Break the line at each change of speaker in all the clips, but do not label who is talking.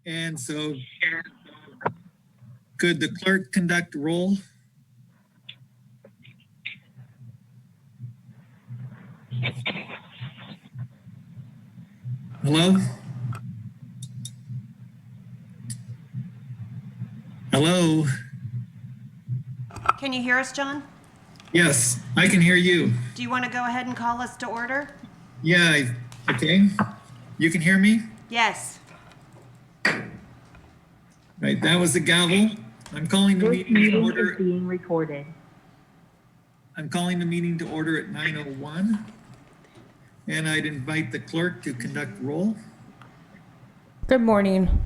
And so could the clerk conduct roll? Hello? Hello?
Can you hear us, John?
Yes, I can hear you.
Do you want to go ahead and call us to order?
Yeah, okay. You can hear me?
Yes.
Right, that was the gavel. I'm calling the meeting to order.
Is being recorded.
I'm calling the meeting to order at 9:01. And I'd invite the clerk to conduct roll.
Good morning.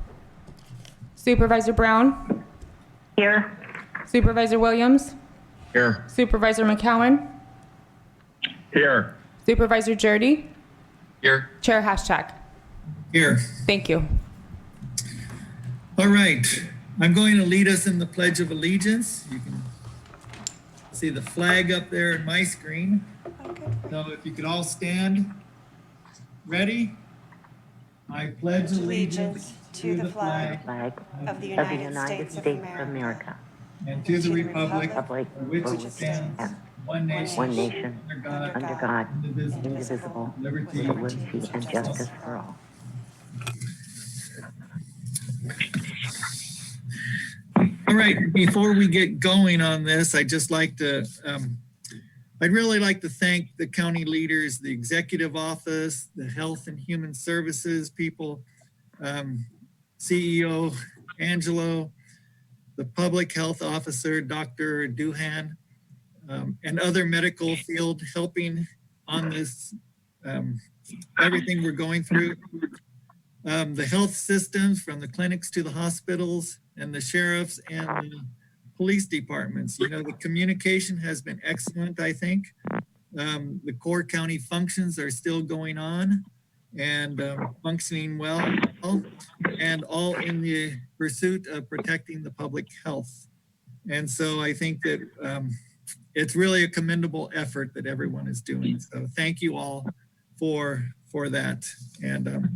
Supervisor Brown?
Here.
Supervisor Williams?
Here.
Supervisor McCowan?
Here.
Supervisor Jurdy?
Here.
Chair Hashtak?
Here.
Thank you.
All right, I'm going to lead us in the Pledge of Allegiance. You can see the flag up there in my screen.
Okay.
So if you could all stand. Ready? I pledge allegiance to the flag
of the United States of America
and to the republic for
Public
which it stands, one nation, under God, indivisible, liberty
and justice for all.
All right, before we get going on this, I'd just like to, I'd really like to thank the county leaders, the executive office, the health and human services people, CEO Angelo, the public health officer, Dr. Duhan, and other medical field helping on this, everything we're going through. The health systems from the clinics to the hospitals and the sheriffs and the police departments. You know, the communication has been excellent, I think. The core county functions are still going on and functioning well, and all in the pursuit of protecting the public health. And so I think that it's really a commendable effort that everyone is doing. So thank you all for that. And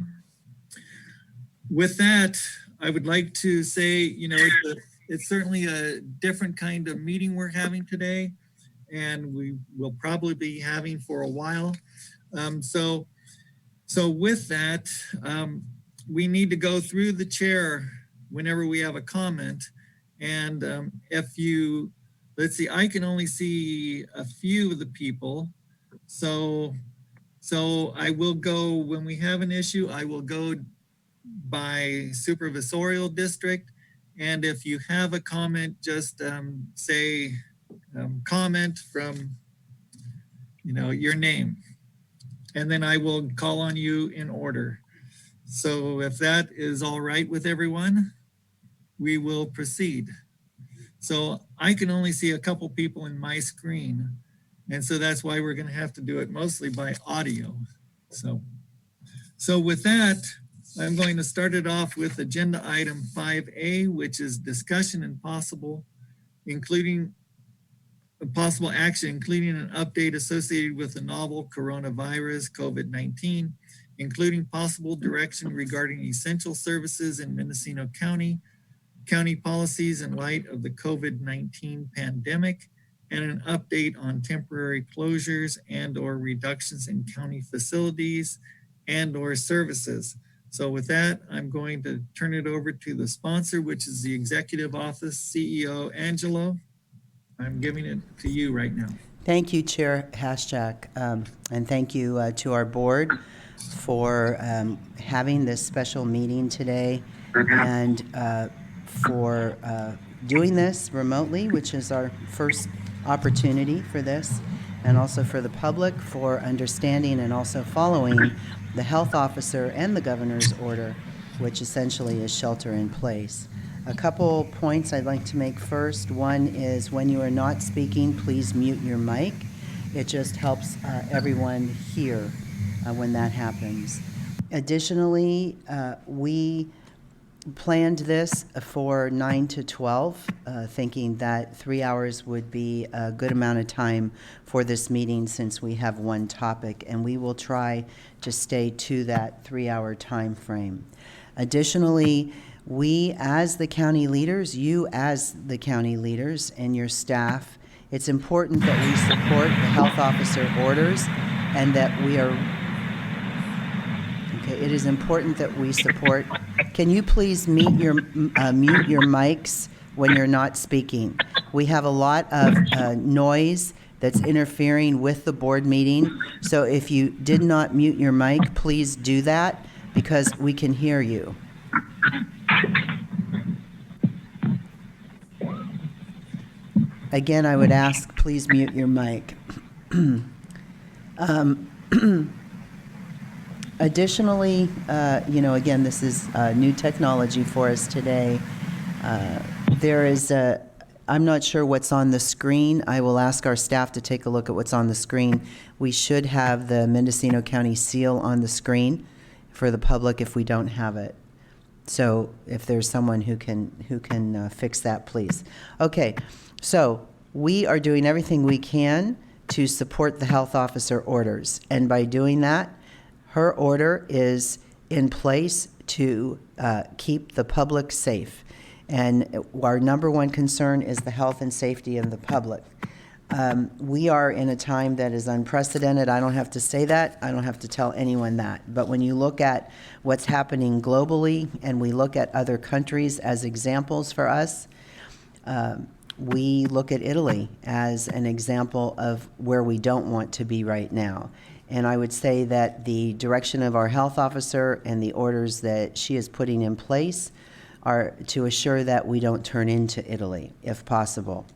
with that, I would like to say, you know, it's certainly a different kind of meeting we're having today, and we will probably be having for a while. So with that, we need to go through the chair whenever we have a comment. And if you, let's see, I can only see a few of the people. So I will go, when we have an issue, I will go by supervisorial district. And if you have a comment, just say comment from, you know, your name. And then I will call on you in order. So if that is all right with everyone, we will proceed. So I can only see a couple people in my screen. And so that's why we're going to have to do it mostly by audio. So with that, I'm going to start it off with agenda item 5A, which is discussion and possible action, including an update associated with the novel coronavirus COVID-19, including possible direction regarding essential services in Mendocino County, county policies in light of the COVID-19 pandemic, and an update on temporary closures and or reductions in county facilities and or services. So with that, I'm going to turn it over to the sponsor, which is the Executive Office CEO, Angelo. I'm giving it to you right now.
Thank you, Chair Hashtak, and thank you to our board for having this special meeting today and for doing this remotely, which is our first opportunity for this, and also for the public for understanding and also following the health officer and the governor's order, which essentially is shelter in place. A couple points I'd like to make first. One is when you are not speaking, please mute your mic. It just helps everyone hear when that happens. Additionally, we planned this for 9 to 12, thinking that 3 hours would be a good amount of time for this meeting since we have one topic, and we will try to stay to that 3-hour time frame. Additionally, We, as the county leaders, you as the county leaders and your staff, it's important that we support the health officer orders and that we are, okay, it is important that we support. Can you please mute your mics when you're not speaking? We have a lot of noise that's interfering with the board meeting. So if you did not mute your mic, please do that because we can hear you. Again, I would ask, please mute your mic. Additionally, again, this is new technology for us today. There is I'm not sure what's on the screen. I will ask our staff to take a look at what's on the screen. We should have the Mendocino County seal on the screen for the public if we don't have it. So if there's someone who can fix that, please. Okay, so we are doing everything we can to support the health officer orders. And by doing that, her order is in place to keep the public safe. And our number one concern is the health and safety of the public. We are in a time that is unprecedented. I don't have to say that. I don't have to tell anyone that. But when you look at what's happening globally and we look at other countries as examples for us, we look at Italy as an example of where we don't want to be right now. And I would say that the direction of our health officer and the orders that she is putting in place are to assure that we don't turn into Italy, if possible.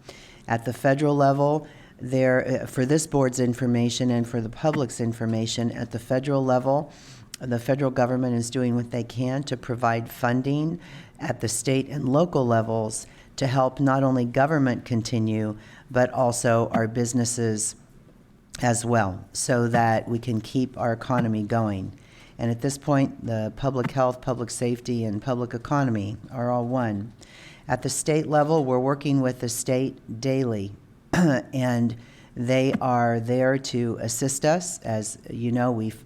At the federal level, for this board's information and for the public's information, at the federal level, the federal government is doing what they can to provide funding at the state and local levels to help not only government continue, but also our businesses as well, so that we can keep our economy going. And at this point, the public health, public safety, and public economy are all one. At the state level, we're working with the state daily, and they are there to assist us. As you know, we've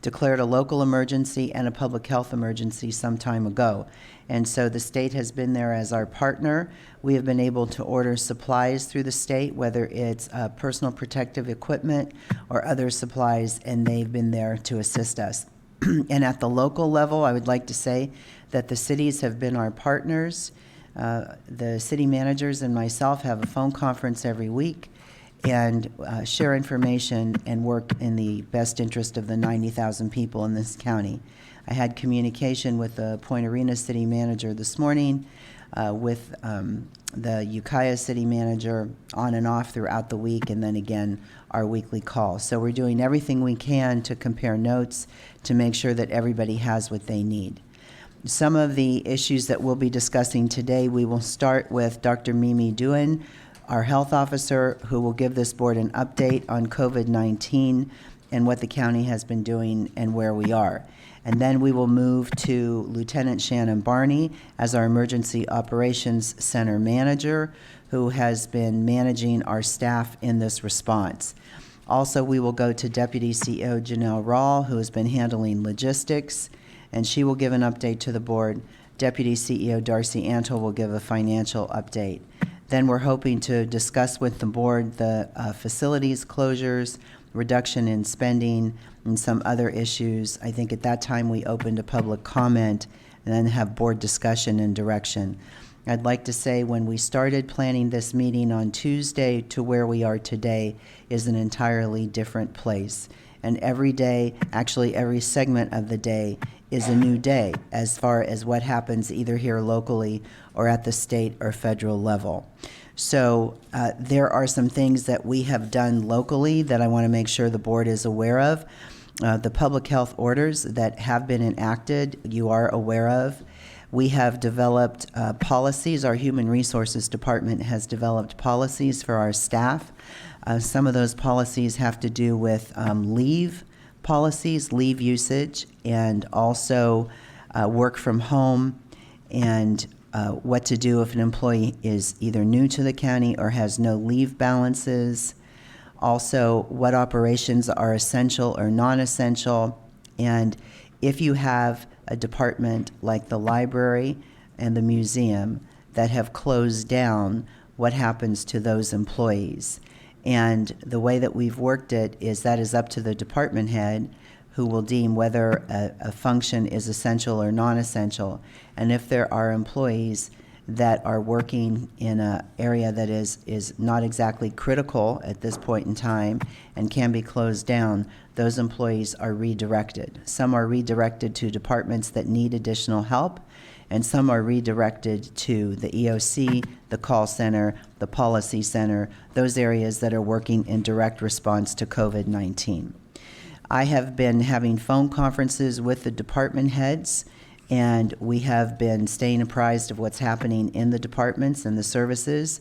declared a local emergency and a public health emergency some time ago. And so the state has been there as our partner. We have been able to order supplies through the state, whether it's personal protective equipment or other supplies, and they've been there to assist us. And at the local level, I would like to say that the cities have been our partners. The city managers and myself have a phone conference every week and share information and work in the best interest of the 90,000 people in this county. I had communication with the Point Arena city manager this morning, with the Ukiah city manager on and off throughout the week, and then again our weekly call. So we're doing everything we can to compare notes to make sure that everybody has what they need. Some of the issues that we'll be discussing today, we will start with Dr. Mimi Doohan, our health officer, who will give this board an update on COVID-19 and what the county has been doing and where we are. And then we will move to Lieutenant Shannon Barney as our Emergency Operations Center Manager, who has been managing our staff in this response. Also, we will go to Deputy CEO Janelle Rawl, who has been handling logistics, and she will give an update to the board. Deputy CEO Darcy Antle will give a financial update. Then we're hoping to discuss with the board the facilities closures, reduction in spending, and some other issues. I think at that time we open to public comment and then have board discussion and direction. I'd like to say when we started planning this meeting on Tuesday to where we are today is an entirely different place. And every day, actually every segment of the day, is a new day as far as what happens either here locally or at the state or federal level. So there are some things that we have done locally that I want to make sure the board is aware of. The public health orders that have been enacted, you are aware of. We have developed policies. Our Human Resources Department has developed policies for our staff. Some of those policies have to do with leave policies, leave usage, and also work from home, and what to do if an employee is either new to the county or has no leave balances. Also, what operations are essential or non-essential, and if you have a department like the library and the museum that have closed down, what happens to those employees? And the way that we've worked it is that is up to the department head, who will deem whether a function is essential or non-essential. And if there are employees that are working in an area that is not exactly critical at this point in time and can be closed down, those employees are redirected. Some are redirected to departments that need additional help, and some are redirected to the EOC, the call center, the policy center, those areas that are working in direct response to COVID-19. I have been having phone conferences with the department heads, and we have been staying apprised of what's happening in the departments and the services.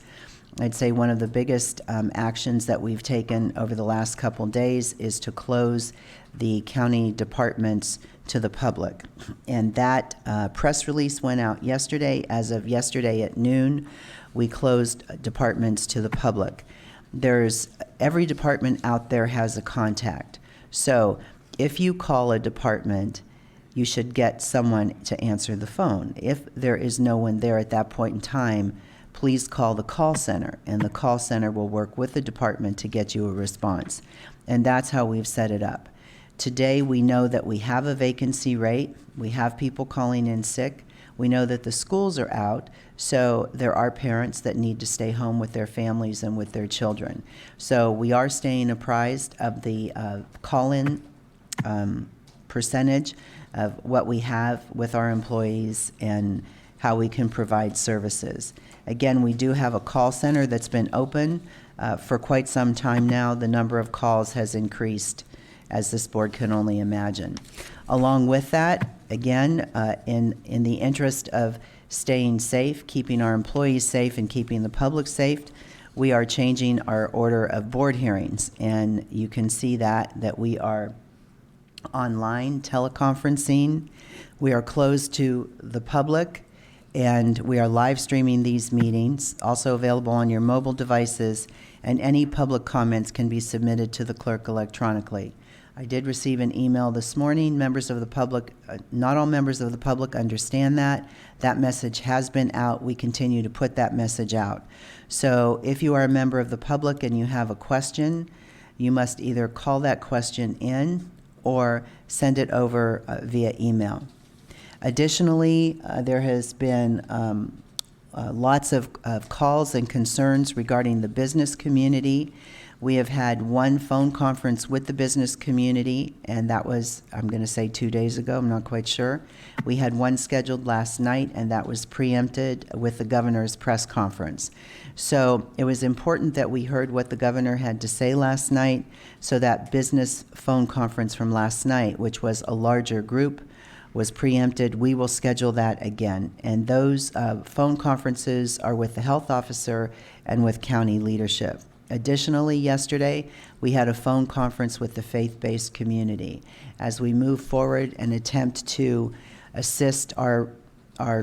I'd say one of the biggest actions that we've taken over the last couple days is to close the county departments to the public. And that press release went out yesterday. As of yesterday at noon, we closed departments to the public. Every department out there has a contact. So if you call a department, you should get someone to answer the phone. If there is no one there at that point in time, please call the call center, and the call center will work with the department to get you a response. And that's how we've set it up. Today, we know that we have a vacancy rate. We have people calling in sick. We know that the schools are out, so there are parents that need to stay home with their families and with their children. So we are staying apprised of the call-in percentage of what we have with our employees and how we can provide services. Again, we do have a call center that's been open for quite some time now. The number of calls has increased, as this board can only imagine. Along with that, again, in the interest of staying safe, keeping our employees safe, and keeping the public safe, we are changing our order of board hearings. And you can see that we are online teleconferencing. We are closed to the public, and we are live streaming these meetings, also available on your mobile devices, and any public comments can be submitted to the clerk electronically. I did receive an email this morning. Members of the public, not all members of the public understand that. That message has been out. We continue to put that message out. So if you are a member of the public and you have a question, you must either call that question in or send it over via email. Additionally, there has been lots of calls and concerns regarding the business community. We have had one phone conference with the business community, and that was, I'm going to say 2 days ago, I'm not quite sure. We had one scheduled last night, and that was preempted with the governor's press conference. So it was important that we heard what the governor had to say last night, so that business phone conference from last night, which was a larger group, was preempted. We will schedule that again. And those phone conferences are with the health officer and with county leadership. Additionally, yesterday, we had a phone conference with the faith-based community as we move forward and attempt to assist our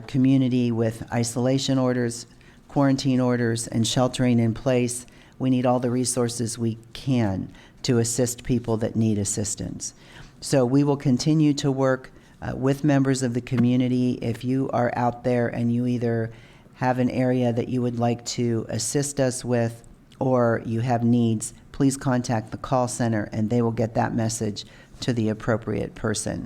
community with isolation orders, quarantine orders, and sheltering in place. We need all the resources we can to assist people that need assistance. So we will continue to work with members of the community. If you are out there and you either have an area that you would like to assist us with, or you have needs, please contact the call center and they will get that message to the appropriate person.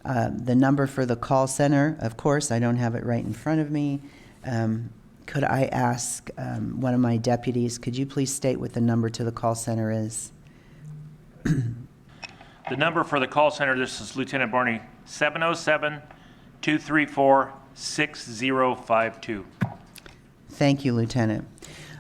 The number for the call center, of course, I don't have it right in front of me. Could I ask one of my deputies, could you please state what the number to the call center is?
The number for the call center, this is Lieutenant Barney, 707-234-6052.
Thank you, Lieutenant.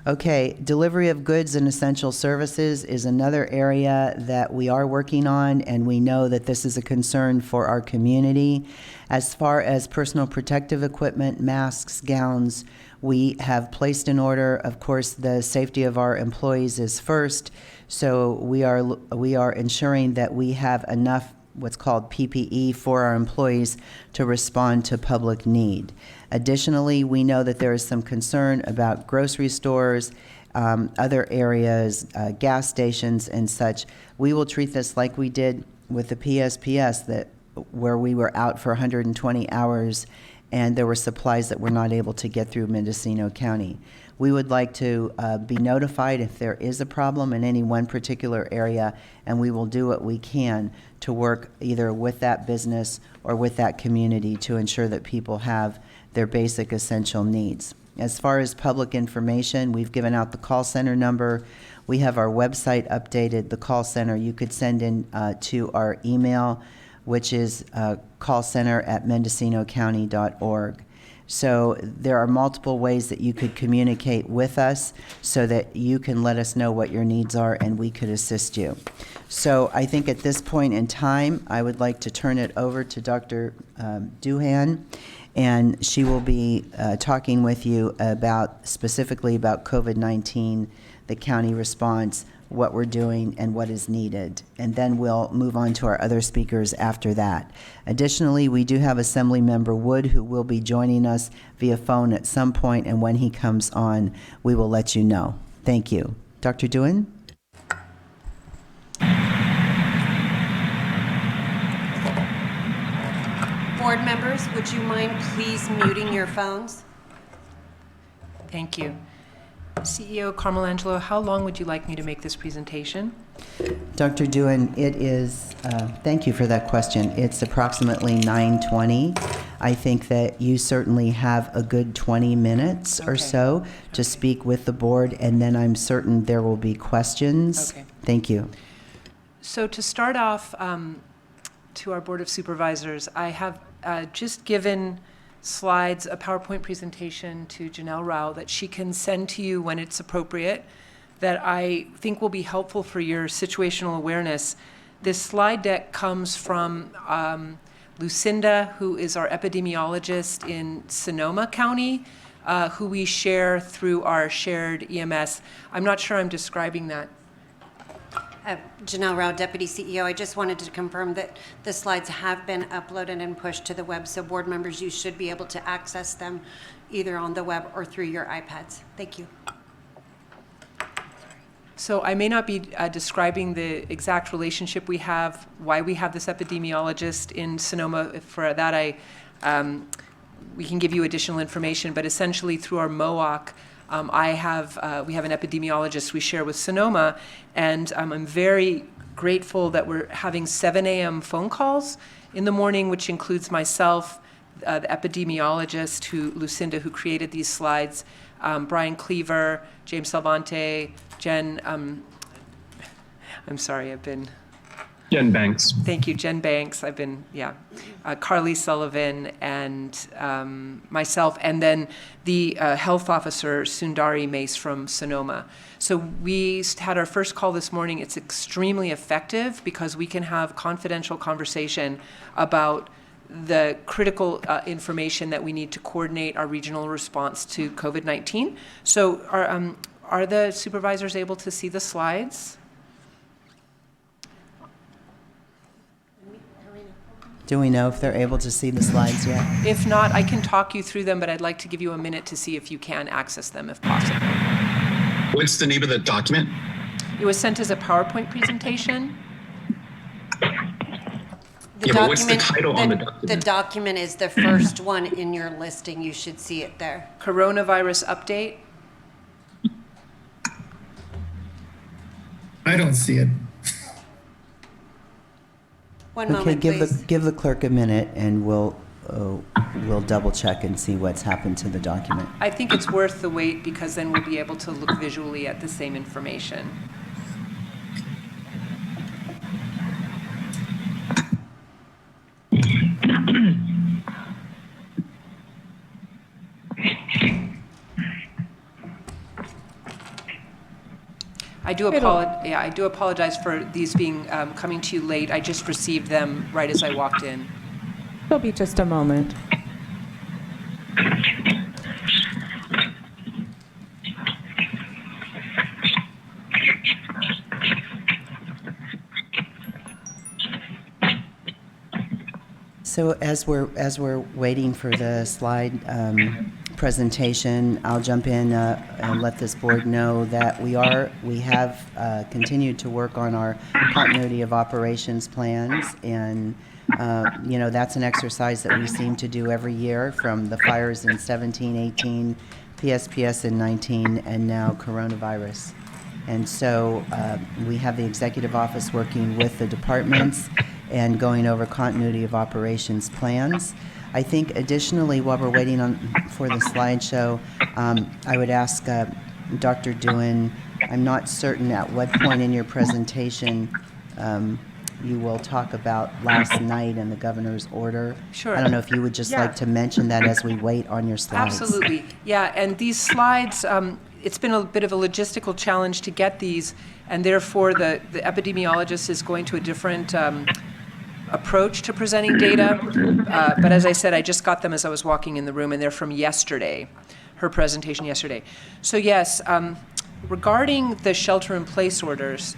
Okay, delivery of goods and essential services is another area that we are working on, and we know that this is a concern for our community. As far as personal protective equipment, masks, gowns, we have placed an order. Of course, the safety of our employees is first, so we are ensuring that we have enough what's called PPE for our employees to respond to public need. Additionally, we know that there is some concern about grocery stores, other areas, gas stations and such. We will treat this like we did with the PSPS, that where we were out for 120 hours and there were supplies that were not able to get through Mendocino County. We would like to be notified if there is a problem in any one particular area, and we will do what we can to work either with that business or with that community to ensure that people have their basic essential needs. As far as public information, we've given out the call center number. We have our website updated, the call center. You could send in to our email, which is callcenter@mendocinocounty.org. So there are multiple ways that you could communicate with us so that you can let us know what your needs are and we could assist you. So I think at this point in time, I would like to turn it over to Dr. Duhan, and she will be talking with you specifically about COVID-19, the county response, what we're doing, and what is needed. And then we'll move on to our other speakers after that. Additionally, we do have Assemblymember Wood who will be joining us via phone at some point, and when he comes on, we will let you know. Thank you. Dr. Duhan?
Board members, would you mind please muting your phones?
Thank you. CEO Carmelangelo, how long would you like me to make this presentation?
Dr. Duhan, it is, thank you for that question. It's approximately 9:20. I think that you certainly have a good 20 minutes or so to speak with the board, and then I'm certain there will be questions.
Okay.
Thank you.
So to start off, to our Board of Supervisors, I have just given slides, a PowerPoint presentation to Janelle Rao that she can send to you when it's appropriate, that I think will be helpful for your situational awareness. This slide deck comes from Lucinda, who is our epidemiologist in Sonoma County, who we share through our shared EMS. I'm not sure I'm describing that.
Janelle Rao, Deputy CEO. I just wanted to confirm that the slides have been uploaded and pushed to the web, so board members, you should be able to access them either on the web or through your iPads. Thank you.
So I may not be describing the exact relationship we have, why we have this epidemiologist in Sonoma. For that, we can give you additional information, but essentially through our MOOC, we have an epidemiologist we share with Sonoma, and I'm very grateful that we're having 7 a.m. phone calls in the morning, which includes myself, the epidemiologist, Lucinda, who created these slides, Brian Cleaver, James Salvante, Jen, I'm sorry,
Jen Banks.
Thank you, Jen Banks. Carly Sullivan and myself, and then the health officer, Sundari Mace from Sonoma. So we had our first call this morning. It's extremely effective because we can have confidential conversation about the critical information that we need to coordinate our regional response to COVID-19. So are the supervisors able to see the slides?
Do we know if they're able to see the slides yet?
If not, I can talk you through them, but I'd like to give you a minute to see if you can access them if possible.
What's the name of the document?
It was sent as a PowerPoint presentation.
But what's the title on the document?
The document is the first one in your listing. You should see it there.
Coronavirus update.
I don't see it.
One
Okay,
moment, please.
give the clerk a minute, and we'll double check and see what's happened to the document.
I think it's worth the wait because then we'll be able to look visually at the same information. I do apologize for these being coming to you late. I just received them right as I walked in.
It'll be just a moment.
So as we're waiting for the slide presentation, I'll jump in and let this board know that we have continued to work on our continuity of operations plans, and that's an exercise that we seem to do every year, from the fires in 17, 18, PSPS in 19, and now coronavirus. And so we have the executive office working with the departments and going over continuity of operations plans. I think additionally, while we're waiting for the slideshow, I would ask Dr. Doohan, I'm not certain at what point in your presentation you will talk about last night and the governor's order.
Sure.
I don't know if you would just like to mention that as we wait on your slides.
Absolutely. Yeah, and these slides, it's been a bit of a logistical challenge to get these, and therefore the epidemiologist is going to a different approach to presenting data. But as I said, I just got them as I was walking in the room, and they're from yesterday, her presentation yesterday. So yes, regarding the shelter-in-place orders,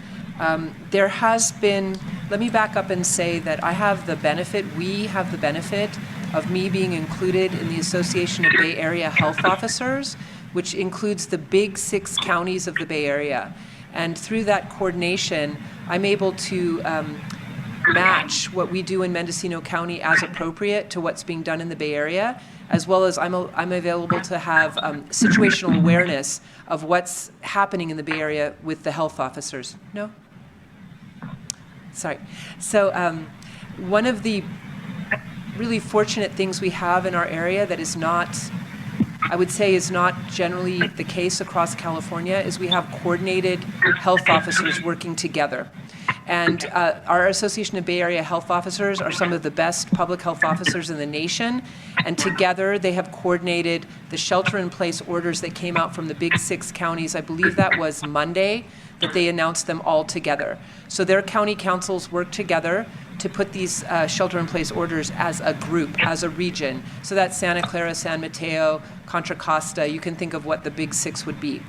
there has been, let me back up and say that we have the benefit of me being included in the Association of Bay Area Health Officers, which includes the big 6 counties of the Bay Area. And through that coordination, I'm able to match what we do in Mendocino County as appropriate to what's being done in the Bay Area, as well as I'm available to have situational awareness of what's happening in the Bay Area with the health officers. No? Sorry. So one of the really fortunate things we have in our area that is not, I would say, is not generally the case across California is we have coordinated health officers working together. And our Association of Bay Area Health Officers are some of the best public health officers in the nation. And together they have coordinated the shelter-in-place orders that came out from the big 6 counties. I believe that was Monday that they announced them all together. So their county councils work together to put these shelter-in-place orders as a group, as a region. So that's Santa Clara, San Mateo, Contra Costa. You can think of what the big 6 would be.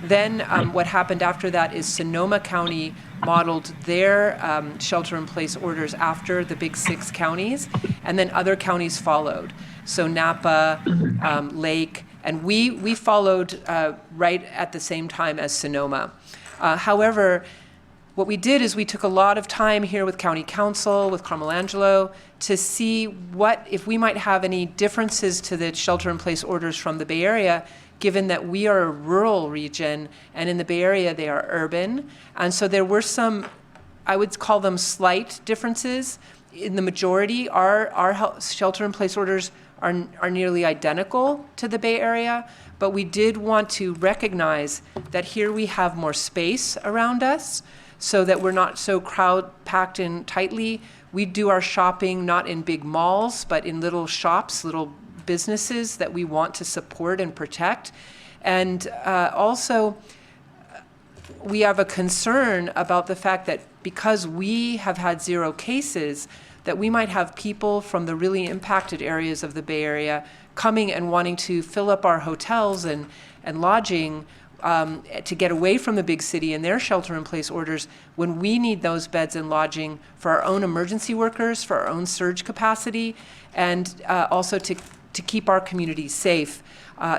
Then what happened after that is Sonoma County modeled their shelter-in-place orders after the big 6 counties, and then other counties followed. So Napa, Lake, and we followed right at the same time as Sonoma. However, what we did is we took a lot of time here with County Council, with Carmel Angelo, to see if we might have any differences to the shelter-in-place orders from the Bay Area, given that we are a rural region, and in the Bay Area they are urban. And so there were some, I would call them slight differences. In the majority, our shelter-in-place orders are nearly identical to the Bay Area, but we did want to recognize that here we have more space around us, so that we're not so crowd-packed in tightly. We do our shopping not in big malls, but in little shops, little businesses that we want to support and protect. And also, we have a concern about the fact that because we have had 0 cases, that we might have people from the really impacted areas of the Bay Area coming and wanting to fill up our hotels and lodging to get away from the big city and their shelter-in-place orders, when we need those beds and lodging for our own emergency workers, for our own surge capacity, and also to keep our communities safe.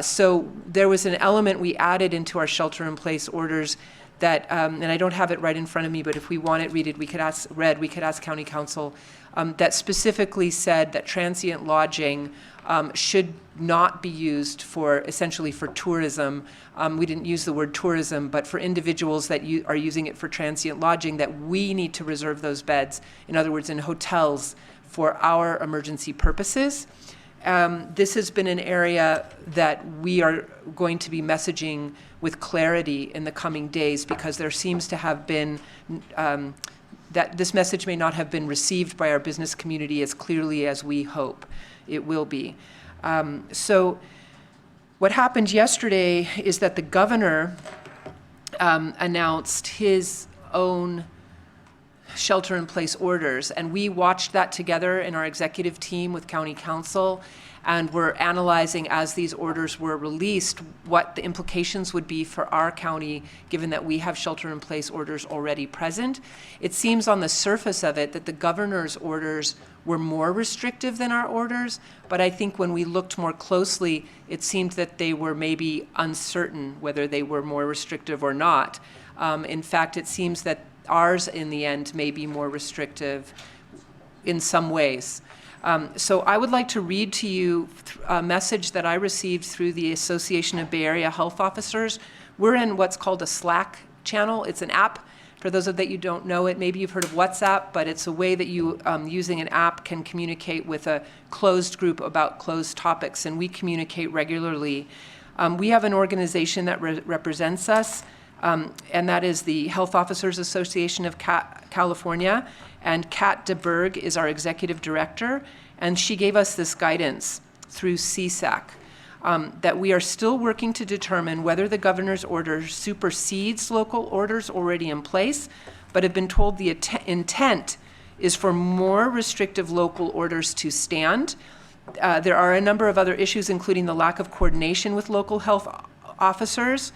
So there was an element we added into our shelter-in-place orders that, and I don't have it right in front of me, but if we want it read, we could ask County Council, that specifically said that transient lodging should not be used essentially for tourism. We didn't use the word tourism, but for individuals that are using it for transient lodging, that we need to reserve those beds, in other words, in hotels, for our emergency purposes. This has been an area that we are going to be messaging with clarity in the coming days, because there seems to have been that this message may not have been received by our business community as clearly as we hope it will be. So what happened yesterday is that the governor announced his own shelter-in-place orders. And we watched that together in our executive team with County Council, and we're analyzing as these orders were released what the implications would be for our county, given that we have shelter-in-place orders already present. It seems on the surface of it that the governor's orders were more restrictive than our orders, but I think when we looked more closely, it seemed that they were maybe uncertain whether they were more restrictive or not. In fact, it seems that ours, in the end, may be more restrictive in some ways. So I would like to read to you a message that I received through the Association of Bay Area Health Officers. We're in what's called a Slack channel. It's an app. For those of you don't know it, maybe you've heard of WhatsApp, but it's a way that you, using an app, can communicate with a closed group about closed topics, and we communicate regularly. We have an organization that represents us, and that is the Health Officers Association of California, and Kat DeBerg is our executive director, and she gave us this guidance through CSAC, that we are still working to determine whether the governor's order supersedes local orders already in place, but have been told the intent is for more restrictive local orders to stand. There are a number of other issues, including the lack of coordination with local health officers.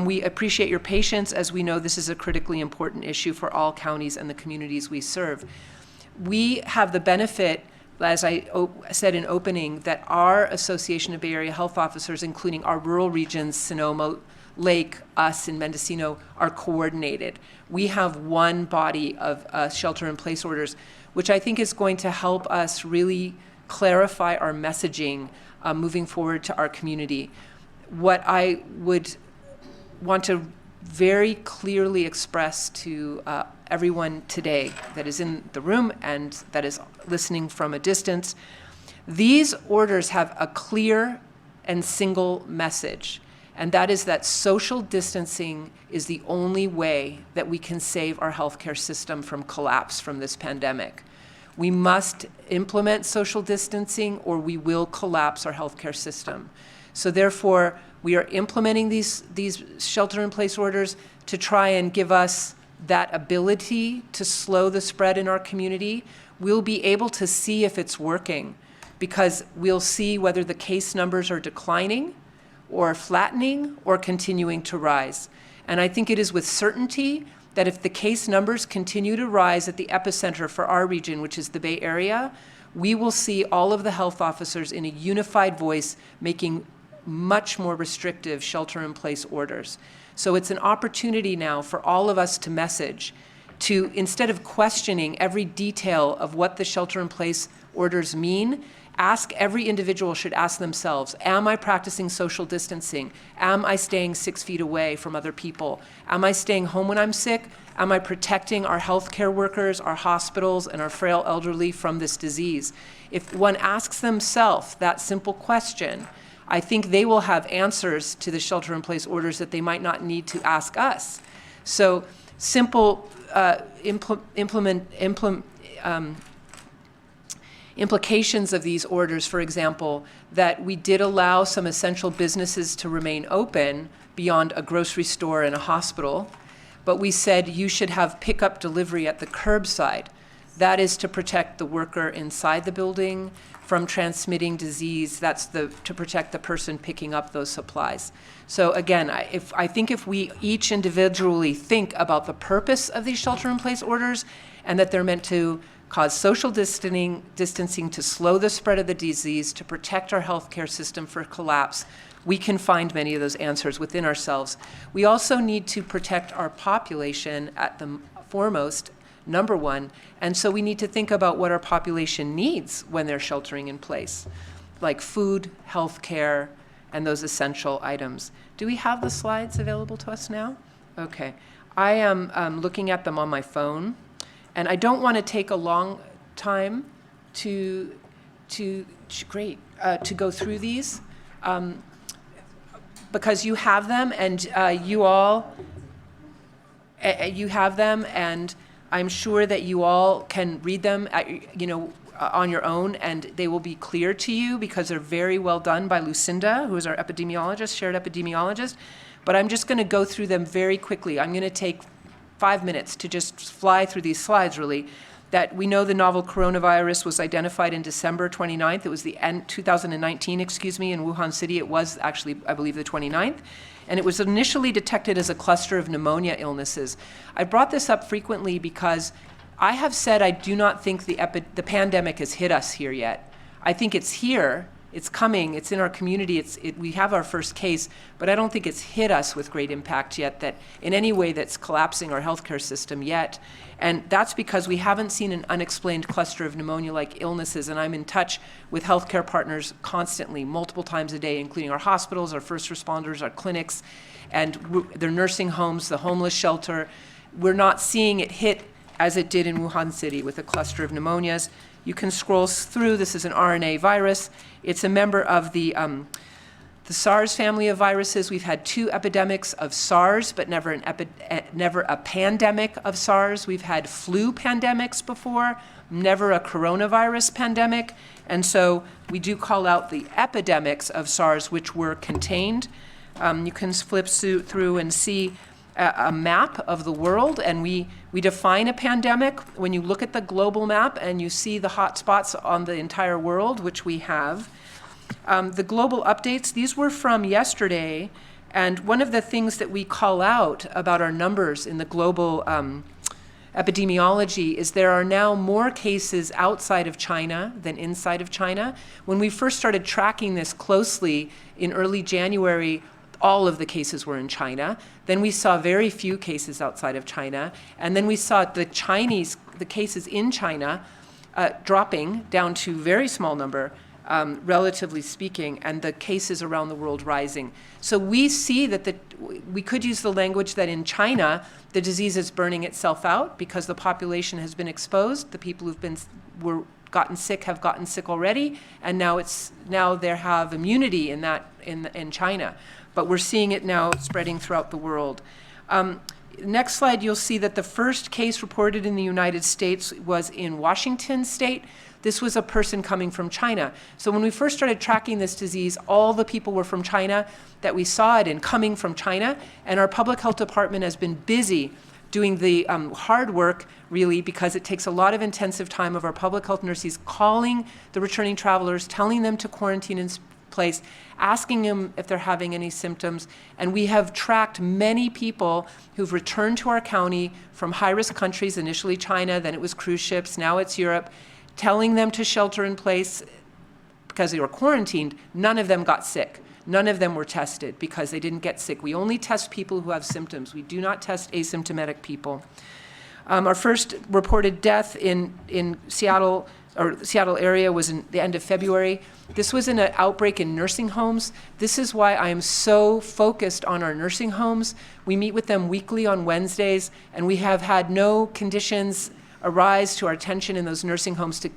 We appreciate your patience, as we know this is a critically important issue for all counties and the communities we serve. We have the benefit, as I said in opening, that our Association of Bay Area Health Officers, including our rural regions, Sonoma, Lake, us, and Mendocino, are coordinated. We have one body of shelter-in-place orders, which I think is going to help us really clarify our messaging moving forward to our community. What I would want to very clearly express to everyone today that is in the room and that is listening from a distance, these orders have a clear and single message, and that is that social distancing is the only way that we can save our healthcare system from collapse from this pandemic. We must implement social distancing or we will collapse our healthcare system. So therefore, we are implementing these shelter-in-place orders to try and give us that ability to slow the spread in our community. We'll be able to see if it's working, because we'll see whether the case numbers are declining or flattening or continuing to rise. And I think it is with certainty that if the case numbers continue to rise at the epicenter for our region, which is the Bay Area, we will see all of the health officers in a unified voice making much more restrictive shelter-in-place orders. So it's an opportunity now for all of us to message, to, instead of questioning every detail of what the shelter-in-place orders mean, every individual should ask themselves, am I practicing social distancing? Am I staying 6 feet away from other people? Am I staying home when I'm sick? Am I protecting our healthcare workers, our hospitals, and our frail elderly from this disease? If one asks themselves that simple question, I think they will have answers to the shelter-in-place orders that they might not need to ask us. So simple implications of these orders, for example, that we did allow some essential businesses to remain open beyond a grocery store and a hospital, but we said you should have pickup delivery at the curbside. That is to protect the worker inside the building from transmitting disease. That's to protect the person picking up those supplies. So again, I think if we each individually think about the purpose of these shelter-in-place orders and that they're meant to cause social distancing to slow the spread of the disease, to protect our healthcare system for collapse, we can find many of those answers within ourselves. We also need to protect our population at the foremost, number one, and so we need to think about what our population needs when they're sheltering in place, like food, healthcare, and those essential items. Do we have the slides available to us now? Okay. I am looking at them on my phone, and I don't want to take a long time to go through these, because you have them, and you have them, and I'm sure that you all can read them on your own, and they will be clear to you because they're very well done by Lucinda, who is our epidemiologist, shared epidemiologist. But I'm just going to go through them very quickly. I'm going to take 5 minutes to just fly through these slides, really, that we know the novel coronavirus was identified in December 29th. It was the end 2019, in Wuhan City. It was actually, I believe, the 29th. And it was initially detected as a cluster of pneumonia illnesses. I brought this up frequently because I have said I do not think the pandemic has hit us here yet. I think it's here. It's coming, it's in our community, we have our first case, but I don't think it's hit us with great impact yet, that in any way that's collapsing our healthcare system yet. And that's because we haven't seen an unexplained cluster of pneumonia-like illnesses, and I'm in touch with healthcare partners constantly, multiple times a day, including our hospitals, our first responders, our clinics, and their nursing homes, the homeless shelter. We're not seeing it hit as it did in Wuhan City with a cluster of pneumonias. You can scroll through. This is an RNA virus. It's a member of the SARS family of viruses. We've had 2 epidemics of SARS, but never a pandemic of SARS. We've had flu pandemics before, never a coronavirus pandemic. And so we do call out the epidemics of SARS, which were contained. You can flip through and see a map of the world, and we define a pandemic when you look at the global map and you see the hot spots on the entire world, which we have. The global updates, these were from yesterday, and one of the things that we call out about our numbers in the global epidemiology is there are now more cases outside of China than inside of China. When we first started tracking this closely in early January, all of the cases were in China. Then we saw very few cases outside of China. And then we saw the cases in China dropping down to very small number, relatively speaking, and the cases around the world rising. So we see that we could use the language that in China, the disease is burning itself out because the population has been exposed. The people who've gotten sick have gotten sick already, and now they have immunity in China. But we're seeing it now spreading throughout the world. Next slide, you'll see that the first case reported in the United States was in Washington State. This was a person coming from China. So when we first started tracking this disease, all the people were from China that we saw it in coming from China. And our public health department has been busy doing the hard work, really, because it takes a lot of intensive time of our public health nurses calling the returning travelers, telling them to quarantine in place, asking them if they're having any symptoms. And we have tracked many people who've returned to our county from high-risk countries, initially China, then it was cruise ships, now it's Europe, telling them to shelter in place because they were quarantined. None of them got sick. None of them were tested because they didn't get sick. We only test people who have symptoms. We do not test asymptomatic people. Our first reported death in Seattle area was in the end of February. This was in an outbreak in nursing homes. This is why I am so focused on our nursing homes. We meet with them weekly on Wednesdays, and we have had no conditions arise to our attention in those nursing homes to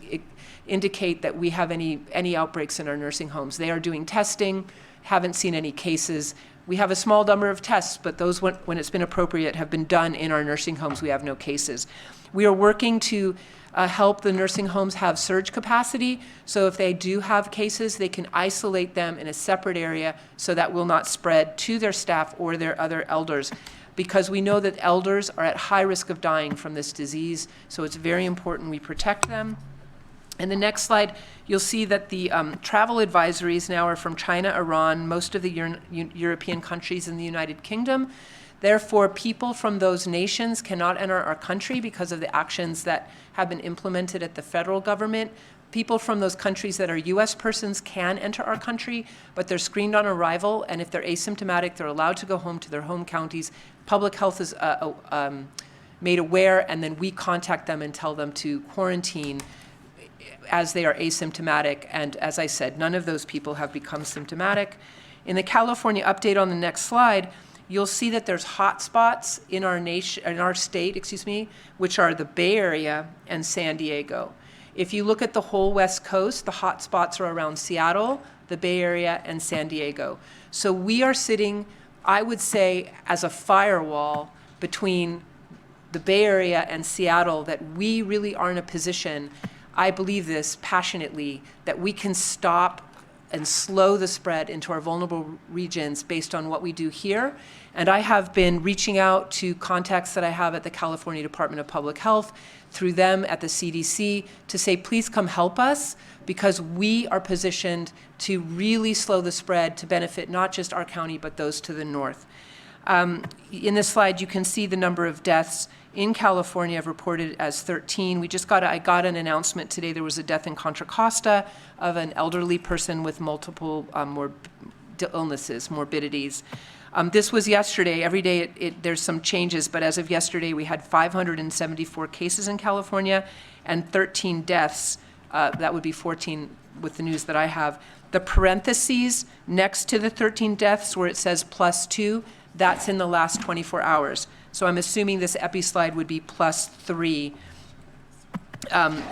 indicate that we have any outbreaks in our nursing homes. They are doing testing, haven't seen any cases. We have a small number of tests, but those, when it's been appropriate, have been done in our nursing homes. We have no cases. We are working to help the nursing homes have surge capacity. So if they do have cases, they can isolate them in a separate area so that will not spread to their staff or their other elders. Because we know that elders are at high risk of dying from this disease. So it's very important we protect them. In the next slide, you'll see that the travel advisories now are from China, Iran, most of the European countries in the United Kingdom. Therefore, people from those nations cannot enter our country because of the actions that have been implemented at the federal government. People from those countries that are U.S. persons can enter our country, but they're screened on arrival, and if they're asymptomatic, they're allowed to go home to their home counties. Public health is made aware, and then we contact them and tell them to quarantine as they are asymptomatic. And as I said, none of those people have become symptomatic. In the California update on the next slide, you'll see that there's hot spots in our state, which are the Bay Area and San Diego. If you look at the whole West Coast, the hot spots are around Seattle, the Bay Area, and San Diego. So we are sitting, I would say, as a firewall between the Bay Area and Seattle, that we really are in a position, I believe this passionately, that we can stop and slow the spread into our vulnerable regions based on what we do here. And I have been reaching out to contacts that I have at the California Department of Public Health, through them at the CDC, to say, please come help us, because we are positioned to really slow the spread to benefit not just our county, but those to the north. In this slide, you can see the number of deaths in California have reported as 13. I got an announcement today. There was a death in Contra Costa of an elderly person with multiple illnesses, morbidities. This was yesterday. Every day there's some changes, but as of yesterday, we had 574 cases in California and 13 deaths. That would be 14 with the news that I have. The parentheses next to the 13 deaths where it says +2, that's in the last 24 hours. So I'm assuming this epi slide would be +3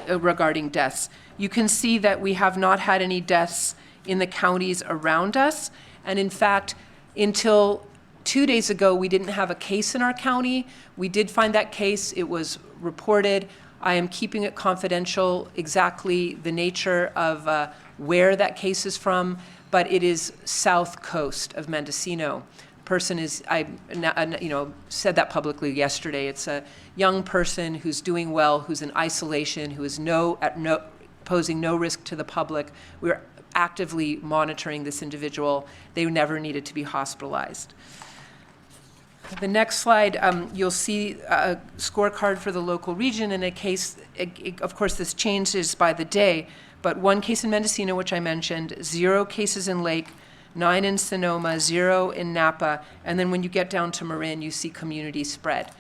regarding deaths. You can see that we have not had any deaths in the counties around us. And in fact, until 2 days ago, we didn't have a case in our county. We did find that case. It was reported. I am keeping it confidential, exactly the nature of where that case is from, but it is south coast of Mendocino. Person is, I said that publicly yesterday. It's a young person who's doing well, who's in isolation, who is posing no risk to the public. We're actively monitoring this individual. They never needed to be hospitalized. The next slide, you'll see a scorecard for the local region. In a case, of course, this changes by the day, but 1 case in Mendocino, which I mentioned, 0 cases in Lake, 9 in Sonoma, 0 in Napa, and then when you get down to Marin, you see community spread.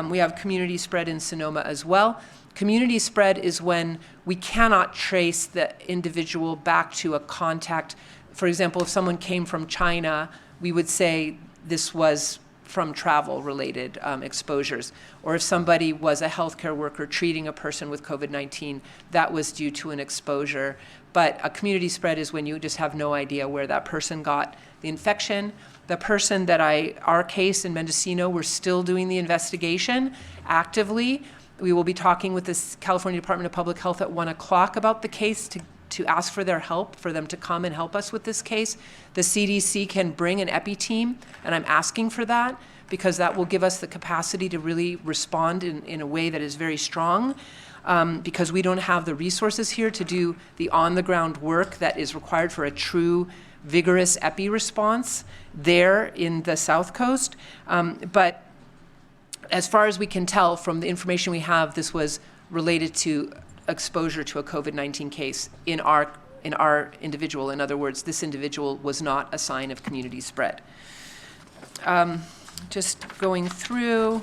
We have community spread in Sonoma as well. Community spread is when we cannot trace the individual back to a contact. For example, if someone came from China, we would say this was from travel-related exposures. Or if somebody was a healthcare worker treating a person with COVID-19, that was due to an exposure. But a community spread is when you just have no idea where that person got the infection. The person our case in Mendocino, we're still doing the investigation actively. We will be talking with the California Department of Public Health at 1 o'clock about the case to ask for their help, for them to come and help us with this case. The CDC can bring an epi team, and I'm asking for that because that will give us the capacity to really respond in a way that is very strong, because we don't have the resources here to do the on-the-ground work that is required for a true vigorous epi response there in the South Coast. But as far as we can tell from the information we have, this was related to exposure to a COVID-19 case in our individual. In other words, this individual was not a sign of community spread. Just going through,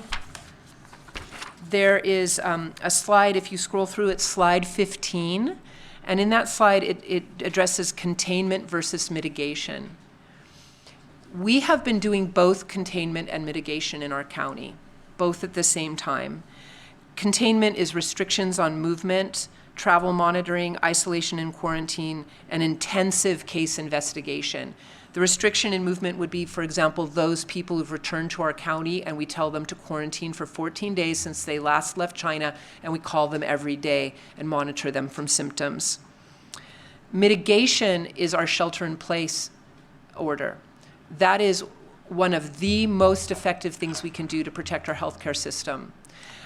there is a slide, if you scroll through, it's slide 15. And in that slide, it addresses containment versus mitigation. We have been doing both containment and mitigation in our county, both at the same time. Containment is restrictions on movement, travel monitoring, isolation and quarantine, and intensive case investigation. The restriction in movement would be, for example, those people who've returned to our county and we tell them to quarantine for 14 days since they last left China, and we call them every day and monitor them from symptoms. Mitigation is our shelter-in-place order. That is one of the most effective things we can do to protect our healthcare system.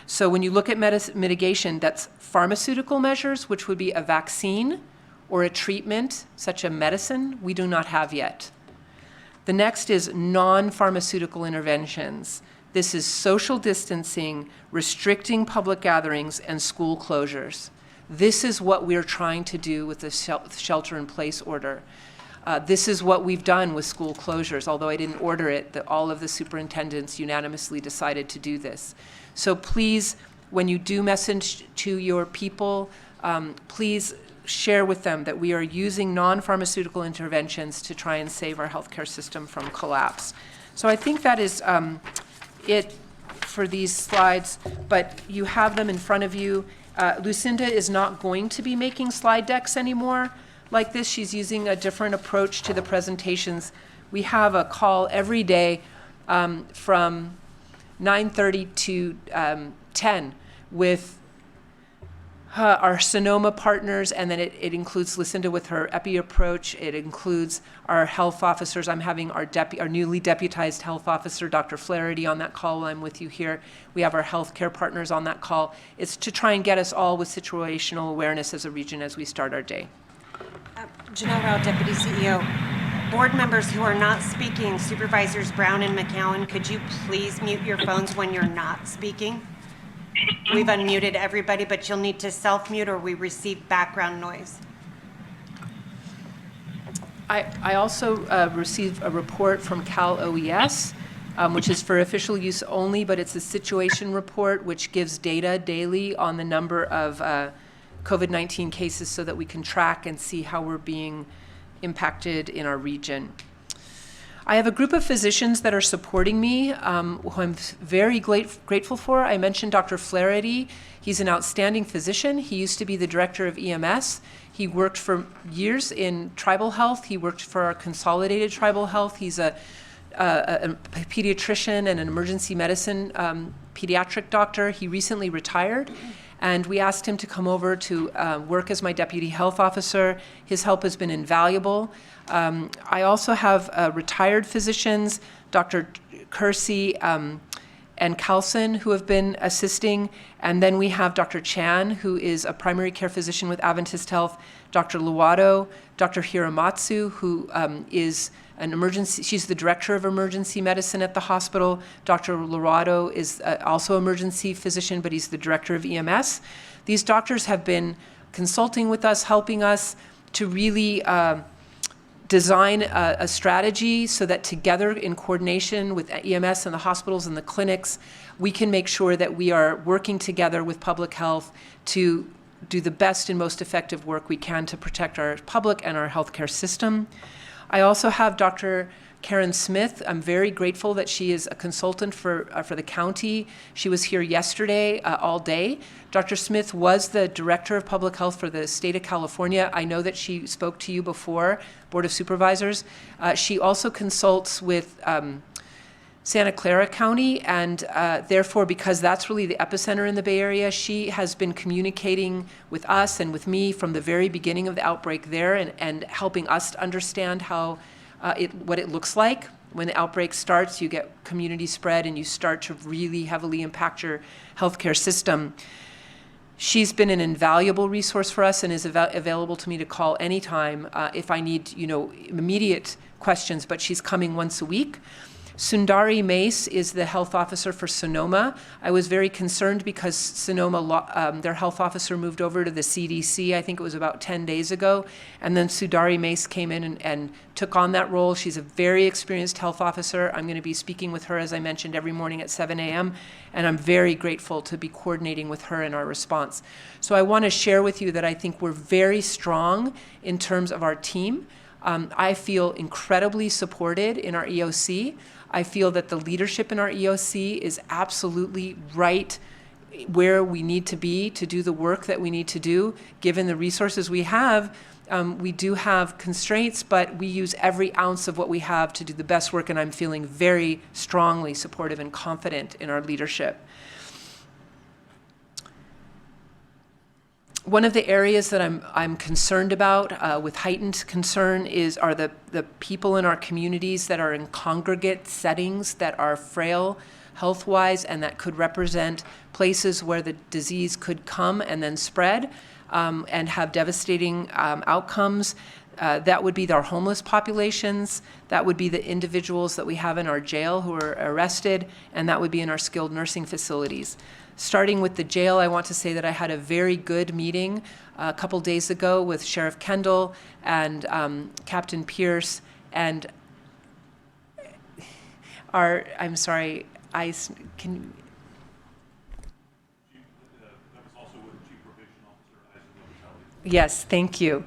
So when you look at mitigation, that's pharmaceutical measures, which would be a vaccine or a treatment, such a medicine, we do not have yet. The next is non-pharmaceutical interventions. This is social distancing, restricting public gatherings, and school closures. This is what we're trying to do with the shelter-in-place order. This is what we've done with school closures, although I didn't order it, that all of the superintendents unanimously decided to do this. So please, when you do message to your people, please share with them that we are using non-pharmaceutical interventions to try and save our healthcare system from collapse. So I think that is it for these slides, but you have them in front of you. Lucinda is not going to be making slide decks anymore like this. She's using a different approach to the presentations. We have a call every day from 9:30 to 10 with our Sonoma partners, and then it includes Lucinda with her EPI approach. It includes our health officers. I'm having our newly deputized health officer, Dr. Flaherty, on that call while I'm with you here. We have our healthcare partners on that call. It's to try and get us all with situational awareness as a region as we start our day.
Janelle Rao, Deputy CEO. Board members who are not speaking, Supervisors Brown and McCowan, could you please mute your phones when you're not speaking? We've unmuted everybody, but you'll need to self-mute or we receive background noise.
I also received a report from Cal OES, which is for official use only, but it's a situation report which gives data daily on the number of COVID-19 cases so that we can track and see how we're being impacted in our region. I have a group of physicians that are supporting me, who I'm very grateful for. I mentioned Dr. Flaherty. He's an outstanding physician. He used to be the director of EMS. He worked for years in tribal health. He worked for our consolidated tribal health. He's a pediatrician and an emergency medicine pediatric doctor. He recently retired, and we asked him to come over to work as my deputy health officer. His help has been invaluable. I also have retired physicians, Dr. Kersey and Carlson, who have been assisting. And then we have Dr. Chan, who is a primary care physician with Adventist Health, Dr. Luwato, Dr. Hiramatsu, who is she's the director of emergency medicine at the hospital. Dr. Luwato is also emergency physician, but he's the director of EMS. These doctors have been consulting with us, helping us to really design a strategy so that together in coordination with EMS and the hospitals and the clinics, we can make sure that we are working together with public health to do the best and most effective work we can to protect our public and our healthcare system. I also have Dr. Karen Smith. I'm very grateful that she is a consultant for the county. She was here yesterday all day. Dr. Smith was the director of public health for the state of California. I know that she spoke to you before, Board of Supervisors. She also consults with Santa Clara County, and therefore, because that's really the epicenter in the Bay Area, she has been communicating with us and with me from the very beginning of the outbreak there and helping us to understand how what it looks like. When the outbreak starts, you get community spread and you start to really heavily impact your healthcare system. She's been an invaluable resource for us and is available to me to call anytime if I need, immediate questions, but she's coming once a week. Sundari Mace is the health officer for Sonoma. I was very concerned because Sonoma, their health officer moved over to the CDC, I think it was about 10 days ago, and then Sundari Mace came in and took on that role. She's a very experienced health officer. I'm going to be speaking with her, as I mentioned, every morning at 7 a.m., and I'm very grateful to be coordinating with her in our response. So I want to share with you that I think we're very strong in terms of our team. I feel incredibly supported in our EOC. I feel that the leadership in our EOC is absolutely right where we need to be to do the work that we need to do. Given the resources we have, we do have constraints, but we use every ounce of what we have to do the best work, and I'm feeling very strongly supportive and confident in our leadership. One of the areas that I'm concerned about with heightened concern are the people in our communities that are in congregate settings that are frail health-wise and that could represent places where the disease could come and then spread and have devastating outcomes. That would be our homeless populations, that would be the individuals that we have in our jail who are arrested, and that would be in our skilled nursing facilities. Starting with the jail, I want to say that I had a very good meeting a couple days ago with Sheriff Kendall and Captain Pierce and I'm sorry, can. Yes, thank you.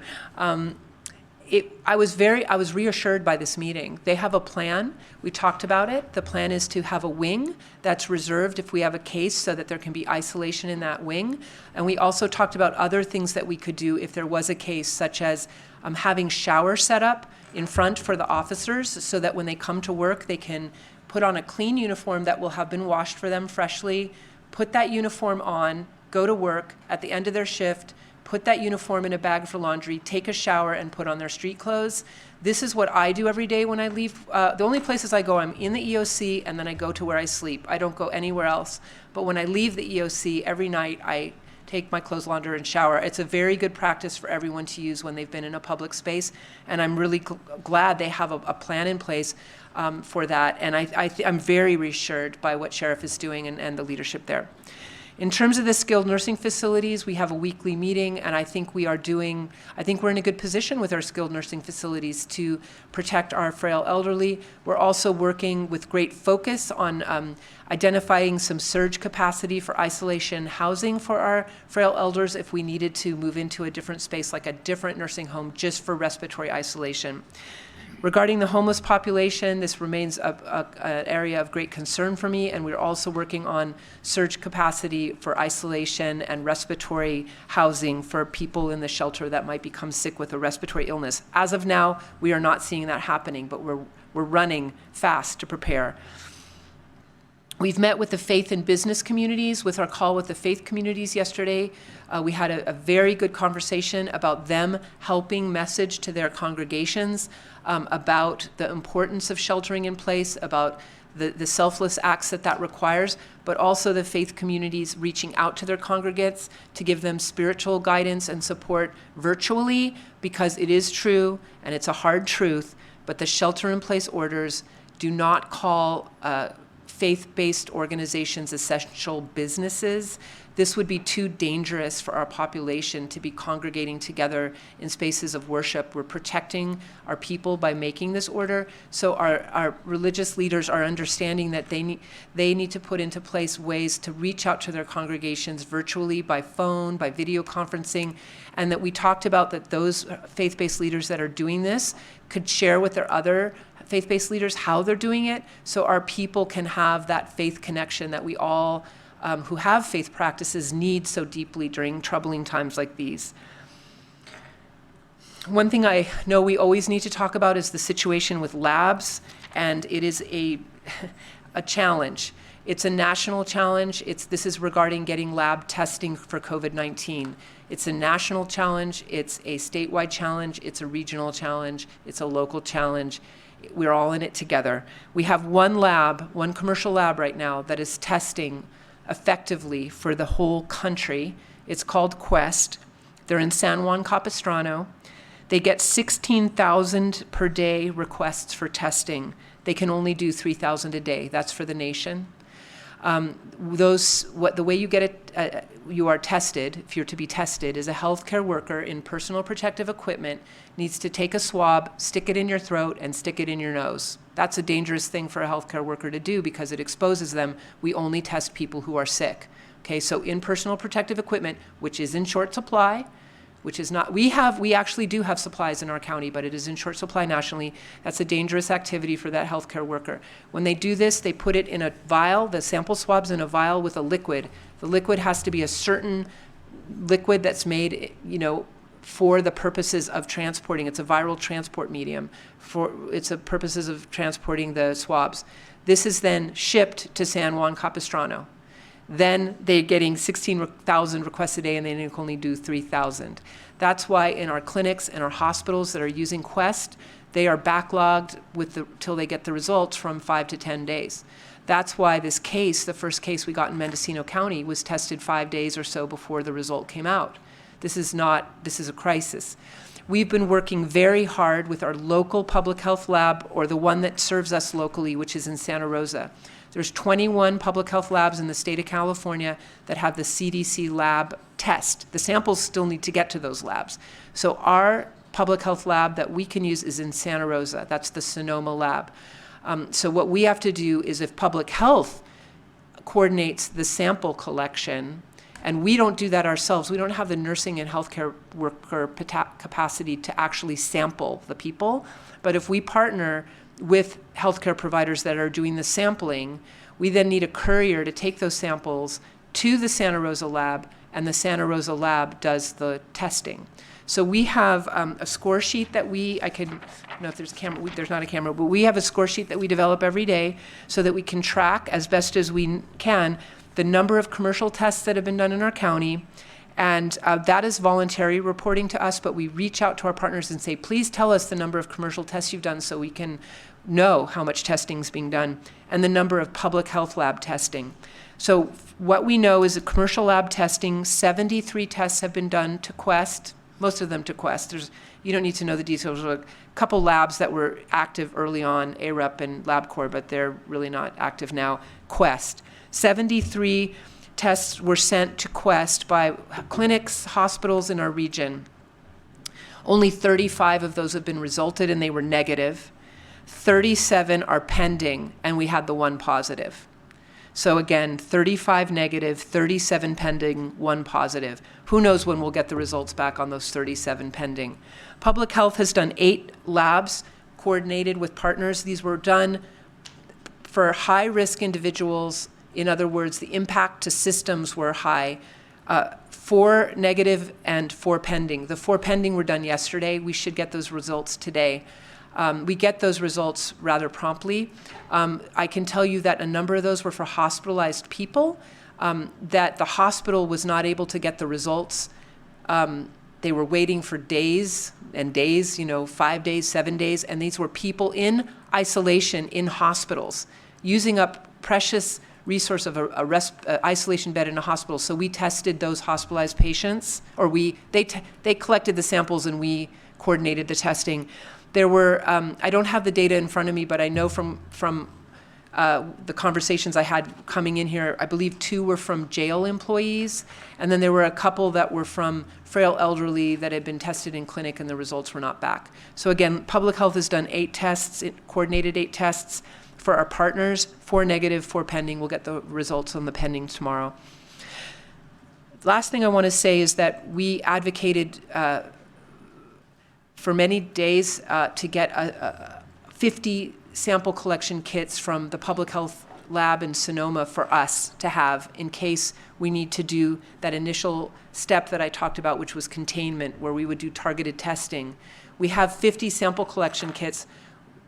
I was reassured by this meeting. They have a plan. We talked about it. The plan is to have a wing that's reserved if we have a case so that there can be isolation in that wing. And we also talked about other things that we could do if there was a case, such as having showers set up in front for the officers so that when they come to work, they can put on a clean uniform that will have been washed for them freshly, put that uniform on, go to work at the end of their shift, put that uniform in a bag for laundry, take a shower, and put on their street clothes. This is what I do every day when I leave. The only places I go, I'm in the EOC, and then I go to where I sleep. I don't go anywhere else. But when I leave the EOC, every night I take my clothes laundered and shower. It's a very good practice for everyone to use when they've been in a public space, and I'm really glad they have a plan in place for that. And I'm very reassured by what Sheriff is doing and the leadership there. In terms of the skilled nursing facilities, we have a weekly meeting, and I think we're in a good position with our skilled nursing facilities to protect our frail elderly. We're also working with great focus on identifying some surge capacity for isolation housing for our frail elders if we needed to move into a different space, like a different nursing home, just for respiratory isolation. Regarding the homeless population, this remains an area of great concern for me, and we're also working on surge capacity for isolation and respiratory housing for people in the shelter that might become sick with a respiratory illness. As of now, we are not seeing that happening, but we're running fast to prepare. We've met with the faith and business communities with our call with the faith communities yesterday. We had a very good conversation about them helping message to their congregations about the importance of sheltering in place, about the selfless acts that requires, but also the faith communities reaching out to their congregates to give them spiritual guidance and support virtually, because it is true, and it's a hard truth, but the shelter-in-place orders do not call faith-based organizations essential businesses. This would be too dangerous for our population to be congregating together in spaces of worship. We're protecting our people by making this order. So our religious leaders are understanding that they need to put into place ways to reach out to their congregations virtually, by phone, by video conferencing, and that we talked about that those faith-based leaders that are doing this could share with their other faith-based leaders how they're doing it, so our people can have that faith connection that we all who have faith practices need so deeply during troubling times like these. One thing I know we always need to talk about is the situation with labs, and it is a challenge. It's a national challenge. This is regarding getting lab testing for COVID-19. It's a national challenge, it's a statewide challenge, it's a regional challenge, it's a local challenge. We're all in it together. We have one commercial lab right now that is testing effectively for the whole country. It's called Quest. They're in San Juan Capistrano. They get 16,000 per day requests for testing. They can only do 3,000 a day. That's for the nation. The way you get it, you are tested, if you're to be tested, is a healthcare worker in personal protective equipment needs to take a swab, stick it in your throat, and stick it in your nose. That's a dangerous thing for a healthcare worker to do because it exposes them. We only test people who are sick. Okay, so in personal protective equipment, which is in short supply, which is not, we actually do have supplies in our county, but it is in short supply nationally. That's a dangerous activity for that healthcare worker. When they do this, they put it in a vial, the sample swab's in a vial with a liquid. The liquid has to be a certain liquid that's made, for the purposes of transporting. It's a viral transport medium. It's the purposes of transporting the swabs. This is then shipped to San Juan Capistrano. Then they're getting 16,000 requests a day, and they can only do 3,000. That's why in our clinics and our hospitals that are using Quest, they are backlogged till they get the results from 5 to 10 days. That's why this case, the first case we got in Mendocino County, was tested 5 days or so before the result came out. This is a crisis. We've been working very hard with our local public health lab, or the one that serves us locally, which is in Santa Rosa. There's 21 public health labs in the state of California that have the CDC lab test. The samples still need to get to those labs. So our public health lab that we can use is in Santa Rosa. That's the Sonoma lab. So what we have to do is, if public health coordinates the sample collection, and we don't do that ourselves, we don't have the nursing and healthcare worker capacity to actually sample the people, but if we partner with healthcare providers that are doing the sampling, we then need a courier to take those samples to the Santa Rosa lab, and the Santa Rosa lab does the testing. So we have a score sheet that I don't know if there's a camera, there's not a camera, but we have a score sheet that we develop every day so that we can track as best as we can the number of commercial tests that have been done in our county, and that is voluntary reporting to us, but we reach out to our partners and say, please tell us the number of commercial tests you've done so we can know how much testing is being done, and the number of public health lab testing. So what we know is that commercial lab testing, 73 tests have been done to Quest, most of them to Quest. You don't need to know the details. There's a couple labs that were active early on, AREP and LabCorp, but they're really not active now, Quest. 73 tests were sent to Quest by clinics, hospitals in our region. Only 35 of those have been resulted and they were negative. 37 are pending and we had the 1 positive. So again, 35 negative, 37 pending, 1 positive. Who knows when we'll get the results back on those 37 pending. Public Health has done 8 labs coordinated with partners. These were done for high-risk individuals. In other words, the impact to systems were high. 4 negative and 4 pending. The 4 pending were done yesterday. We should get those results today. We get those results rather promptly. I can tell you that a number of those were for hospitalized people, that the hospital was not able to get the results. They were waiting for days and days, 5 days, 7 days, and these were people in isolation in hospitals, using up precious resource of a isolation bed in a hospital. So we tested those hospitalized patients, or they collected the samples and we coordinated the testing. There were, I don't have the data in front of me, but I know from the conversations I had coming in here, I believe 2 were from jail employees, and then there were a couple that were from frail elderly that had been tested in clinic and the results were not back. So again, Public Health has done 8 tests, it coordinated 8 tests for our partners, 4 negative, 4 pending. We'll get the results on the pending tomorrow. Last thing I want to say is that we advocated for many days to get 50 sample collection kits from the public health lab in Sonoma for us to have in case we need to do that initial step that I talked about, which was containment, where we would do targeted testing. We have 50 sample collection kits.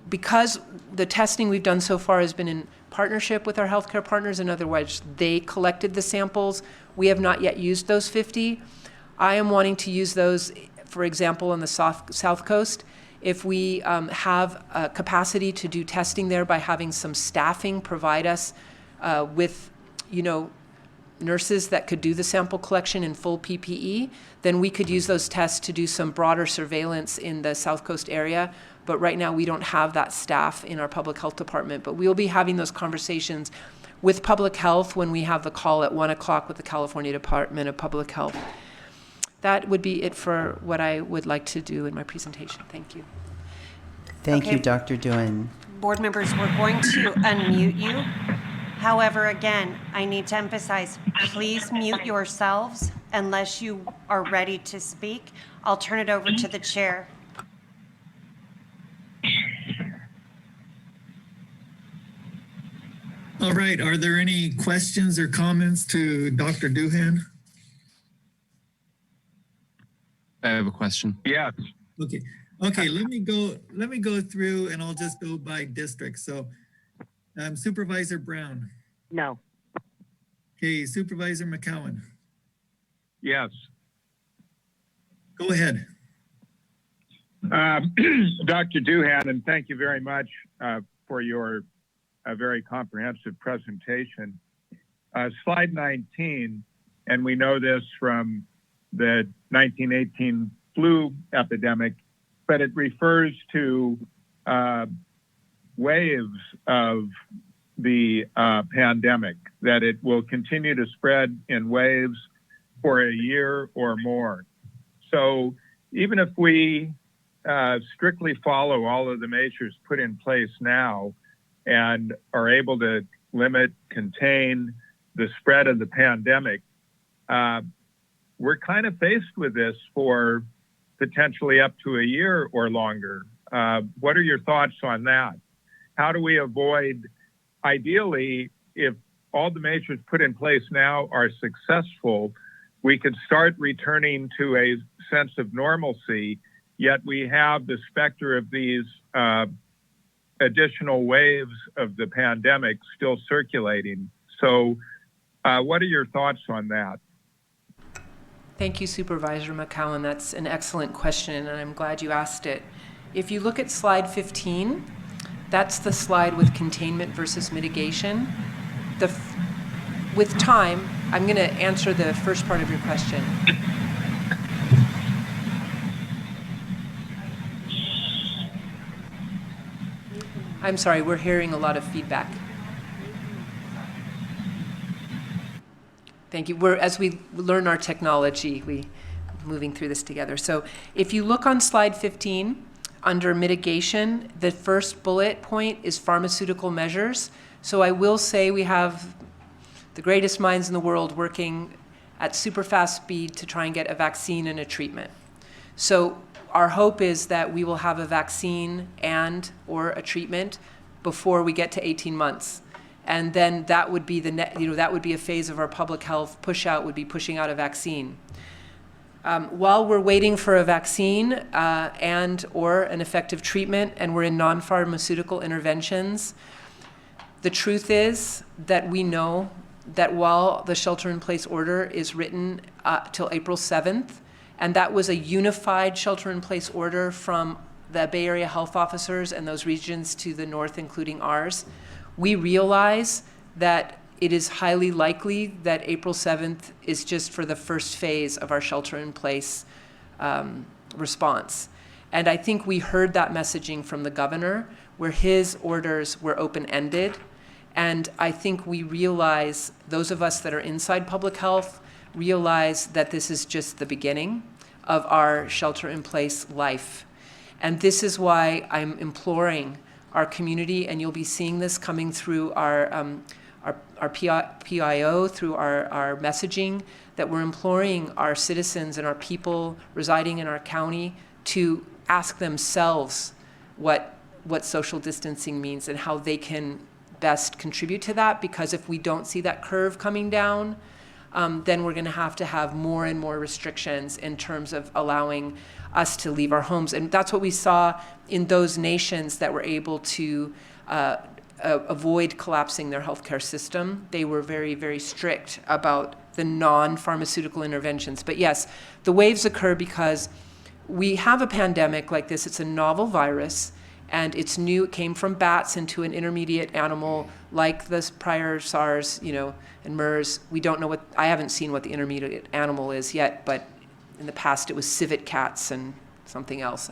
Because the testing we've done so far has been in partnership with our healthcare partners, in other words, they collected the samples. We have not yet used those 50. I am wanting to use those, for example, on the South Coast. If we have a capacity to do testing there by having some staffing provide us with, nurses that could do the sample collection in full PPE, then we could use those tests to do some broader surveillance in the South Coast area. But right now we don't have that staff in our public health department. But we'll be having those conversations with public health when we have the call at 1 o'clock with the California Department of Public Health. That would be it for what I would like to do in my presentation. Thank you.
Thank
Okay.
you, Dr. Doohan.
Board members, we're going to unmute you. However, again, I need to emphasize, please mute yourselves unless you are ready to speak. I'll turn it over to the chair.
All right, are there any questions or comments to Dr. Doohan?
I have a question.
Yes.
Okay, let me go through and I'll just go by district. So Supervisor Brown.
No.
Okay, Supervisor McCowan.
Yes.
Go ahead.
Dr. Doohan, and thank you very much for your very comprehensive presentation. Slide 19, and we know this from the 1918 flu epidemic, but it refers to waves of the pandemic, that it will continue to spread in waves for a year or more. So even if we strictly follow all of the measures put in place now and are able to limit, contain the spread of the pandemic, we're kind of faced with this for potentially up to a year or longer. What are your thoughts on that? How do we avoid, ideally, if all the measures put in place now are successful, we could start returning to a sense of normalcy, yet we have the specter of these additional waves of the pandemic still circulating. So What are your thoughts on that?
Thank you, Supervisor McCowan. That's an excellent question, and I'm glad you asked it. If you look at slide 15, that's the slide with containment versus mitigation. With time, I'm going to answer the first part of your question. I'm sorry, we're hearing a lot of feedback. Thank you. As we learn our technology, we're moving through this together. So if you look on slide 15, under mitigation, the first bullet point is pharmaceutical measures. So I will say we have the greatest minds in the world working at super fast speed to try and get a vaccine and a treatment. So our hope is that we will have a vaccine or a treatment before we get to 18 months. And then that would be that would be a phase of our public health push out, would be pushing out a vaccine. While we're waiting for a vaccine or an effective treatment, and we're in non-pharmaceutical interventions, the truth is that we know that while the shelter-in-place order is written till April 7th, and that was a unified shelter-in-place order from the Bay Area health officers and those regions to the north, including ours, we realize that it is highly likely that April 7th is just for the first phase of our shelter-in-place response. And I think we heard that messaging from the governor, where his orders were open-ended. And I think we realize, those of us that are inside public health, realize that this is just the beginning of our shelter-in-place life. And this is why I'm imploring our community, and you'll be seeing this coming through our PIO, through our messaging, that we're imploring our citizens and our people residing in our county to ask themselves what social distancing means and how they can best contribute to that. Because if we don't see that curve coming down, then we're going to have more and more restrictions in terms of allowing us to leave our homes. And that's what we saw in those nations that were able to avoid collapsing their healthcare system. They were very, very strict about the non-pharmaceutical interventions. But yes, the waves occur because we have a pandemic like this. It's a novel virus, and it's new. It came from bats into an intermediate animal like this prior SARS, and MERS. We don't know I haven't seen what the intermediate animal is yet, but in the past it was civet cats and something else.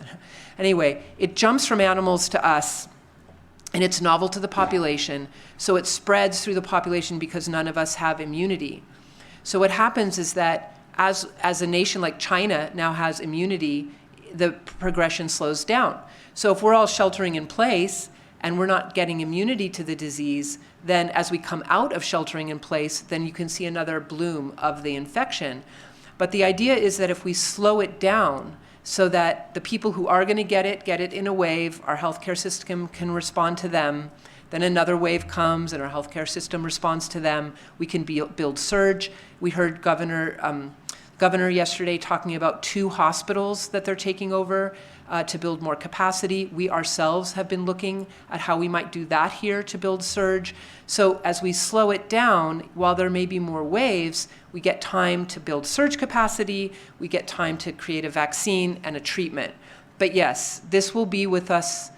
Anyway, it jumps from animals to us, and it's novel to the population, so it spreads through the population because none of us have immunity. So what happens is that as a nation like China now has immunity, the progression slows down. So if we're all sheltering in place and we're not getting immunity to the disease, then as we come out of sheltering in place, then you can see another bloom of the infection. But the idea is that if we slow it down so that the people who are going to get it in a wave, our healthcare system can respond to them, then another wave comes and our healthcare system responds to them, we can build surge. We heard Governor yesterday talking about 2 hospitals that they're taking over to build more capacity. We ourselves have been looking at how we might do that here to build surge. So as we slow it down, while there may be more waves, we get time to build surge capacity, we get time to create a vaccine and a treatment. But yes, this will be with us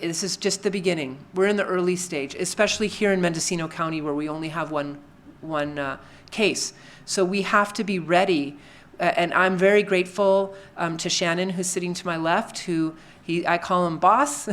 this is just the beginning. We're in the early stage, especially here in Mendocino County where we only have one case. So we have to be ready. And I'm very grateful to Shannon, who's sitting to my left, I call him boss,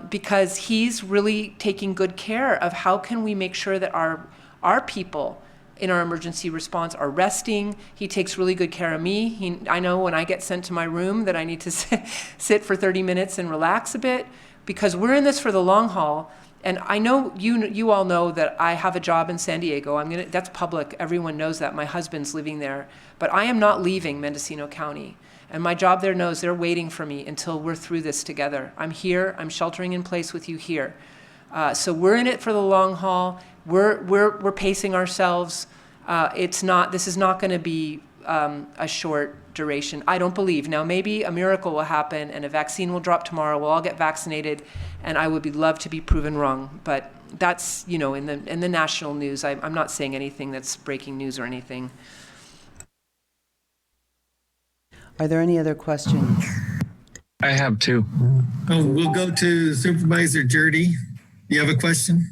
because he's really taking good care of how can we make sure that our people in our emergency response are resting. He takes really good care of me. I know when I get sent to my room that I need to sit for 30 minutes and relax a bit, because we're in this for the long haul. And I know you all know that I have a job in San Diego. That's public. Everyone knows that. My husband's living there. But I am not leaving Mendocino County. And my job there knows they're waiting for me until we're through this together. I'm here. I'm sheltering in place with you here. So we're in it for the long haul. We're pacing ourselves. This is not going to be a short duration, I don't believe. Now, maybe a miracle will happen and a vaccine will drop tomorrow. We'll all get vaccinated, and I would love to be proven wrong. But that's, you know, in the national news. I'm not saying anything that's breaking news or anything.
Are there any other questions?
I have two.
Oh, we'll go to Supervisor Jurdy. You have a question?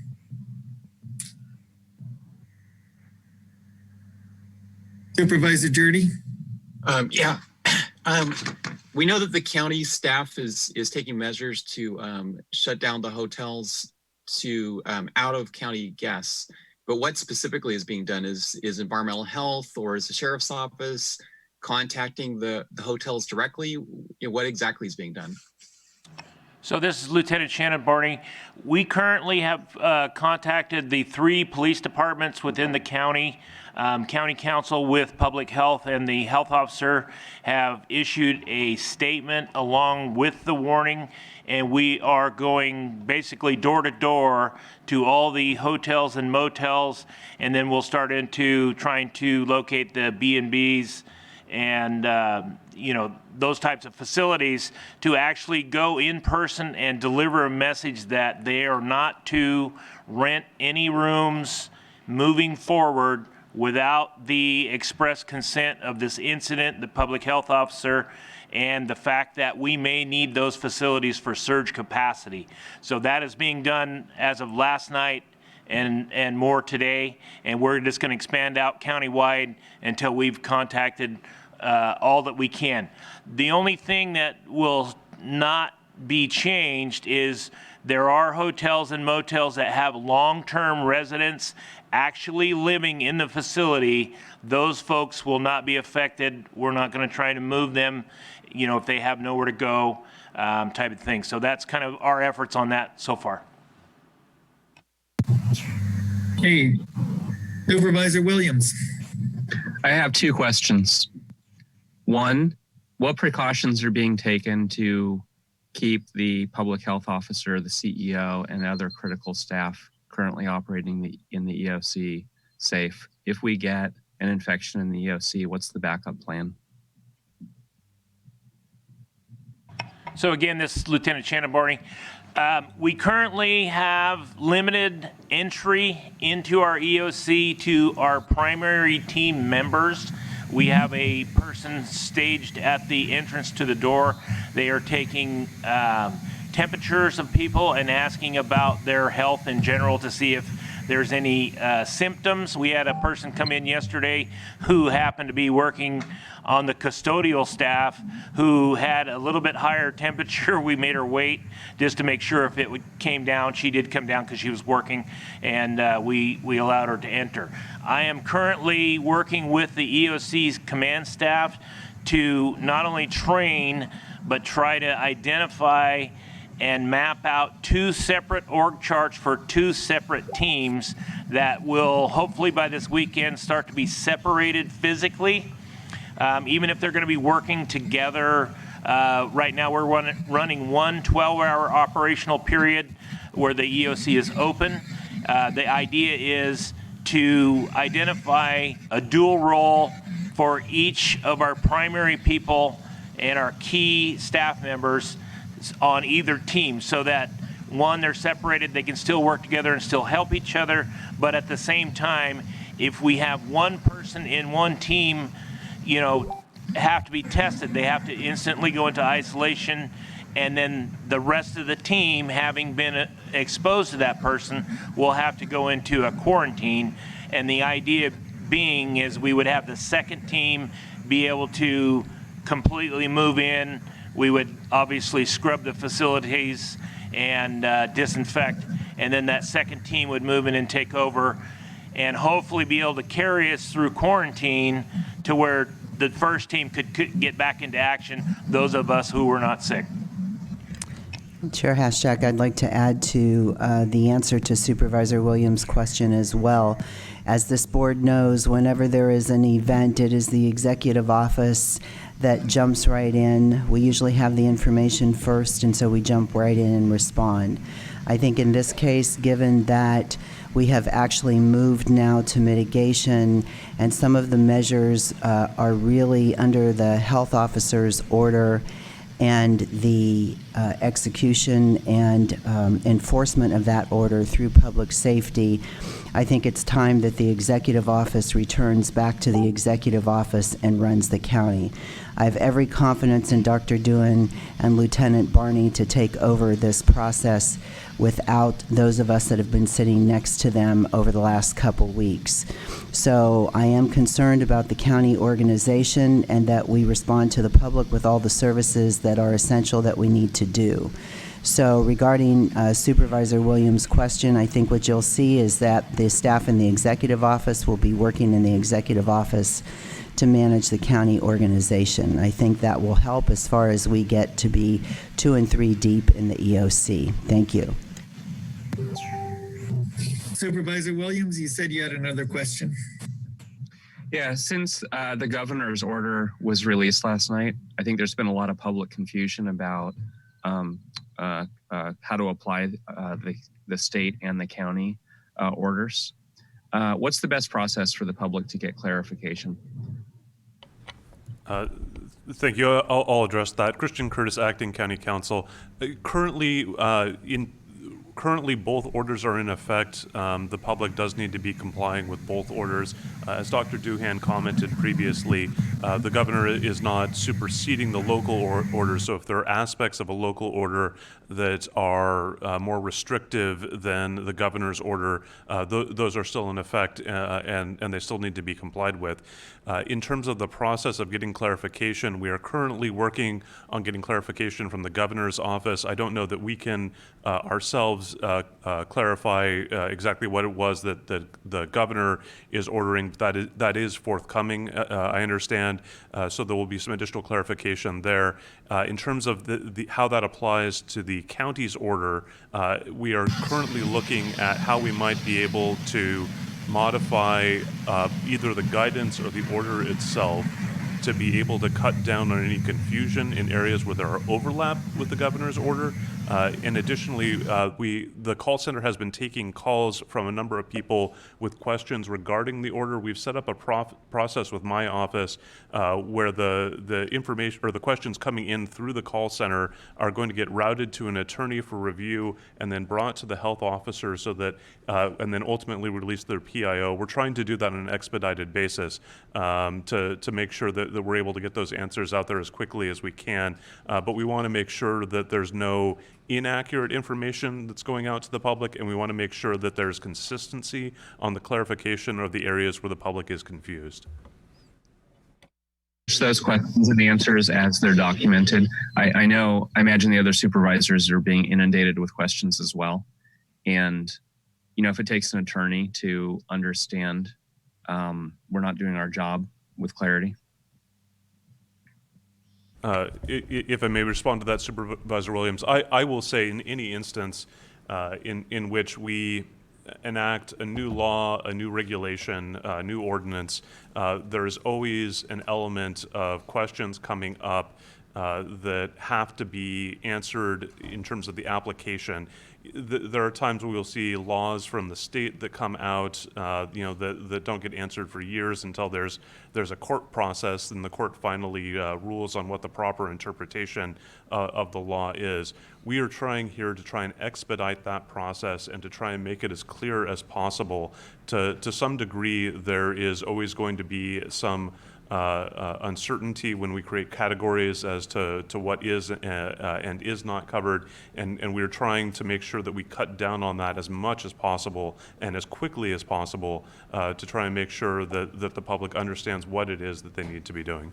Supervisor Jurdy?
Yeah. We know that the county staff is taking measures to shut down the hotels to out of county guests. But what specifically is being done is environmental health, or is the sheriff's office contacting the hotels directly? What exactly is being done?
So this is Lieutenant Shannon Barney. We currently have contacted the 3 police departments within the county. County Council with Public Health and the health officer have issued a statement along with the warning, and we are going basically door to door to all the hotels and motels, and then we'll start into trying to locate the B&Bs and you know, those types of facilities to actually go in person and deliver a message that they are not to rent any rooms moving forward without the express consent of this incident, the public health officer, and the fact that we may need those facilities for surge capacity. So that is being done as of last night and more today, and we're just going to expand out countywide until we've contacted all that we can. The only thing that will not be changed is there are hotels and motels that have long-term residents actually living in the facility. Those folks will not be affected. We're not going to try to move them, you know, if they have nowhere to go, type of thing. So that's kind of our efforts on that so far.
Hey, Supervisor Williams.
I have 2 questions. One, what precautions are being taken to keep the public health officer, the CEO, and other critical staff currently operating in the EOC safe? If we get an infection in the EOC, what's the backup plan?
So again, this is Lieutenant Shannon Barney. We currently have limited entry into our EOC to our primary team members. We have a person staged at the entrance to the door. They are taking temperatures of people and asking about their health in general to see if there's any symptoms. We had a person come in yesterday who happened to be working on the custodial staff who had a little bit higher temperature. We made her wait just to make sure if it came down. She did come down because she was working, and we allowed her to enter. I am currently working with the EOC's command staff to not only train, but try to identify and map out 2 separate org charts for 2 separate teams that will hopefully by this weekend start to be separated physically. Even if they're going to be working together, right now we're running one 12-hour operational period where the EOC is open. The idea is to identify a dual role for each of our primary people and our key staff members on either team, so that one, they're separated, they can still work together and still help each other, but at the same time, if we have one person in one team, you know, have to be tested, they have to instantly go into isolation, and then the rest of the team, having been exposed to that person, will have to go into a quarantine. And the idea being is we would have the second team be able to completely move in. We would obviously scrub the facilities and disinfect, and then that second team would move in and take over and hopefully be able to carry us through quarantine to where the first team could get back into action, those of us who were not sick.
Chair Haschak, I'd like to add to the answer to Supervisor Williams' question as well. As this board knows, whenever there is an event, it is the executive office that jumps right in. We usually have the information first, and so we jump right in and respond. I think in this case, given that we have actually moved now to mitigation, and some of the measures are really under the health officer's order, and the execution and enforcement of that order through public safety, I think it's time that the executive office returns back to the executive office and runs the county. I have every confidence in Dr. Doohan and Lieutenant Barney to take over this process without those of us that have been sitting next to them over the last couple weeks. So I am concerned about the county organization and that we respond to the public with all the services that are essential that we need to do. So regarding Supervisor Williams' question, I think what you'll see is that the staff in the executive office will be working in the executive office to manage the county organization. I think that will help as far as we get to be 2 and 3 deep in the EOC. Thank you.
Supervisor Williams, you said you had another question.
Yeah, since the governor's order was released last night, I think there's been a lot of public confusion about how to apply the state and the county orders. What's the best process for the public to get clarification?
Thank you. I'll address that. Christian Curtis, Acting County Counsel. Currently, both orders are in effect. The public does need to be complying with both orders. As Dr. Doohan commented previously, the governor is not superseding the local order. So if there are aspects of a local order that are more restrictive than the governor's order, those are still in effect and they still need to be complied with. In terms of the process of getting clarification, we are currently working on getting clarification from the governor's office. I don't know that we can ourselves clarify exactly what it was that the governor is ordering. That is forthcoming, I understand. So there will be some additional clarification there. In terms of how that applies to the county's order, we are currently looking at how we might be able to modify either the guidance or the order itself to be able to cut down on any confusion in areas where there are overlap with the governor's order. And additionally, the call center has been taking calls from a number of people with questions regarding the order. We've set up a process with my office where the information or the questions coming in through the call center are going to get routed to an attorney for review and then brought to the health officer so that, and then ultimately release their PIO. We're trying to do that on an expedited basis to make sure that we're able to get those answers out there as quickly as we can. But we want to make sure that there's no inaccurate information that's going out to the public, and we want to make sure that there's consistency on the clarification of the areas where the public is confused.
Those questions and answers as they're documented. I imagine the other supervisors are being inundated with questions as well. And, if it takes an attorney to understand we're not doing our job with clarity.
If I may respond to that, Supervisor Williams, I will say in any instance in which we enact a new law, a new regulation, a new ordinance, there is always an element of questions coming up that have to be answered in terms of the application. There are times where we'll see laws from the state that come out, that don't get answered for years until there's a court process and the court finally rules on what the proper interpretation of the law is. We are trying here to try and expedite that process and to try and make it as clear as possible. To some degree, there is always going to be some uncertainty when we create categories as to what is and is not covered, and we're trying to make sure that we cut down on that as much as possible and as quickly as possible to try and make sure that the public understands what it is that they need to be doing.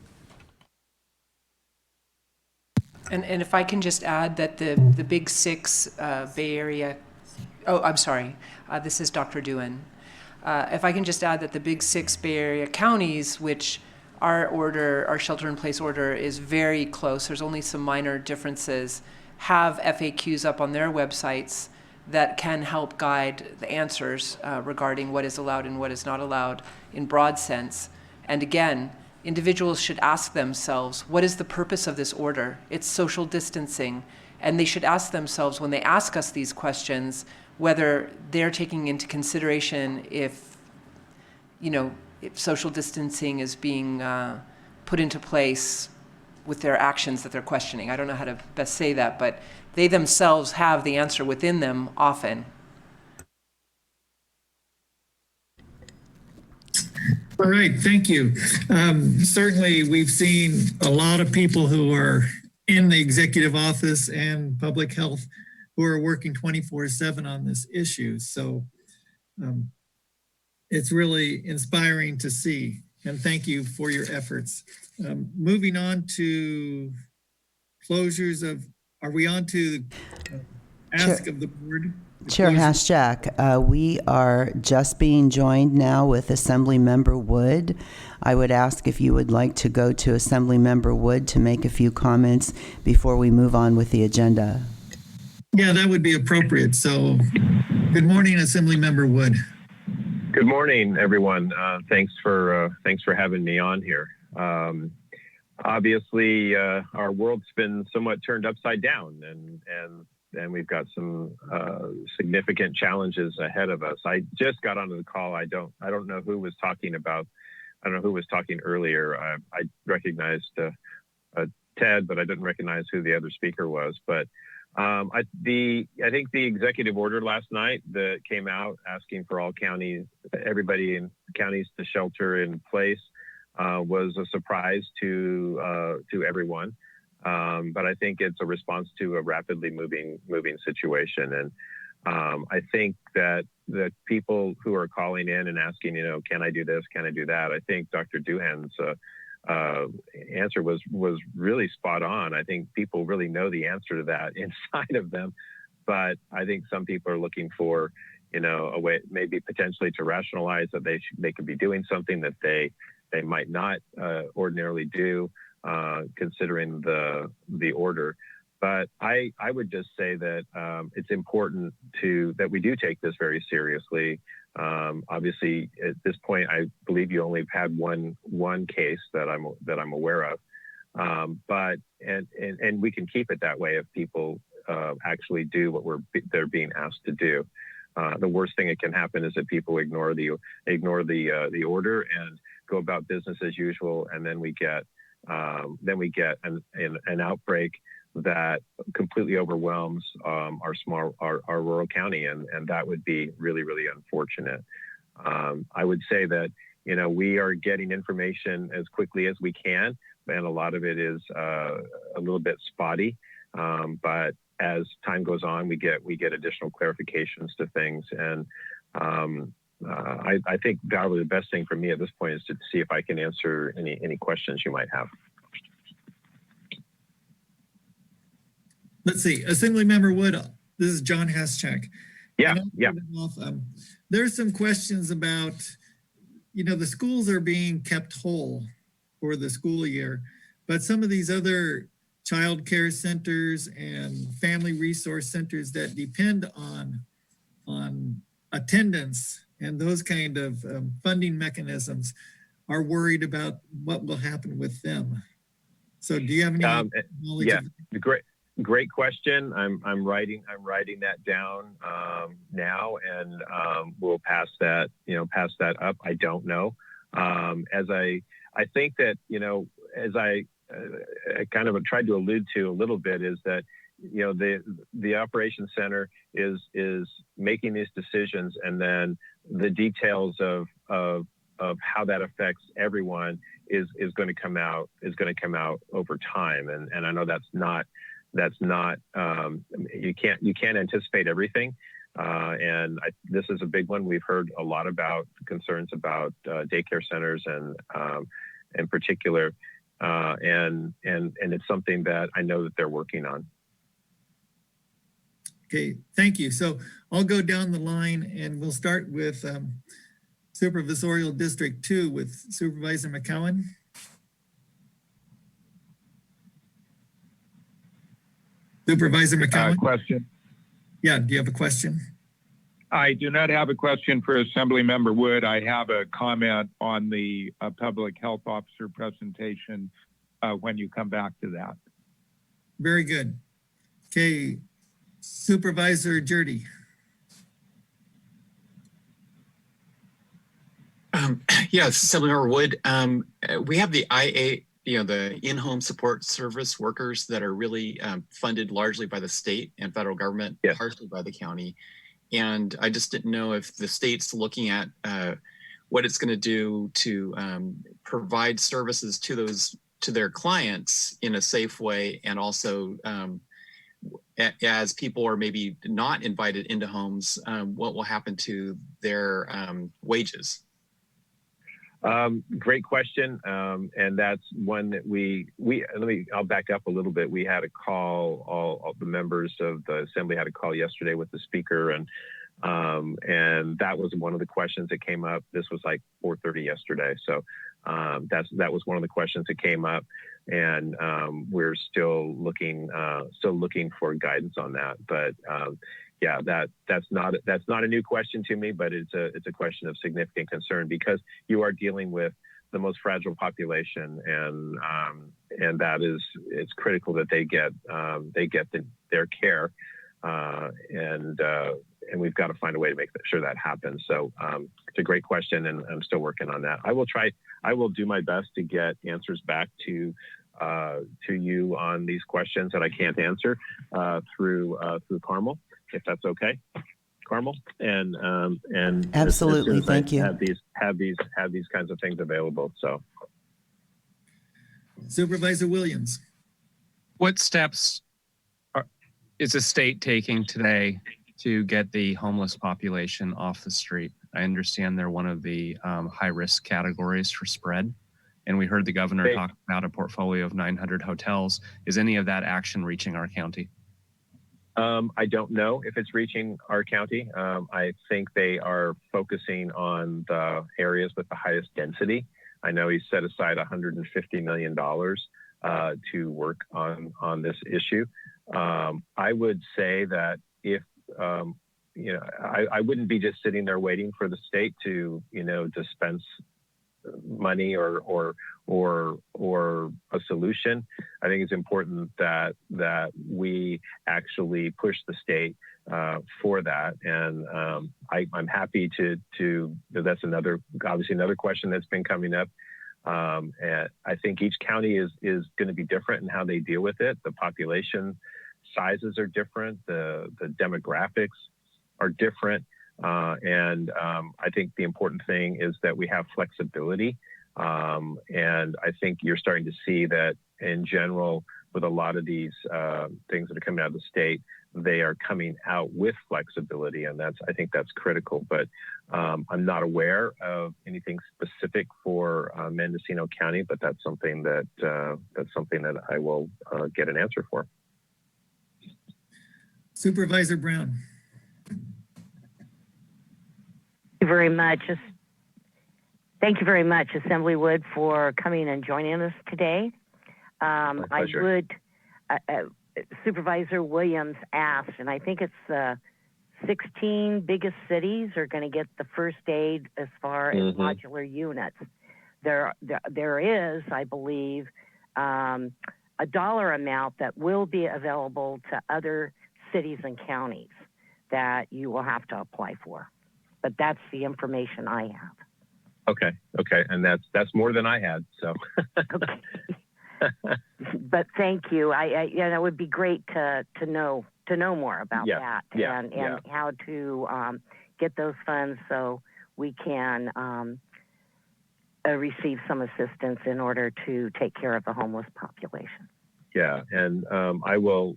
And if I can just add that the Big Six Bay Area, I'm sorry, this is Dr. Doohan. If I can just add that the Big Six Bay Area counties, which our shelter-in-place order is very close, there's only some minor differences, have FAQs up on their websites that can help guide the answers regarding what is allowed and what is not allowed in broad sense. And again, individuals should ask themselves, what is the purpose of this order? It's social distancing. And they should ask themselves when they ask us these questions, whether they're taking into consideration if social distancing is being put into place with their actions that they're questioning. I don't know how to best say that, but they themselves have the answer within them often.
All right, thank you. Certainly, we've seen a lot of people who are in the executive office and public health who are working 24/7 on this issue. So it's really inspiring to see, and thank you for your efforts. Moving on to closures of, are we on to ask of the board?
Chair Haschak, we are just being joined now with Assembly Member Wood. I would ask if you would like to go to Assembly Member Wood to make a few comments before we move on with the agenda.
Yeah, that would be appropriate. So good morning, Assembly Member Wood.
Good morning, everyone. Thanks for having me on here. Obviously, our world's been somewhat turned upside down, and we've got some significant challenges ahead of us. I just got onto the call. I don't know who was talking about. I don't know who was talking earlier. I recognized Ted, but I didn't recognize who the other speaker was. But I think the executive order last night that came out asking for all counties, everybody in counties to shelter in place, was a surprise to everyone. But I think it's a response to a rapidly moving situation. And I think that the people who are calling in and asking, can I do this? Can I do that? I think Dr. Duhan's answer was really spot on. I think people really know the answer to that inside of them. But I think some people are looking for, a way maybe potentially to rationalize that they could be doing something that they might not ordinarily do. Considering the order. But I would just say that it's important that we do take this very seriously. Obviously, at this point, I believe you only had one case that I'm aware of. But we can keep it that way if people actually do what they're being asked to do. The worst thing that can happen is that people ignore the order and go about business as usual, and then we get an outbreak that completely overwhelms our rural county, and that would be really, really unfortunate. I would say that we are getting information as quickly as we can, and a lot of it is a little bit spotty. But as time goes on, we get additional clarifications to things, and I think probably the best thing for me at this point is to see if I can answer any questions you might have.
Let's see, Assemblymember Wood, this is John Haschak.
Yeah.
There's some questions about, the schools are being kept whole for the school year, but some of these other child care centers and family resource centers that depend on attendance and those kind of funding mechanisms are worried about what will happen with them. So do you have any knowledge?
Yeah, great question. I'm writing that down now, and we'll pass that up. I don't know. I think that as I kind of tried to allude to a little bit is that the operations center is making these decisions, and then the details of how that affects everyone is going to come out over time. And I know that's not you can't anticipate everything. And this is a big one. We've heard a lot about concerns about daycare centers and in particular, and it's something that I know that they're working on.
Okay, thank you. So I'll go down the line and we'll start with Supervisorial District 2 with Supervisor McCowan. Supervisor McCowan?
Question.
Yeah, do you have a question?
I do not have a question for Assemblymember Wood. I have a comment on the public health officer presentation when you come back to that.
Very good. Okay, Supervisor Jurdy.
Yes, Assemblymember Wood. We have the the in-home support service workers that are really funded largely by the state and federal government,
Yes.
partially by the county. And I just didn't know if the state's looking at what it's going to do to provide services to their clients in a safe way, and also as people are maybe not invited into homes, what will happen to their wages?
Great question. And that's one that I'll back up a little bit. We had a call, all the members of the assembly had a call yesterday with the speaker, and that was one of the questions that came up. This was like 4:30 yesterday. So that was one of the questions that came up, and we're still looking for guidance on that. But yeah, that's not a new question to me, but it's a question of significant concern, because you are dealing with the most fragile population, and it's critical that they get their care, and we've got to find a way to make sure that happens. So it's a great question, and I'm still working on that. I will do my best to get answers back to you on these questions that I can't answer through Carmel, if that's okay, Carmel. And
Absolutely, thank you.
Have these kinds of things available. So,
Supervisor Williams.
What steps is the state taking today to get the homeless population off the street? I understand they're one of the high-risk categories for spread, and we heard the governor talk about a portfolio of 900 hotels. Is any of that action reaching our county?
I don't know if it's reaching our county. I think they are focusing on the areas with the highest density. I know he set aside $150 million to work on this issue. I would say that if I wouldn't be just sitting there waiting for the state to dispense money or a solution. I think it's important that we actually push the state for that, and I'm happy to. That's obviously another question that's been coming up. And I think each county is going to be different in how they deal with it. The population sizes are different. The demographics are different. And I think the important thing is that we have flexibility. And I think you're starting to see that in general, with a lot of these things that are coming out of the state, they are coming out with flexibility. And I think that's critical. But I'm not aware of anything specific for Mendocino County, but that's something that I will get an answer for.
Supervisor Brown.
Thank you very much, Assemblywood, for coming and joining us today. Supervisor Williams asked, and I think it's 16 biggest cities are going to get the first aid as far as modular units. There is, I believe, a dollar amount that will be available to other cities and counties that you will have to apply for. But that's the information I have.
Okay, and that's more than I had. So.
Okay. But thank you. It would be great to know more about that and how to get those funds so we can receive some assistance in order to take care of the homeless population.
Yeah, and I will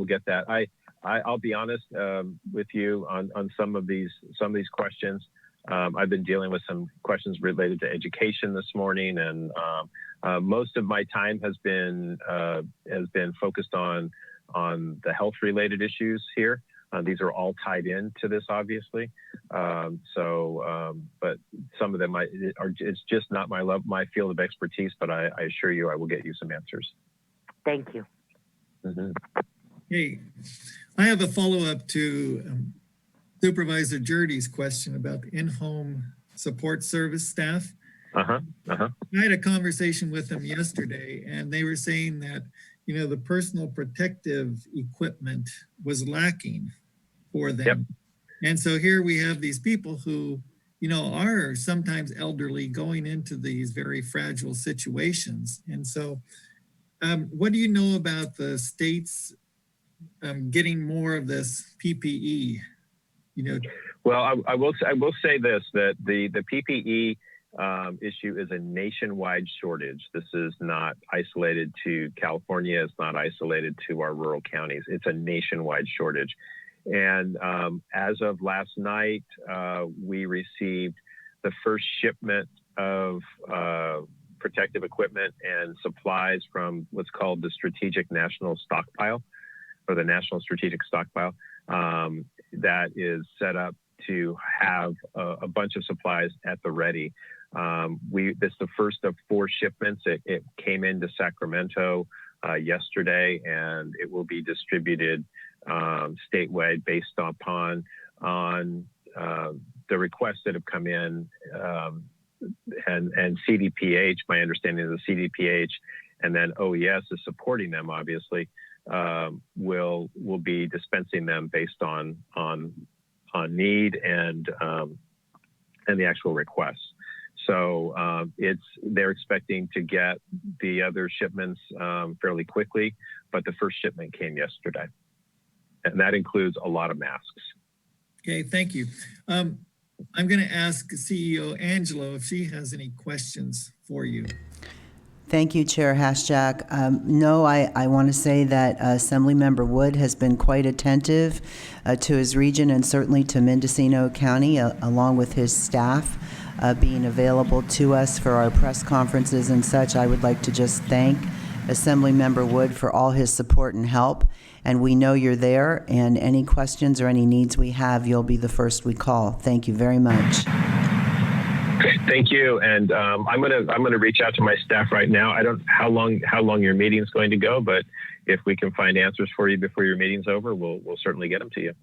get that. I'll be honest with you on some of these questions. I've been dealing with some questions related to education this morning, and most of my time has been focused on the health related issues here. These are all tied into this, obviously. But some of them it's just not my field of expertise. But I assure you, I will get you some answers.
Thank you.
Hey, I have a follow-up to Supervisor Jurdy's question about the in-home support service staff. I had a conversation with them yesterday, and they were saying that, the personal protective equipment was lacking for them. Yep. And so here we have these people who are sometimes elderly going into these very fragile situations. And so what do you know about the states getting more of this PPE?
Well, I will say this, that the PPE issue is a nationwide shortage. This is not isolated to California. It's not isolated to our rural counties. It's a nationwide shortage. And as of last night, we received the first shipment of protective equipment and supplies from what's called the Strategic National Stockpile, or the National Strategic Stockpile, that is set up to have a bunch of supplies at the ready. This is the first of 4 shipments. It came into Sacramento yesterday, and it will be distributed statewide based upon the requests that have come in, and CDPH. My understanding is the CDPH, and then OES is supporting them. Obviously, will be dispensing them based on need and the actual requests. So they're expecting to get the other shipments fairly quickly, but the first shipment came yesterday, and that includes a lot of masks.
Okay, thank you. I'm going to ask CEO Angelo if she has any questions for you.
Thank you, Chair Hashjack. No, I want to say that Assemblymember Wood has been quite attentive to his region and certainly to Mendocino County, along with his staff being available to us for our press conferences and such. I would like to just thank Assemblymember Wood for all his support and help. And we know you're there, and any questions or any needs we have, you'll be the first we call. Thank you very much.
Thank you, and I'm gonna reach out to my staff right now. I don't know how long your meeting is going to go, but if we can find answers for you before your meeting's over, we'll certainly get them to you.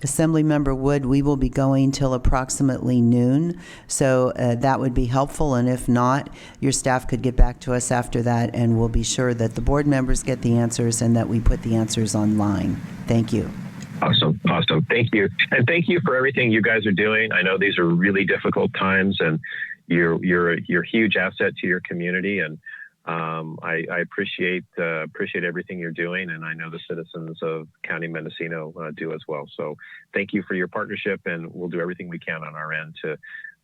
Assemblymember Wood, we will be going till approximately noon, so that would be helpful. And if not, your staff could get back to us after that, and we'll be sure that the board members get the answers and that we put the answers online. Thank you.
Awesome. Thank you. And thank you for everything you guys are doing. I know these are really difficult times, and you're a huge asset to your community. And I appreciate everything you're doing. And I know the citizens of County Mendocino do as well. So thank you for your partnership, and we'll do everything we can on our end to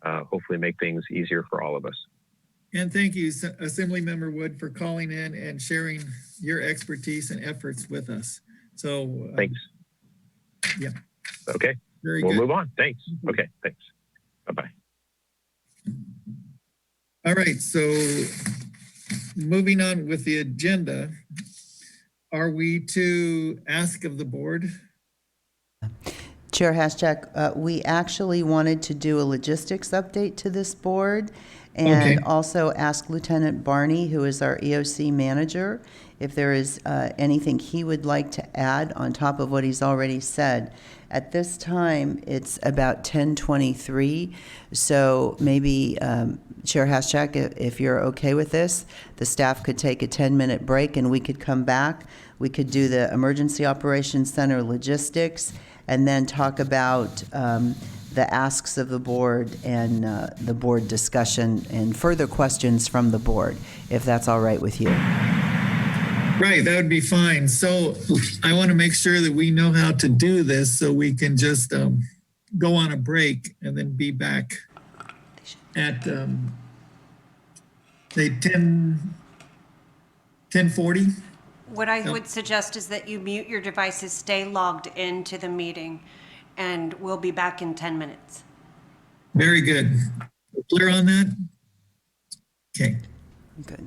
hopefully make things easier for all of us.
And thank you, Assemblymember Wood, for calling in and sharing your expertise and efforts with us. So
thanks.
Yeah.
Okay.
Very
we'll
good.
move on. Thanks. Okay. Thanks. Bye-bye.
All right. So moving on with the agenda, are we to ask of the board?
Chair Hashjack, we actually wanted to do a logistics update to this board and also ask Lieutenant Barney, who is our EOC manager, if there is anything he would like to add on top of what he's already said. At this time, it's about 10:23, so maybe Chair Hashjack, if you're okay with this, the staff could take a 10-minute break and we could come back. We could do the Emergency Operations Center logistics and then talk about the asks of the board and the board discussion and further questions from the board, if that's all right with you.
Right, that would be fine. So I want to make sure that we know how to do this so we can just go on a break and then be back at say 10:40.
What I would suggest is that you mute your devices, stay logged into the meeting, and we'll be back in 10 minutes.
Very good. Clear on that? Okay.
Good.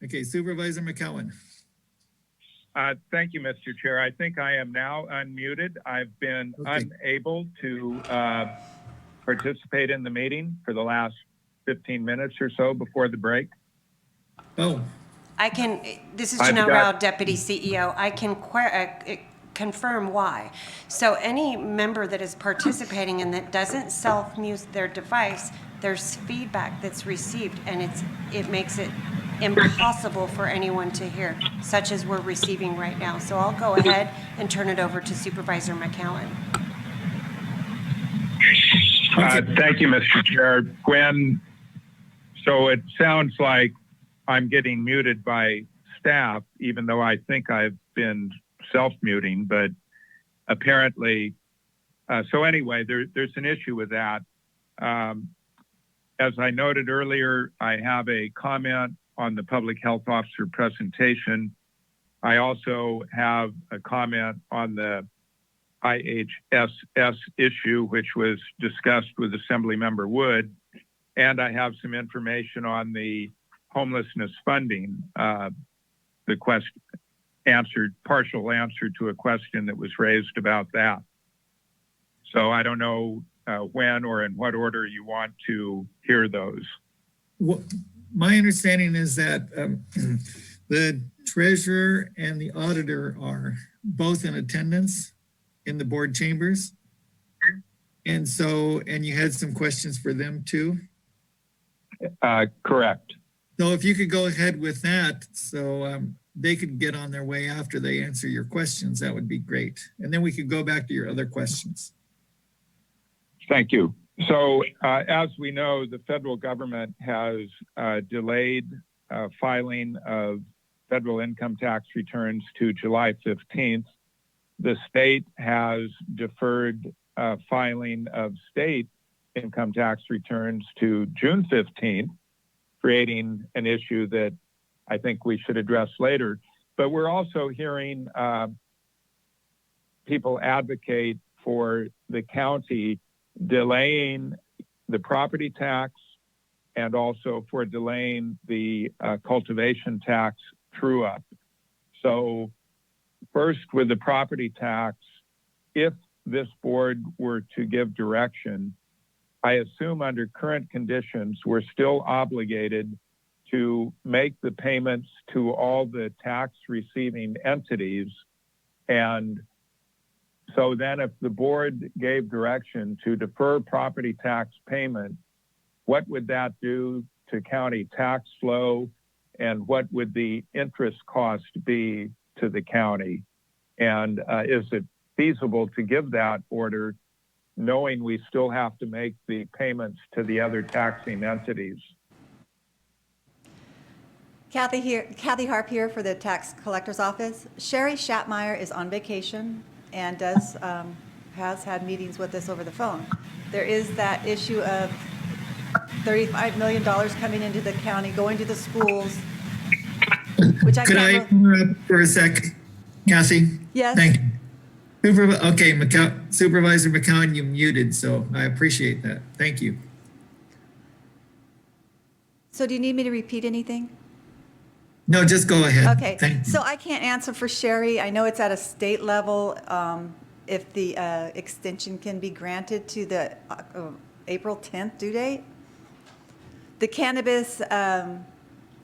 Okay, Supervisor McCowan.
Thank you, Mr. Chair. I think I am now unmuted. I've been unable to participate in the meeting for the last 15 minutes or so before the break.
Oh,
This is
I've
Janelle
got-
Rao, Deputy CEO. I can confirm why. So any member that is participating and that doesn't self-mute their device, there's feedback that's received, and it makes it impossible for anyone to hear, such as we're receiving right now. So I'll go ahead and turn it over to Supervisor McCowan.
Thank you, Mr. Chair. Gwen, so it sounds like I'm getting muted by staff, even though I think I've been self-muting, but apparently, so anyway, there's an issue with that. As I noted earlier, I have a comment on the public health officer presentation. I also have a comment on the IHSS issue, which was discussed with Assemblymember Wood, and I have some information on the homelessness funding, the partial answer to a question that was raised about that. So I don't know when or in what order you want to hear those.
well, my understanding is that the treasurer and the auditor are both in attendance in the board chambers. And you had some questions for them too.
Correct.
So if you could go ahead with that, so they could get on their way after they answer your questions, that would be great. And then we could go back to your other questions.
Thank you. So as we know, the federal government has delayed filing of federal income tax returns to July 15th. The state has deferred filing of state income tax returns to June 15th, creating an issue that I think we should address later. But we're also hearing people advocate for the county delaying the property tax and also for delaying the cultivation tax true-up. So first, with the property tax, if this board were to give direction, I assume under current conditions, we're still obligated to make the payments to all the tax receiving entities. And so then if the board gave direction to defer property tax payment, what would that do to county tax flow? And what would the interest cost be to the county? And is it feasible to give that order knowing we still have to make the payments to the other taxing entities?
Kathy Harp here for the Tax Collector's Office. Sherry Shatmeyer is on vacation and has had meetings with us over the phone. There is that issue of $35 million coming into the county, going to the schools, which I
Could I
can't.
interrupt for a sec, Kathy?
Yes.
Thank you. Okay, Supervisor McCowan, you muted, so I appreciate that. Thank you.
So do you need me to repeat anything?
No, just go ahead.
Okay,
Thank you.
so I can't answer for Sherry. I know it's at a state level, if the extension can be granted to the April 10th due date. The cannabis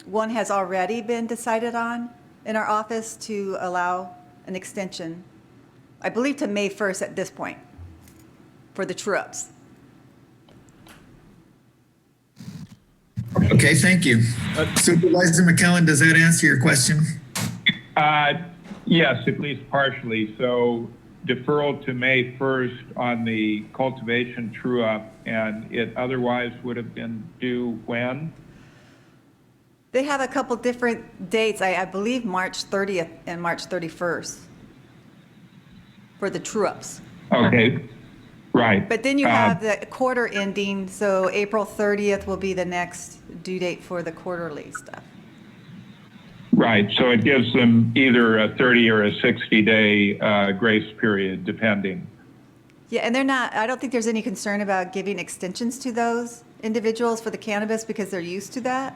one has already been decided on in our office to allow an extension, I believe to May 1st at this point, for the true-ups.
Okay, thank you. Supervisor McCowan, does that answer your question?
Yes, at least partially. So deferral to May 1st on the cultivation true-up, and it otherwise would have been due when?
They have a couple different dates, I believe March 30th and March 31st for the true-ups.
Okay, right.
But then you have the quarter ending, so April 30th will be the next due date for the quarterly stuff.
Right, so it gives them either a 30 or a 60-day grace period, depending.
Yeah, and they're not, I don't think there's any concern about giving extensions to those individuals for the cannabis because they're used to that.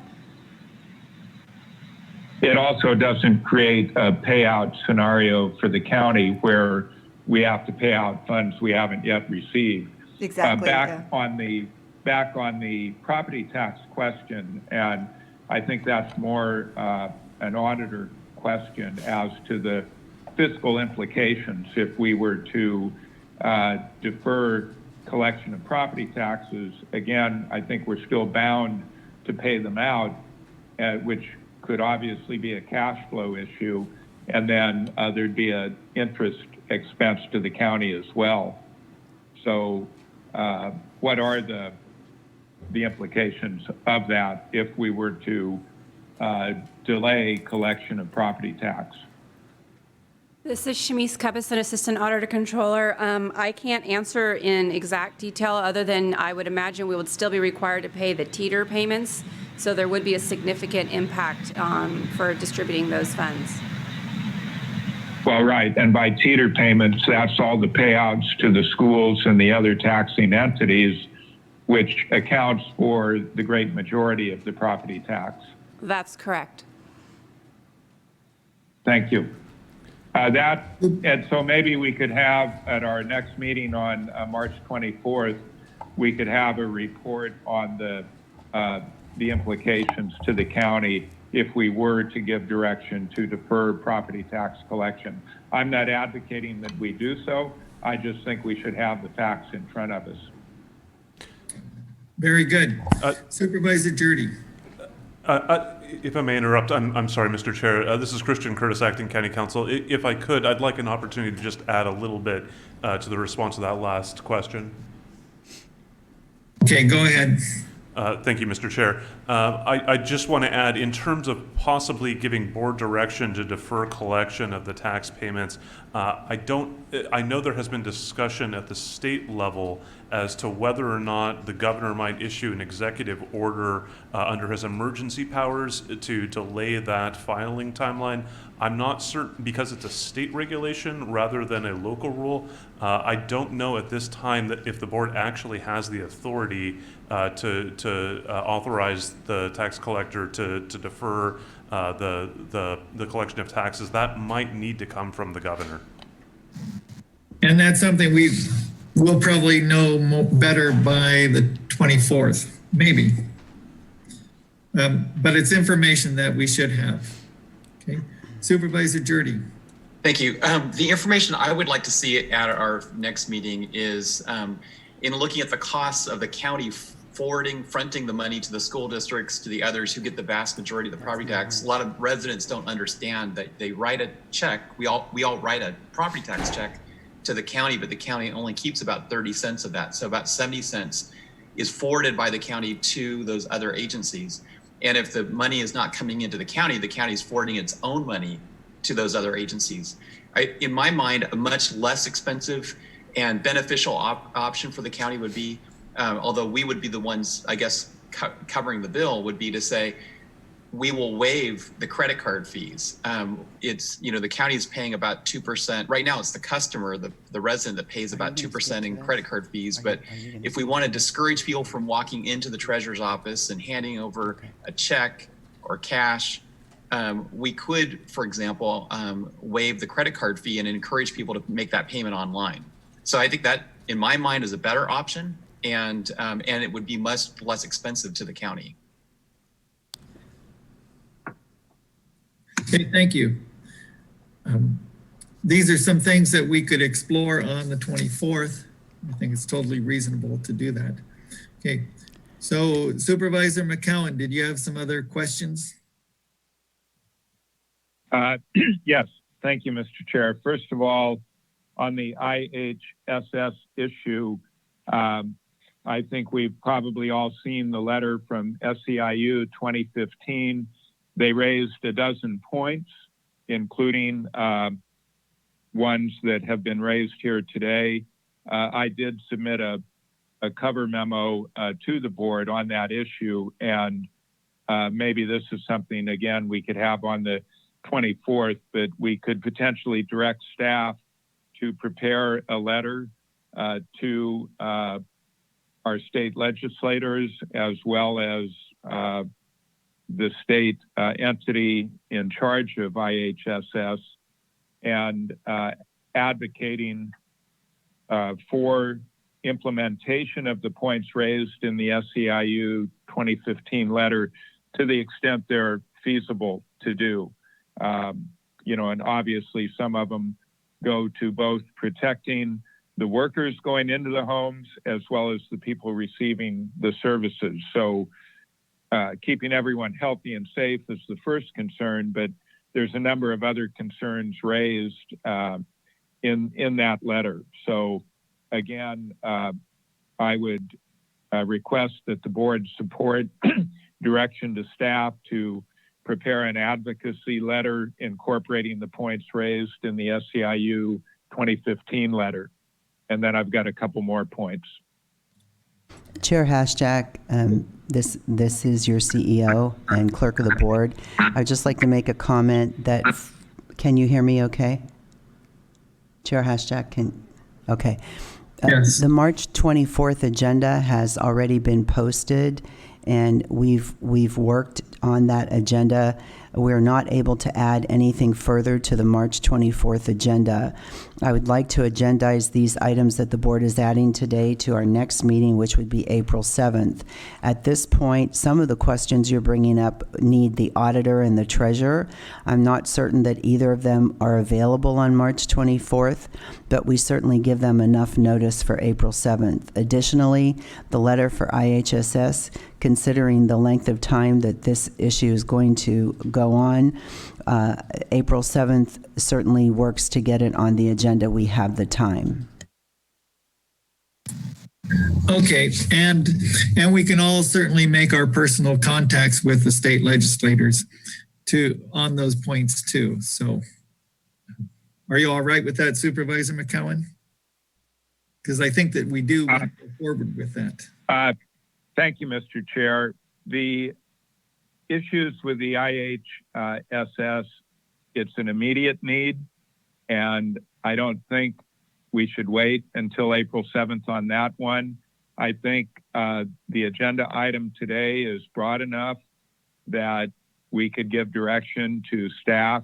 it also doesn't create a payout scenario for the county where we have to pay out funds we haven't yet received.
Exactly.
Back on the property tax question, and I think that's more an auditor question as to the fiscal implications if we were to defer collection of property taxes. Again, I think we're still bound to pay them out, which could obviously be a cash flow issue, and then there'd be an interest expense to the county as well. So what are the implications of that if we were to delay collection of property tax?
This is Shamise Cubbison, Assistant Auditor Controller. I can't answer in exact detail other than I would imagine we would still be required to pay the teeter payments. So there would be a significant impact for distributing those funds.
Well, right. And by teeter payments, that's all the payouts to the schools and the other taxing entities, which accounts for the great majority of the property tax.
That's correct.
Thank you. And so maybe we could have at our next meeting on March 24th, we could have a report on the implications to the county if we were to give direction to defer property tax collection. I'm not advocating that we do so. I just think we should have the facts in front of us.
Very good. Supervisor Jurdy.
If I may interrupt, I'm sorry, Mr. Chair. This is Christian Curtis, Acting County Counsel. If I could, I'd like an opportunity to just add a little bit to the response to that last question.
Okay, go ahead.
Thank you, Mr. Chair. I just want to add, in terms of possibly giving board direction to defer collection of the tax payments, I know there has been discussion at the state level as to whether or not the governor might issue an executive order under his emergency powers to delay that filing timeline. I'm not certain, because it's a state regulation rather than a local rule. I don't know at this time that if the board actually has the authority to authorize the tax collector to defer the collection of taxes. That might need to come from the governor.
And that's something we'll probably know better by the 24th, maybe. But it's information that we should have. Okay, Supervisor Jurdy.
Thank you. The information I would like to see at our next meeting is in looking at the costs of the county fronting the money to the school districts, to the others who get the vast majority of the property tax. A lot of residents don't understand that they write a check. We all write a property tax check to the county, but the county only keeps about 30 cents of that. So about 70 cents is forwarded by the county to those other agencies. And if the money is not coming into the county is forwarding its own money to those other agencies. In my mind, a much less expensive and beneficial option for the county would be, although we would be the ones, I guess, covering the bill, would be to say, we will waive the credit card fees. It's, the county is paying about 2%. Right now, it's the customer, the resident that pays about 2% in credit card fees. But if we want to discourage people from walking into the treasurer's office and handing over a check or cash, we could, for example, waive the credit card fee and encourage people to make that payment online. So I think that, in my mind, is a better option, and it would be much less expensive to the county.
Okay, thank you. These are some things that we could explore on the 24th. I think it's totally reasonable to do that. Okay, so Supervisor McCowan, did you have some other questions?
Yes, thank you, Mr. Chair. First of all, on the IHSS issue, I think we've probably all seen the letter from SEIU 2015. They raised a dozen points, including ones that have been raised here today. I did submit a cover memo to the board on that issue, and maybe this is something, again, we could have on the 24th, but we could potentially direct staff to prepare a letter to our state legislators, as well as the state entity in charge of IHSS, and advocating for implementation of the points raised in the SEIU 2015 letter to the extent they're feasible to do. And obviously some of them go to both protecting the workers going into the homes as well as the people receiving the services. So keeping everyone healthy and safe is the first concern, but there's a number of other concerns raised in that letter. So again, I would request that the board support direction to staff to prepare an advocacy letter incorporating the points raised in the SEIU 2015 letter. And then I've got a couple more points.
Chair Hashtag, this is your CEO and clerk of the board. I'd just like to make a comment that, can you hear me okay? Chair Hashtag, okay.
Yes.
The March 24th agenda has already been posted, and we've worked on that agenda. We're not able to add anything further to the March 24th agenda. I would like to agendize these items that the board is adding today to our next meeting, which would be April 7th. At this point, some of the questions you're bringing up need the auditor and the treasurer. I'm not certain that either of them are available on March 24th, but we certainly give them enough notice for April 7th. Additionally, the letter for IHSS, considering the length of time that this issue is going to go on, April 7th certainly works to get it on the agenda. We have the time.
Okay, and we can all certainly make our personal contacts with the state legislators on those points too. So are you all right with that, Supervisor McCowan? Because I think that we do want to go forward with that.
Thank you, Mr. Chair. The issues with the IHSS, it's an immediate need, and I don't think we should wait until April 7th on that one. I think the agenda item today is broad enough that we could give direction to staff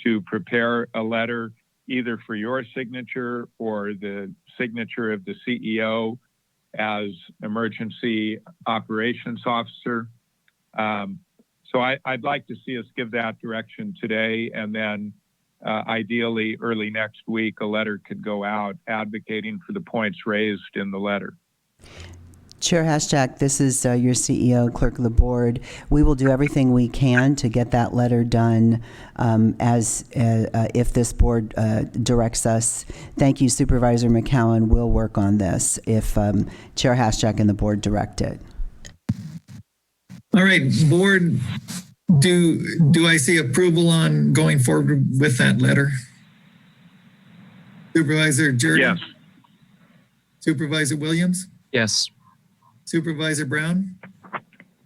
to prepare a letter either for your signature or the signature of the CEO as Emergency Operations Officer. So I'd like to see us give that direction today, and then ideally early next week, a letter could go out advocating for the points raised in the letter.
Chair Hashtag, this is your CEO, clerk of the board. We will do everything we can to get that letter done if this board directs us. Thank you, Supervisor McCowan. We'll work on this if Chair Hashtag and the board direct it.
All right, board, do I see approval on going forward with that letter? Supervisor Jordan?
Yes.
Supervisor Williams?
Yes.
Supervisor Brown?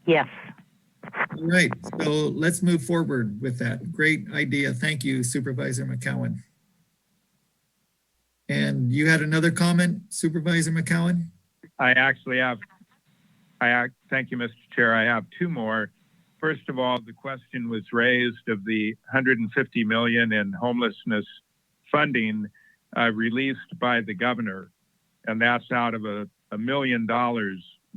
Yes.
All right, so let's move forward with that. Great idea. Thank you, Supervisor McCowan. And you had another comment, Supervisor McCowan?
I actually have, thank you, Mr. Chair. I have two more. First of all, the question was raised of the $150 million in homelessness funding released by the governor. And that's out of $1 million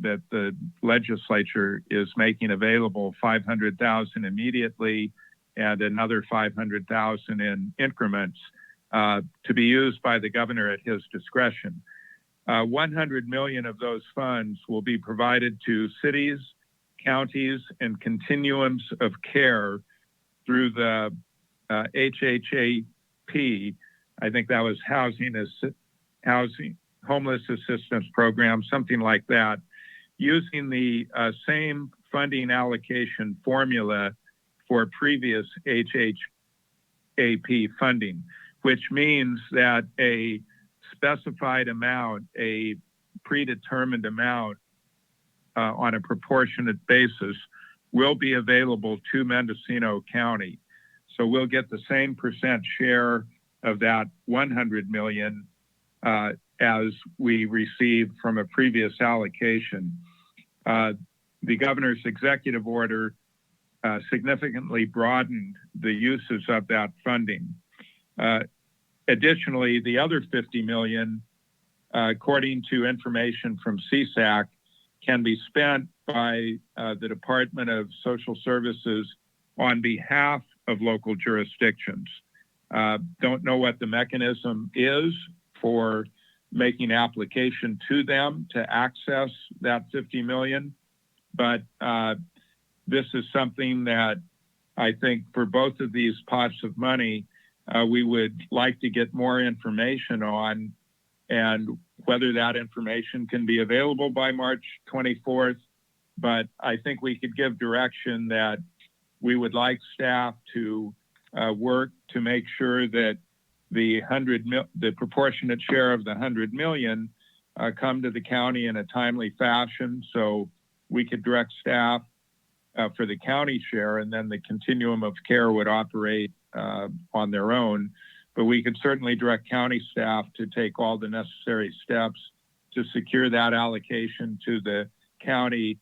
that the legislature is making available, $500,000 immediately and another $500,000 in increments to be used by the governor at his discretion. 100 million of those funds will be provided to cities, counties, and continuums of care through the HHAP. I think that was housing homeless assistance program, something like that, using the same funding allocation formula for previous HHAP funding, which means that a specified amount, a predetermined amount on a proportionate basis will be available to Mendocino County. So we'll get the same percent share of that 100 million as we received from a previous allocation. The governor's executive order significantly broadened the uses of that funding. Additionally, the other $50 million, according to information from CSAC, can be spent by the Department of Social Services on behalf of local jurisdictions. Don't know what the mechanism is for making application to them to access that $50 million, but this is something that I think for both of these pots of money, we would like to get more information on, and whether that information can be available by March 24th. But I think we could give direction that we would like staff to work to make sure that the proportionate share of the 100 million come to the county in a timely fashion. So we could direct staff for the county share, and then the continuum of care would operate on their own. But we could certainly direct county staff to take all the necessary steps to secure that allocation to the county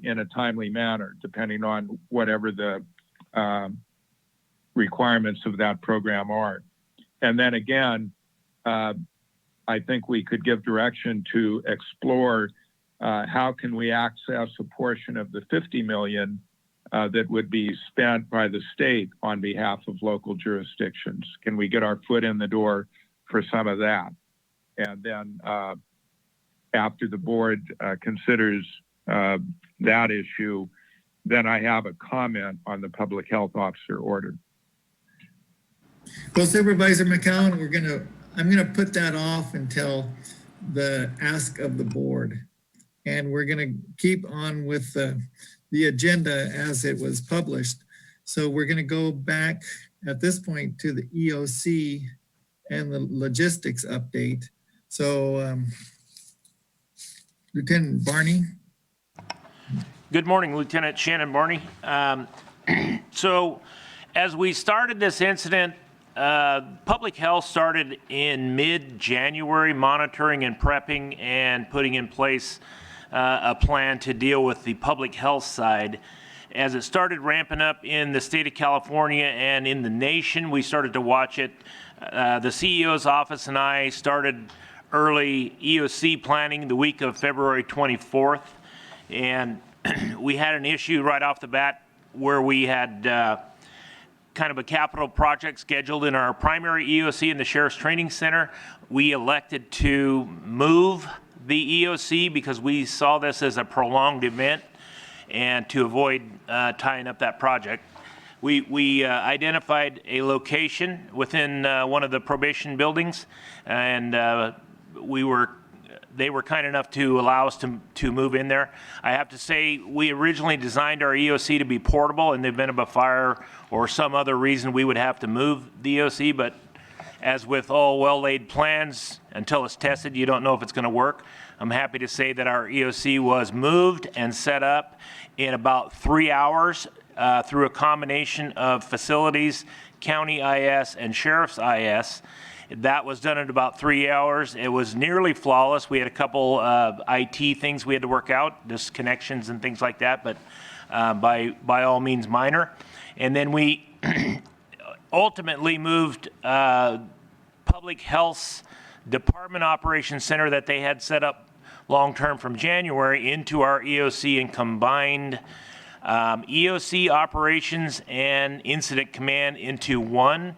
in a timely manner, depending on whatever the requirements of that program are. And then again, I think we could give direction to explore how can we access a portion of the 50 million that would be spent by the state on behalf of local jurisdictions. Can we get our foot in the door for some of that? And then after the board considers that issue, then I have a comment on the public health officer order.
Well, Supervisor McCowan, I'm gonna put that off until the ask of the board. And we're gonna keep on with the agenda as it was published. So we're gonna go back at this point to the EOC and the logistics update. So Lieutenant Barney.
Good morning, Lieutenant Shannon Barney. So as we started this incident, public health started in mid-January monitoring and prepping and putting in place a plan to deal with the public health side. As it started ramping up in the state of California and in the nation, we started to watch it. The CEO's office and I started early EOC planning the week of February 24th. And we had an issue right off the bat where we had kind of a capital project scheduled in our primary EOC in the Sheriff's Training Center. We elected to move the EOC because we saw this as a prolonged event and to avoid tying up that project. We identified a location within one of the probation buildings, and they were kind enough to allow us to move in there. I have to say, we originally designed our EOC to be portable, and the event of a fire or some other reason we would have to move the EOC, but as with all well-laid plans, until it's tested, you don't know if it's going to work. I'm happy to say that our EOC was moved and set up in about 3 hours through a combination of facilities, county IS, and sheriff's IS. That was done in about 3 hours. It was nearly flawless. We had a couple IT things we had to work out, just connections and things like that, but by all means minor. And then we ultimately moved Public Health's Department Operations Center that they had set up long-term from January into our EOC and combined EOC operations and incident command into one.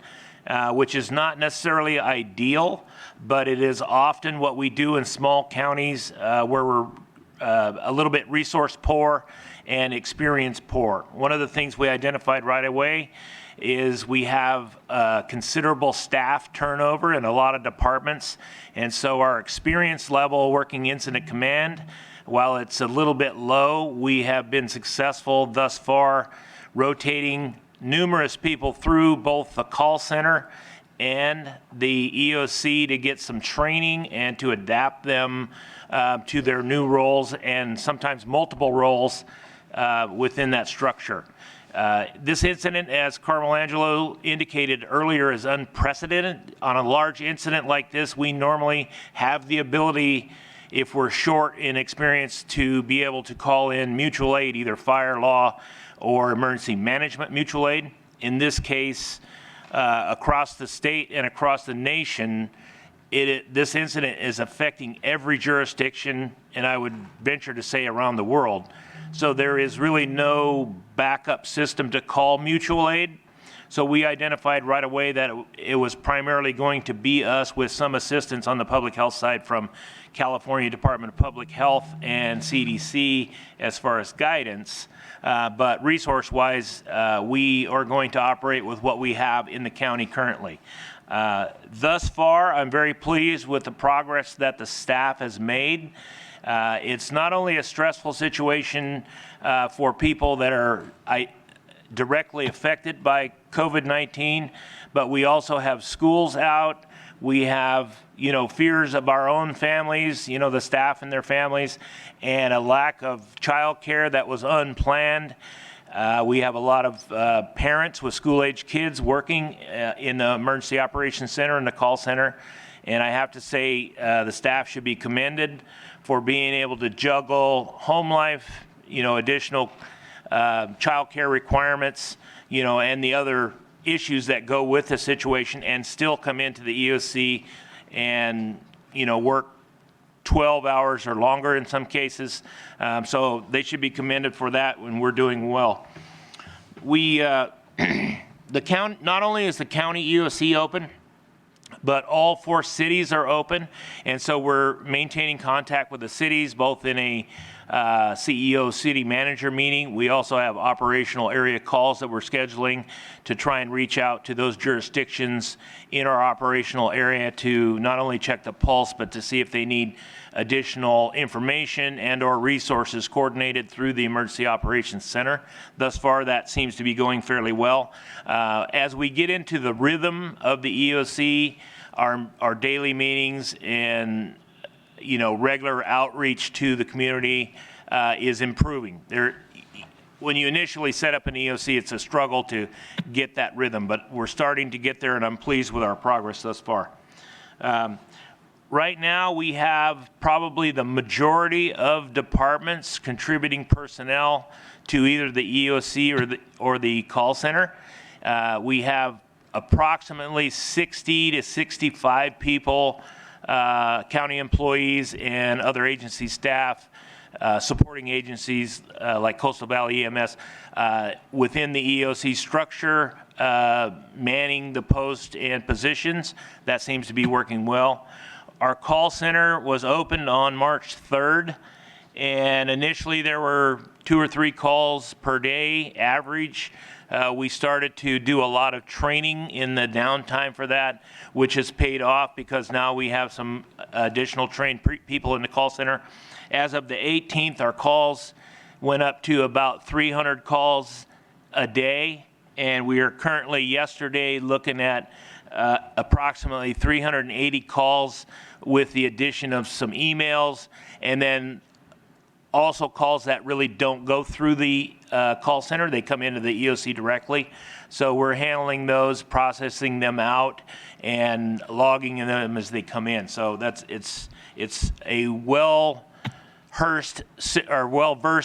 Which is not necessarily ideal, but it is often what we do in small counties where we're a little bit resource poor and experience poor. One of the things we identified right away is we have considerable staff turnover in a lot of departments, and so our experience level working incident command, while it's a little bit low, we have been successful thus far rotating numerous people through both the call center and the EOC to get some training and to adapt them to their new roles and sometimes multiple roles within that structure. This incident, as Carmel Angelo indicated earlier, is unprecedented. On a large incident like this, we normally have the ability, if we're short in experience, to be able to call in mutual aid, either fire, law, or emergency management mutual aid. In this case, across the state and across the nation, this incident is affecting every jurisdiction, and I would venture to say around the world. So there is really no backup system to call mutual aid. So we identified right away that it was primarily going to be us with some assistance on the public health side from California Department of Public Health and CDC as far as guidance. But resource-wise, we are going to operate with what we have in the county currently. Thus far, I'm very pleased with the progress that the staff has made. It's not only a stressful situation for people that are directly affected by COVID-19, but we also have schools out. We have, fears of our own families, the staff and their families, and a lack of childcare that was unplanned. We have a lot of parents with school-age kids working in the Emergency Operations Center and the call center. And I have to say, the staff should be commended for being able to juggle home life, additional child care requirements, and the other issues that go with the situation, and still come into the EOC and, work 12 hours or longer in some cases. So they should be commended for that when we're doing well. The county, not only is the county EOC open, but all 4 cities are open, and so we're maintaining contact with the cities, both in a CEO city manager meeting. We also have operational area calls that we're scheduling to try and reach out to those jurisdictions in our operational area to not only check the pulse, but to see if they need additional information and or resources coordinated through the Emergency Operations Center. Thus far, that seems to be going fairly well. As we get into the rhythm of the EOC, our daily meetings and regular outreach to the community is improving. When you initially set up an EOC, it's a struggle to get that rhythm, but we're starting to get there, and I'm pleased with our progress thus far. Right now, we have probably the majority of departments contributing personnel to either the EOC or the call center. We have approximately 60 to 65 people, county employees and other agency staff, supporting agencies like Coastal Valley EMS within the EOC structure, manning the post and positions. That seems to be working well. Our call center was opened on March 3rd, and initially there were 2 or 3 calls per day average. We started to do a lot of training in the downtime for that, which has paid off because now we have some additional trained people in the call center. As of the 18th, our calls went up to about 300 calls a day, and we are currently yesterday looking at approximately 380 calls with the addition of some emails, and then also calls that really don't go through the call center. They come into the EOC directly. So we're handling those, processing them out, and logging them as they come in. So it's a well-versed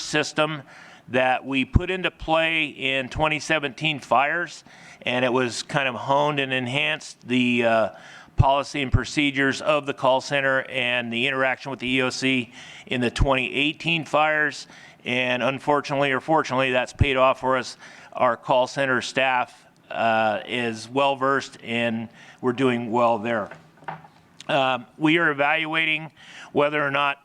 system that we put into play in 2017 fires, and it was kind of honed and enhanced the policy and procedures of the call center and the interaction with the EOC in the 2018 fires. And unfortunately or fortunately, that's paid off for us. Our call center staff is well versed, and we're doing well there. We are evaluating whether or not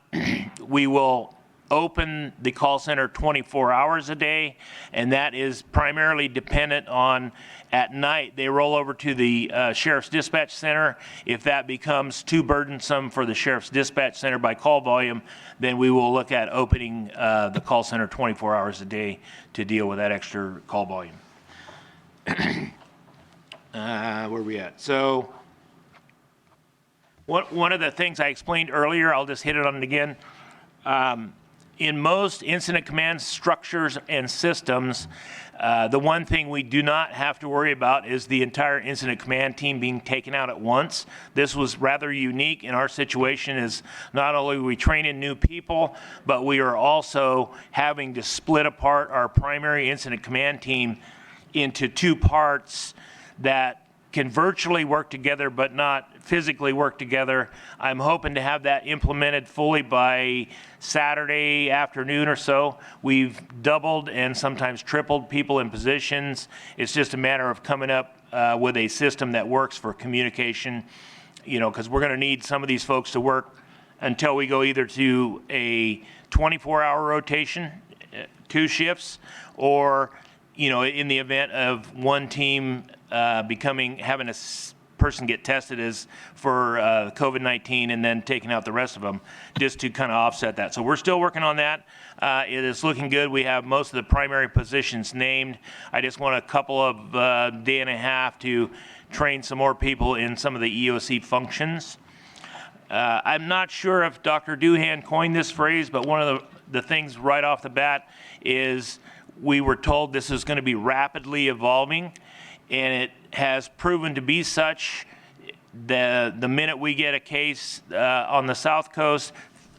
we will open the call center 24 hours a day, and that is primarily dependent on at night they roll over to the Sheriff's Dispatch Center. If that becomes too burdensome for the Sheriff's Dispatch Center by call volume, then we will look at opening the call center 24 hours a day to deal with that extra call volume. Where are we at? So one of the things I explained earlier, I'll just hit it on it again, in most incident command structures and systems, the one thing we do not have to worry about is the entire incident command team being taken out at once. This was rather unique in our situation, is not only are we training new people, but we are also having to split apart our primary incident command team into two parts that can virtually work together but not physically work together. I'm hoping to have that implemented fully by Saturday afternoon or so. We've doubled and sometimes tripled people in positions. It's just a matter of coming up with a system that works for communication, because we're going to need some of these folks to work until we go either to a 24-hour rotation, 2 shifts, or in the event of one team having a person get tested as for COVID-19 and then taking out the rest of them, just to kind of offset that. So we're still working on that. It is looking good. We have most of the primary positions named. I just want a couple of day and a half to train some more people in some of the EOC functions. I'm not sure if Dr. Doohan coined this phrase, but one of the things right off the bat is we were told this is going to be rapidly evolving, and it has proven to be such. The minute we get a case on the South Coast,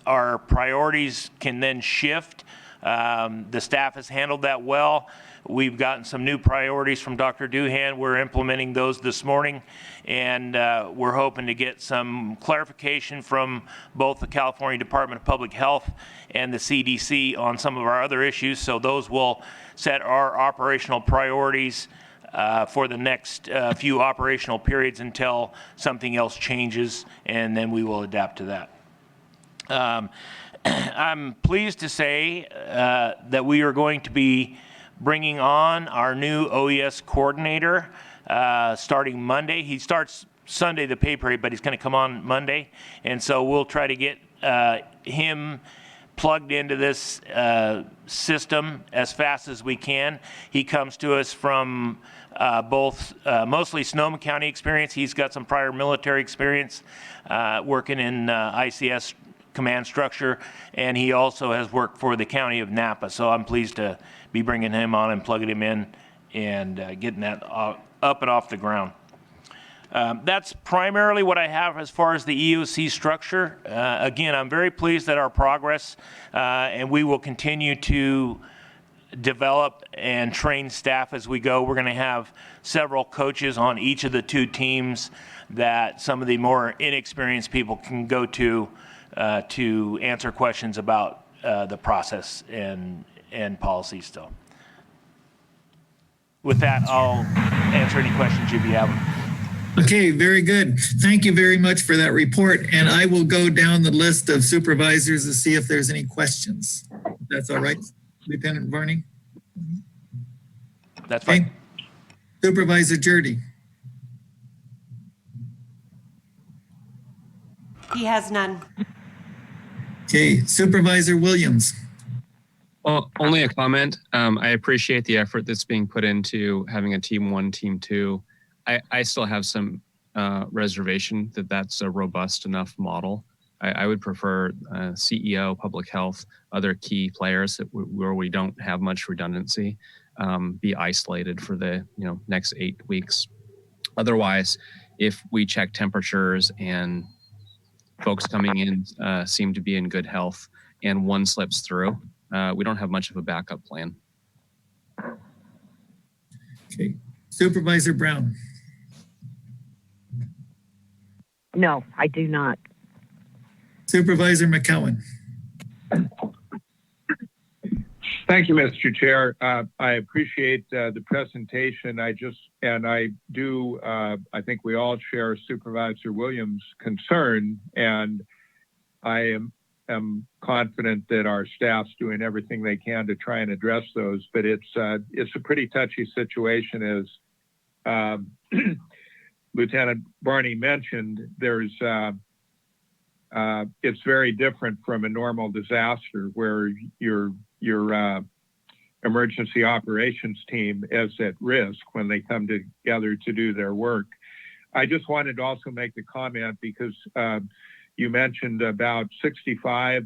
our priorities can then shift. The staff has handled that well. We've gotten some new priorities from Dr. Doohan. We're implementing those this morning, and we're hoping to get some clarification from both the California Department of Public Health and the CDC on some of our other issues. So those will set our operational priorities for the next few operational periods until something else changes, and then we will adapt to that. I'm pleased to say that we are going to be bringing on our new OES coordinator starting Monday. He starts Sunday, the pay period, but he's going to come on Monday. And so we'll try to get him plugged into this system as fast as we can. He comes to us from both mostly Sonoma County experience. He's got some prior military experience working in ICS command structure, and he also has worked for the county of Napa. So I'm pleased to be bringing him on and plugging him in and getting that up and off the ground. That's primarily what I have as far as the EOC structure. Again, I'm very pleased at our progress, and we will continue to develop and train staff as we go. We're going to have several coaches on each of the 2 teams that some of the more inexperienced people can go to answer questions about the process and policy still. With that, I'll answer any questions you have.
Okay, very good. Thank you very much for that report. And I will go down the list of supervisors to see if there's any questions. If that's all right, Lieutenant Varney?
That's fine.
Okay. Supervisor Jurdy.
He has none.
Okay, Supervisor Williams.
Well, only a comment. I appreciate the effort that's being put into having a team 1, team 2. I still have some reservation that that's a robust enough model. I would prefer CEO, public health, other key players where we don't have much redundancy, be isolated for the next 8 weeks. Otherwise, if we check temperatures and folks coming in seem to be in good health and one slips through, we don't have much of a backup plan.
Okay, Supervisor Brown.
No, I do not.
Supervisor McCowan. Thank you, Mr. Chair. I appreciate the presentation. I think we all share Supervisor Williams' concern, and I am confident that our staff's doing everything they can to try and address those. But it's a pretty touchy situation, as Lieutenant Barney mentioned. It's very different from a normal disaster where your emergency operations team is at risk when they come together to do their work. I just wanted to also make the comment because you mentioned about 65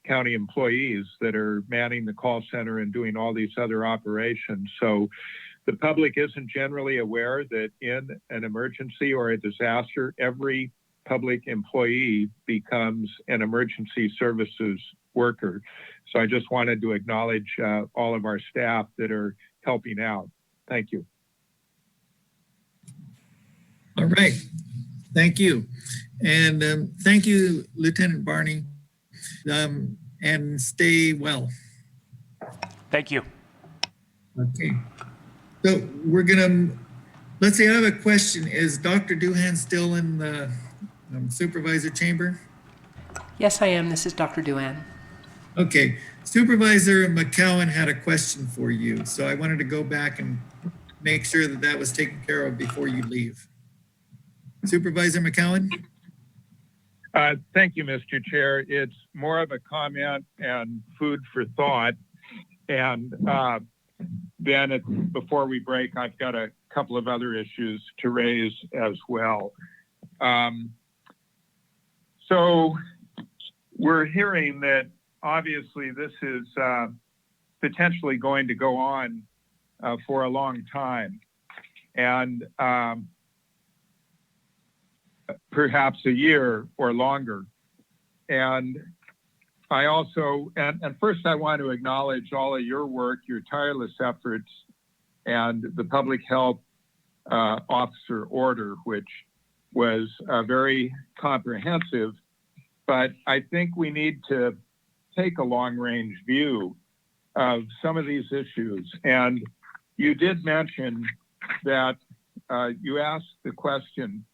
county employees that are manning the call center and doing all these other operations. So the public isn't generally aware that in an emergency or a disaster, every public employee becomes an emergency services worker. So I just wanted to acknowledge all of our staff that are helping out. Thank you.
All right. Thank you. And thank you, Lieutenant Barney. And stay well.
Thank you.
Okay. So we're let's see, I have a question. Is Dr. Duhan still in the supervisor chamber?
Yes, I am. This is Dr. Duhan.
Okay. Supervisor McCowan had a question for you. So I wanted to go back and make sure that that was taken care of before you leave. Supervisor McCowan?
Thank you, Mr. Chair. It's more of a comment and food for thought. And then before we break, I've got a couple of other issues to raise as well. So we're hearing that obviously this is potentially going to go on for a long time. And perhaps a year or longer. And I also, and first I want to acknowledge all of your work, your tireless efforts, and the public health officer order, which was very comprehensive. But I think we need to take a long-range view of some of these issues. And you did mention that you asked the question,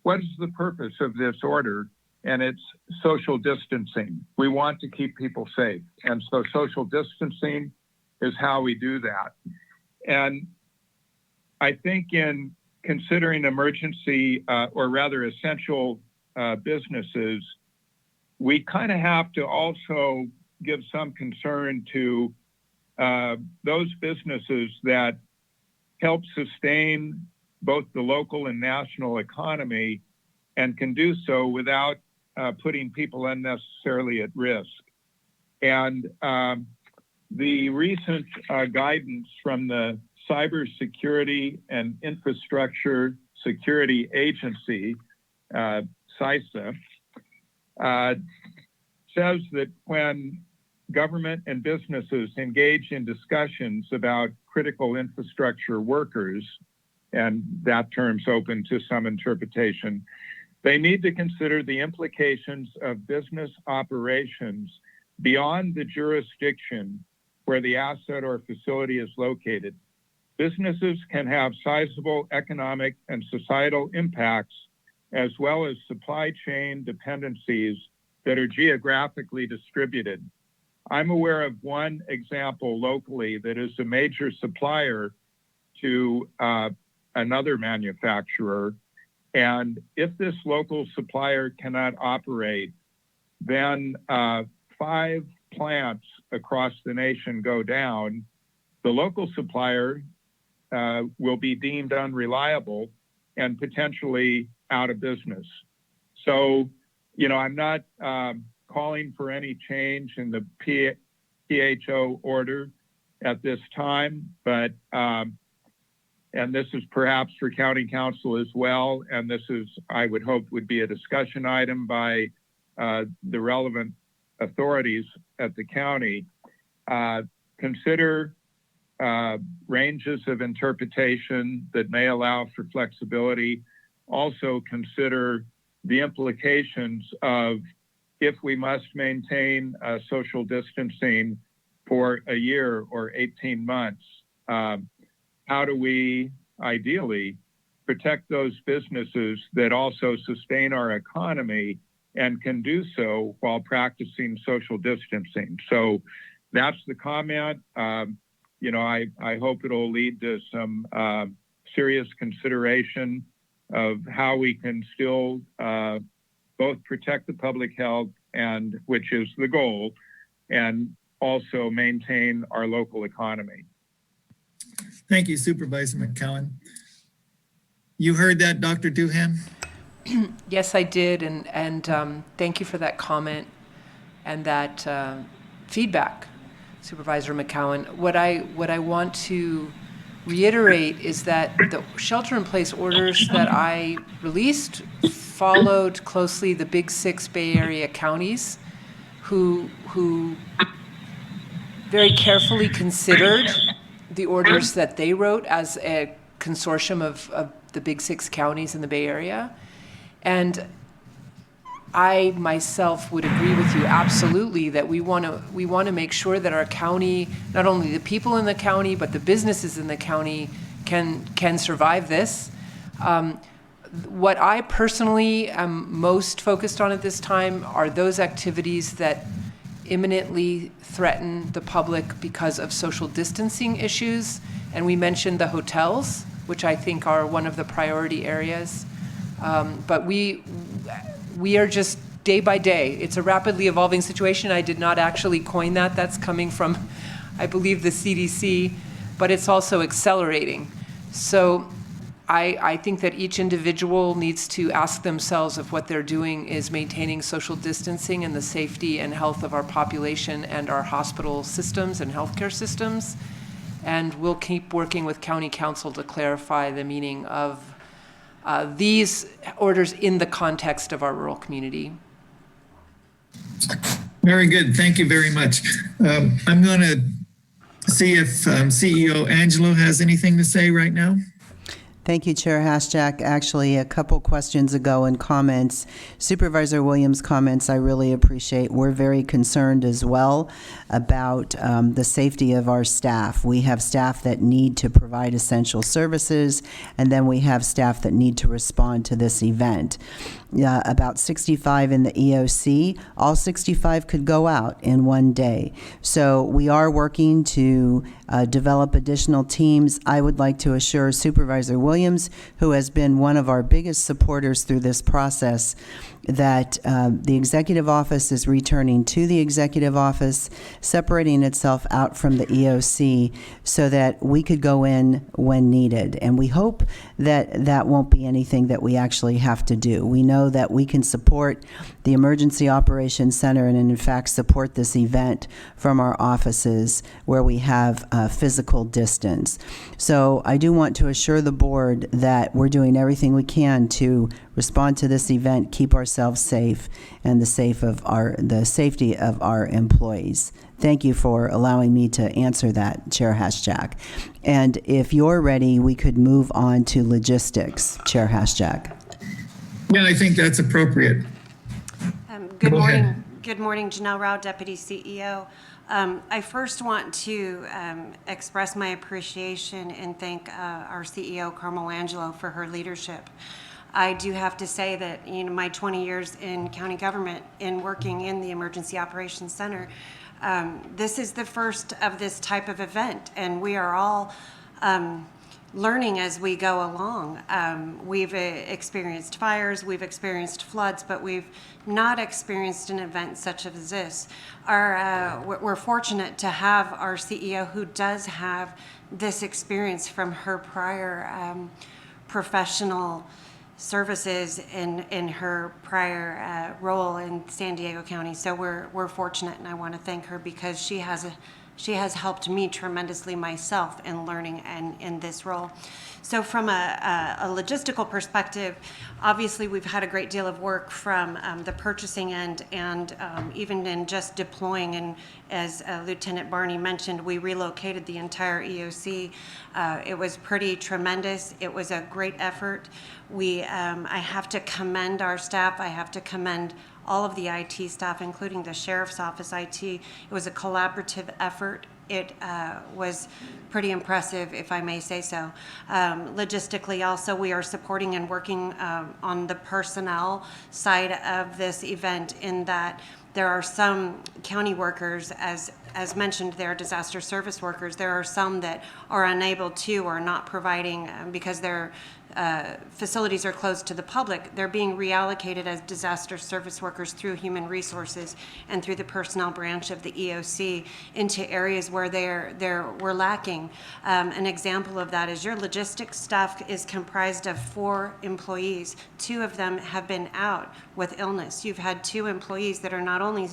what is the purpose of this order? And it's social distancing. We want to keep people safe. And so social distancing is how we do that. And I think in considering emergency or rather essential businesses, we kind of have to also give some concern to those businesses that help sustain both the local and national economy and can do so without putting people unnecessarily at risk. And the recent guidance from the Cybersecurity and Infrastructure Security Agency, CISA, says that when government and businesses engage in discussions about critical infrastructure workers, and that term's open to some interpretation, they need to consider the implications of business operations beyond the jurisdiction where the asset or facility is located. Businesses can have sizable economic and societal impacts, as well as supply chain dependencies that are geographically distributed. I'm aware of one example locally that is a major supplier to another manufacturer. And if this local supplier cannot operate, then 5 plants across the nation go down. The local supplier will be deemed unreliable and potentially out of business. So, you know, I'm not calling for any change in the PHO order at this time, but and this is perhaps for county council as well. And this is, I would hope, would be a discussion item by the relevant authorities at the county. Consider ranges of interpretation that may allow for flexibility. Also consider the implications of if we must maintain social distancing for a year or 18 months. How do we ideally protect those businesses that also sustain our economy and can do so while practicing social distancing? So that's the comment. You know, I hope it'll lead to some serious consideration of how we can still both protect the public health, and which is the goal, and also maintain our local economy.
Thank you, Supervisor McCowan. You heard that, Dr. Duhan?
Yes, I did, and thank you for that comment and that feedback, Supervisor McCowan. What I want to reiterate is that the shelter-in-place orders that I released followed closely the Big Six Bay Area counties, who very carefully considered the orders that they wrote as a consortium of the Big Six counties in the Bay Area. And I myself would agree with you absolutely that we want to make sure that our county, not only the people in the county, but the businesses in the county can survive this. What I personally am most focused on at this time are those activities that imminently threaten the public because of social distancing issues. And we mentioned the hotels, which I think are one of the priority areas. But we are just day by day. It's a rapidly evolving situation. I did not actually coin that. That's coming from, I believe, the CDC, but it's also accelerating. So I think that each individual needs to ask themselves if what they're doing is maintaining social distancing and the safety and health of our population and our hospital systems and healthcare systems. And we'll keep working with County Council to clarify the meaning of these orders in the context of our rural community.
Very good. Thank you very much. I'm going to see if CEO Angelo has anything to say right now.
Thank you, Chair Haschak. Actually, a couple questions ago and comments, Supervisor Williams' comments I really appreciate. We're very concerned as well about the safety of our staff. We have staff that need to provide essential services, and then we have staff that need to respond to this event. About 65 in the EOC, all 65 could go out in one day. So we are working to develop additional teams. I would like to assure Supervisor Williams, who has been one of our biggest supporters through this process, that the executive office is returning to the executive office, separating itself out from the EOC so that we could go in when needed. And we hope that that won't be anything that we actually have to do. We know that we can support the Emergency Operations Center and in fact support this event from our offices where we have physical distance. So I do want to assure the board that we're doing everything we can to respond to this event, keep ourselves safe, and the safety of our employees. Thank you for allowing me to answer that, Chair Haschak. And if you're ready, we could move on to logistics, Chair Haschak.
Yeah, I think that's appropriate.
Good
Go
morning.
ahead.
Good morning, Janelle Rao, Deputy CEO. I first want to express my appreciation and thank our CEO, Carmel Angelo, for her leadership. I do have to say that, my 20 years in county government in working in the Emergency Operations Center, this is the first of this type of event, and we are all learning as we go along. We've experienced fires, we've experienced floods, but we've not experienced an event such as this. We're fortunate to have our CEO who does have this experience from her prior professional services in her prior role in San Diego County. So we're fortunate, and I want to thank her because she has helped me tremendously myself in learning and in this role. So from a logistical perspective, obviously we've had a great deal of work from the purchasing end and even in just deploying. And as Lieutenant Barney mentioned, we relocated the entire EOC. It was pretty tremendous. It was a great effort. I have to commend our staff. I have to commend all of the IT staff, including the Sheriff's Office IT. It was a collaborative effort. It was pretty impressive, if I may say so. Logistically, also, we are supporting and working on the personnel side of this event in that there are some county workers, as mentioned, they're disaster service workers. There are some that are unable to or not providing because they're facilities are closed to the public, they're being reallocated as disaster service workers through human resources and through the personnel branch of the EOC into areas where we're lacking. An example of that is your logistics staff is comprised of 4 employees. 2 of them have been out with illness. You've had 2 employees that are not only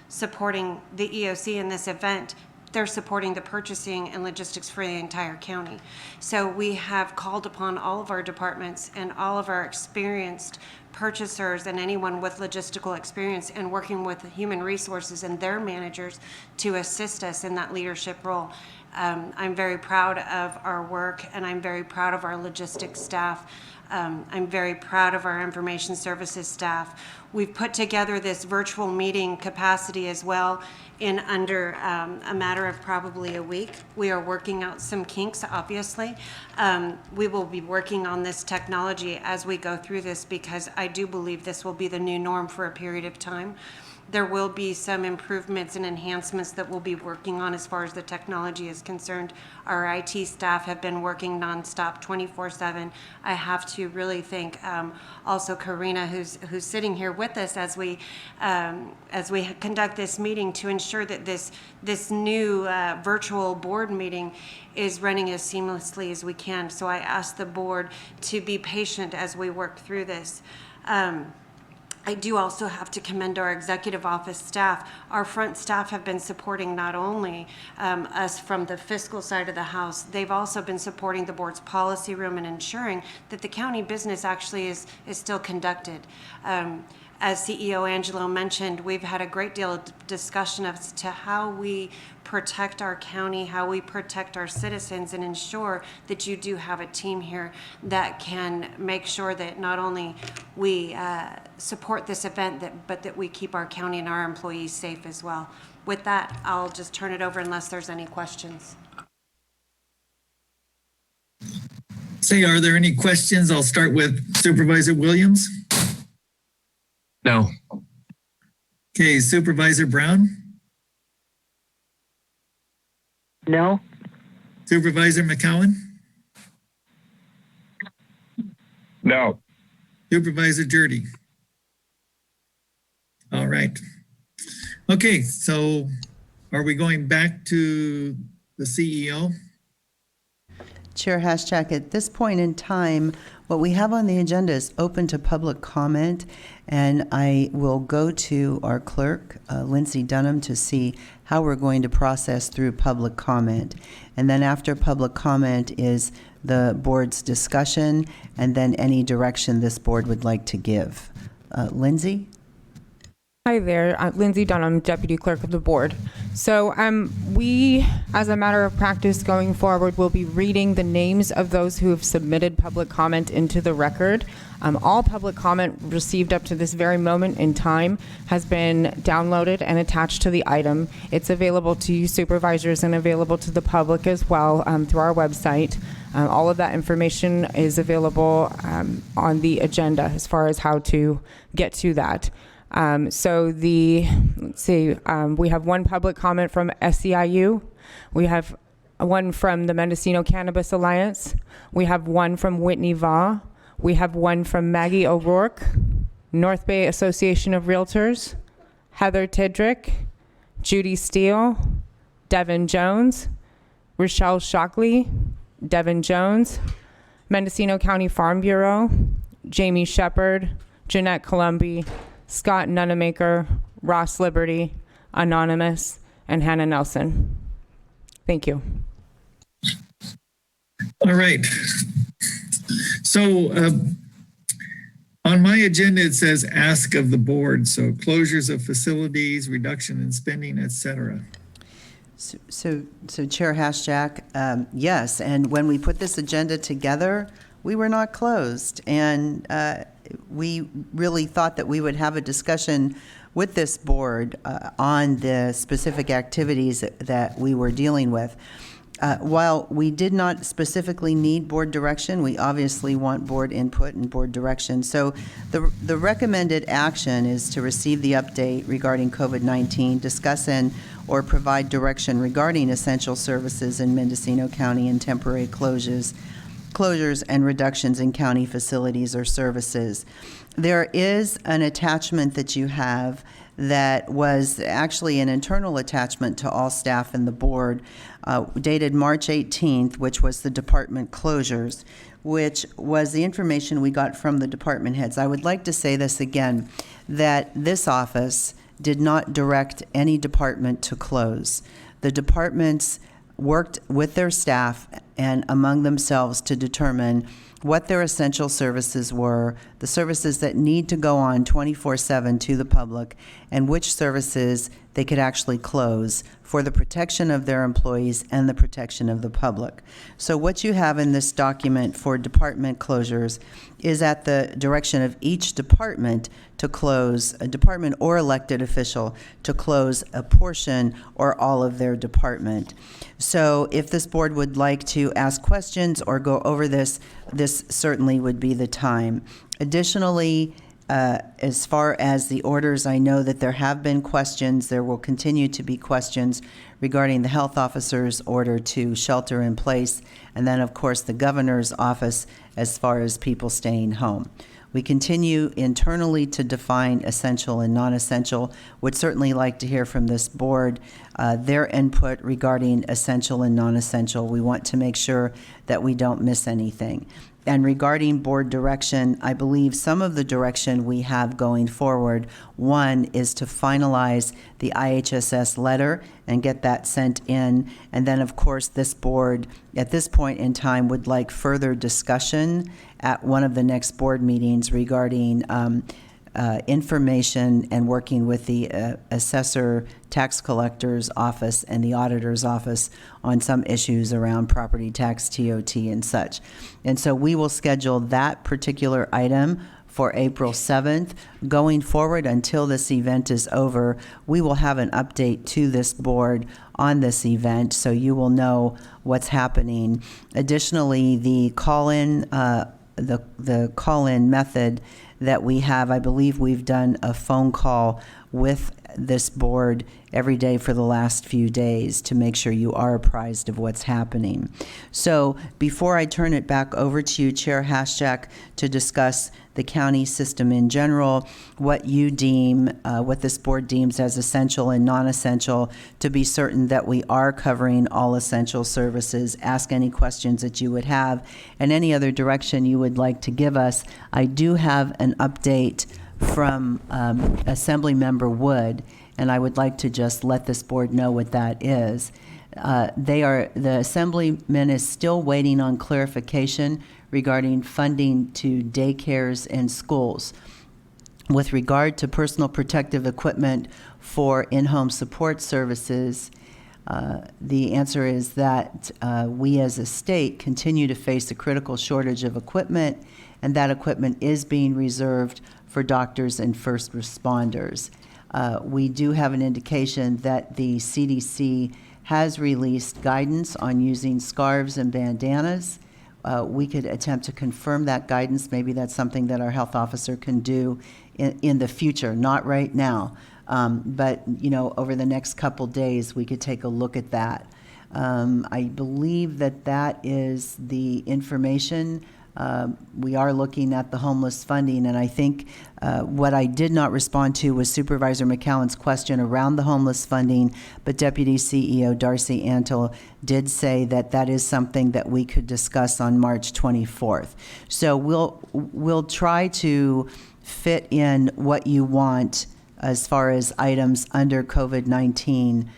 supporting the EOC in this event, they're supporting the purchasing and logistics for the entire county. So we have called upon all of our departments and all of our experienced purchasers and anyone with logistical experience and working with human resources and their managers to assist us in that leadership role. I'm very proud of our work, and I'm very proud of our logistics staff. I'm very proud of our information services staff. We've put together this virtual meeting capacity as well in under a matter of probably a week. We are working out some kinks, obviously. We will be working on this technology as we go through this, because I do believe this will be the new norm for a period of time. There will be some improvements and enhancements that we'll be working on as far as the technology is concerned. Our IT staff have been working nonstop 24/7. I have to really thank also Karina, who's sitting here with us as we conduct this meeting, to ensure that this new virtual board meeting is running as seamlessly as we can. So I ask the board to be patient as we work through this. I do also have to commend our executive office staff. Our front staff have been supporting not only us from the fiscal side of the house, they've also been supporting the board's policy room and ensuring that the county business actually is still conducted. As CEO Angelo mentioned, we've had a great deal of discussion as to how we protect our county, how we protect our citizens, and ensure that you do have a team here that can make sure that not only we support this event, but that we keep our county and our employees safe as well. With that, I'll just turn it over unless there's any questions.
Say, are there any questions? I'll start with Supervisor Williams.
No.
Okay, Supervisor Brown?
No.
Supervisor McCowan?
No.
Supervisor Jurdy? All right. Okay, so are we going back to the CEO?
Chair Haschak, at this point in time, what we have on the agenda is open to public comment, and I will go to our clerk, Lindsay Dunham, to see how we're going to process through public comment. And then after public comment is the board's discussion, and then any direction this board would like to give. Lindsay?
Hi there, Lindsay Dunham, Deputy Clerk of the Board. So we, as a matter of practice going forward, will be reading the names of those who have submitted public comment into the record. All public comment received up to this very moment in time has been downloaded and attached to the item. It's available to you supervisors and available to the public as well through our website. All of that information is available on the agenda as far as how to get to that. Let's see, we have one public comment from SEIU. We have one from the Mendocino Cannabis Alliance. We have one from Whitney Vaugh. We have one from Maggie O'Rourke, North Bay Association of Realtors, Heather Tidrick, Judy Steele, Devin Jones, Rochelle Shockley, Devin Jones, Mendocino County Farm Bureau, Jamie Shepard, Jeanette Columbi, Scott Nunemaker, Ross Liberty, Anonymous, and Hannah Nelson. Thank you.
All right. So on my agenda, it says ask of the board. So closures of facilities, reduction in spending, etc.
So Chair Haschak, yes, and when we put this agenda together, we were not closed, and we really thought that we would have a discussion with this board on the specific activities that we were dealing with. While we did not specifically need board direction, we obviously want board input and board direction. So the recommended action is to receive the update regarding COVID-19, discuss or provide direction regarding essential services in Mendocino County and temporary closures, closures and reductions in county facilities or services. There is an attachment that you have that was actually an internal attachment to all staff and the board, dated March 18th, which was the department closures, which was the information we got from the department heads. I would like to say this again, that this office did not direct any department to close. The departments worked with their staff and among themselves to determine what their essential services were, the services that need to go on 24/7 to the public, and which services they could actually close for the protection of their employees and the protection of the public. So what you have in this document for department closures is at the direction of each department to close, a department or elected official to close a portion or all of their department. So if this board would like to ask questions or go over this, this certainly would be the time. Additionally, as far as the orders, I know that there have been questions. There will continue to be questions regarding the health officer's order to shelter in place, and then, of course, the governor's office as far as people staying home. We continue internally to define essential and non-essential. Would certainly like to hear from this board their input regarding essential and non-essential. We want to make sure that we don't miss anything. And regarding board direction, I believe some of the direction we have going forward, one is to finalize the IHSS letter and get that sent in. And then, of course, this board, at this point in time, would like further discussion at one of the next board meetings regarding information and working with the assessor, tax collector's office, and the auditor's office on some issues around property tax, TOT, and such. And so we will schedule that particular item for April 7th. Going forward until this event is over, we will have an update to this board on this event, so you will know what's happening. Additionally, the call-in, the call-in method that we have, I believe we've done a phone call with this board every day for the last few days to make sure you are apprised of what's happening. So before I turn it back over to you, Chair Haschak, to discuss the county system in general, what you deem, what this board deems as essential and non-essential, to be certain that we are covering all essential services, ask any questions that you would have, and any other direction you would like to give us. I do have an update from Assembly Member Wood, and I would like to just let this board know what that is. The Assemblyman is still waiting on clarification regarding funding to daycares and schools. With regard to personal protective equipment for in-home support services, the answer is that we as a state continue to face a critical shortage of equipment, and that equipment is being reserved for doctors and first responders. We do have an indication that the CDC has released guidance on using scarves and bandanas. We could attempt to confirm that guidance. Maybe that's something that our health officer can do in the future, not right now. But, you know, over the next couple days, we could take a look at that. I believe that that is the information. We are looking at the homeless funding, and I think what I did not respond to was Supervisor McCowan's question around the homeless funding, but Deputy CEO Darcy Antle did say that that is something that we could discuss on March 24th. So we'll try to fit in what you want as far as items under COVID-19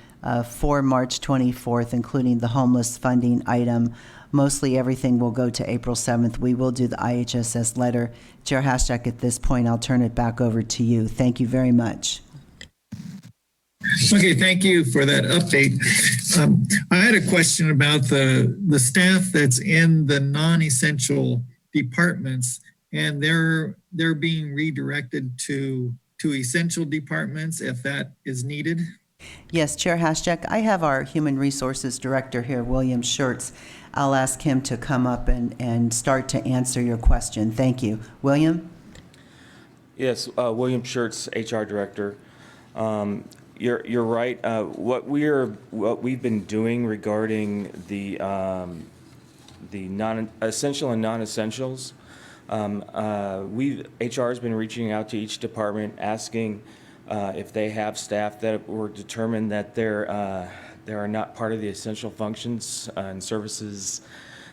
for March 24th, including the homeless funding item. Mostly everything will go to April 7th. We will do the IHSS letter. Chair Haschak, at this point, I'll turn it back over to you. Thank you very much.
Okay, thank you for that update. I had a question about the staff that's in the non-essential departments, and they're being redirected to essential departments if that is needed.
Yes, Chair Haschak, I have our Human Resources Director here, William Schertz. I'll ask him to come up and start to answer your question. Thank you. William?
Yes, William Schertz, HR Director. You're right. What we've been doing regarding the the non-essential and non-essentials. HR has been reaching out to each department asking if they have staff that were determined that they are not part of the essential functions and services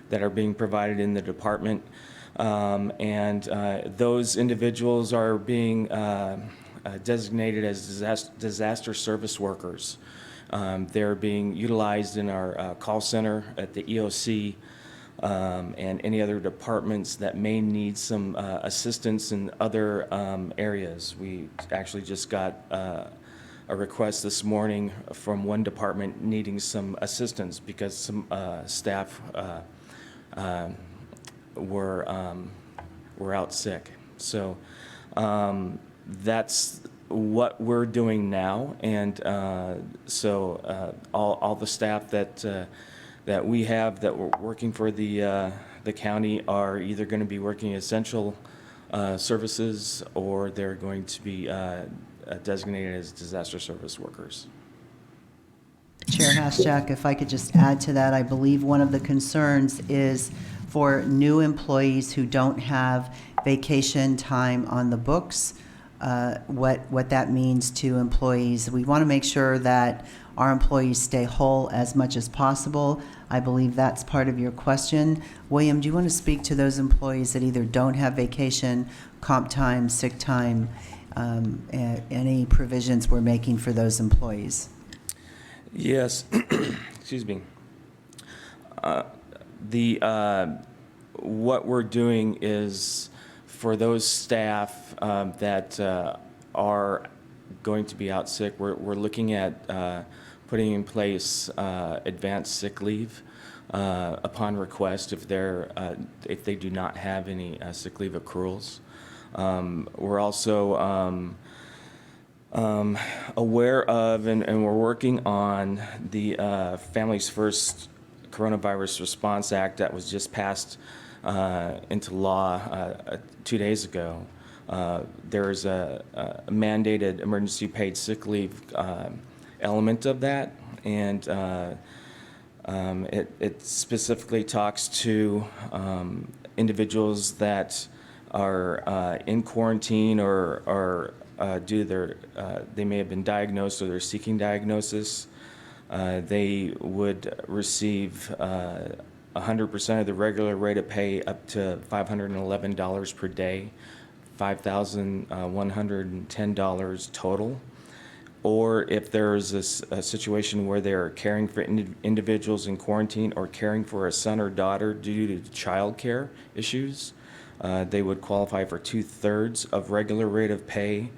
that are being provided in the department. Those individuals are being designated as disaster service workers. They're being utilized in our call center at the EOC and any other departments that may need some assistance in other areas. We actually just got a request this morning from one department needing some assistance because some staff were out sick. So that's what we're doing now, and all the staff that we have that were working for the county are either going to be working essential services or they're going to be designated as disaster service workers.
Chair Haschak, if I could just add to that, I believe one of the concerns is for new employees who don't have vacation time on the books, what that means to employees. We want to make sure that our employees stay whole as much as possible. I believe that's part of your question. William, do you want to speak to those employees that either don't have vacation, comp time, sick time, any provisions we're making for those employees?
Yes, excuse me. What we're doing is for those staff that are going to be out sick, we're looking at putting in place advanced sick leave upon request if they do not have any sick leave accruals. We're also aware of and we're working on the Families First Coronavirus Response Act that was just passed into law 2 days ago. There's a mandated emergency paid sick leave element of that, and it specifically talks to individuals that are in quarantine or due to they may have been diagnosed or they're seeking diagnosis. They would receive 100% of the regular rate of pay up to $511 per day, $5,110 total. Or if there's a situation where they're caring for individuals in quarantine or caring for a son or daughter due to childcare issues, they would qualify for 2/3 of regular rate of pay,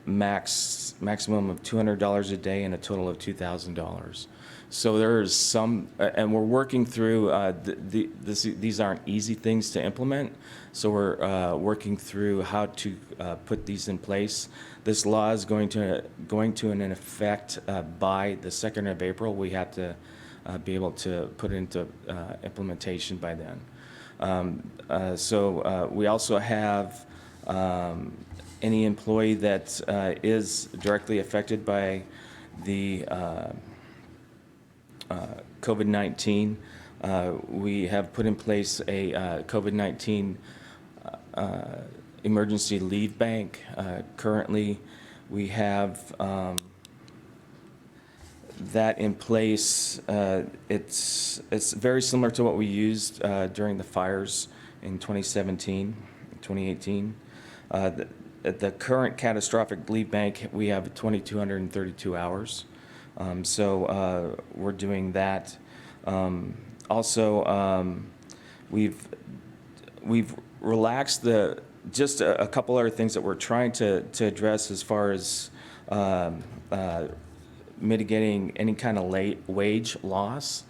maximum of $200 a day and a total of $2,000. So there's some, and we're working through, these aren't easy things to implement, so we're working through how to put these in place. This law is going to in effect by the 2nd of April. We have to be able to put it into implementation by then. We also have any employee that is directly affected by the COVID-19. We have put in place a COVID-19 emergency leave bank. Currently, we have that in place. It's very similar to what we used during the fires in 2017, 2018. The current catastrophic leave bank, we have 2,232 hours. We're doing that. We've relaxed just a couple other things that we're trying to address as far as mitigating any kind of late wage loss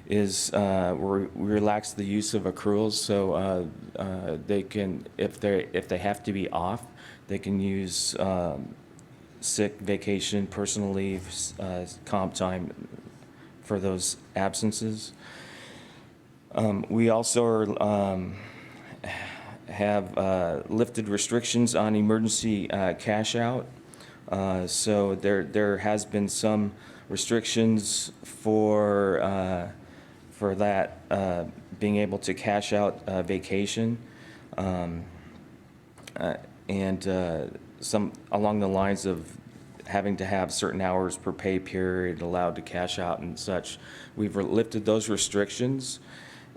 is we relaxed the use of accruals, so they can, if they have to be off, they can use sick, vacation, personal leave, comp time for those absences. We also have lifted restrictions on emergency cash out. So there has been some restrictions for for that, being able to cash out vacation, and some along the lines of having to have certain hours per pay period allowed to cash out and such. We've lifted those restrictions,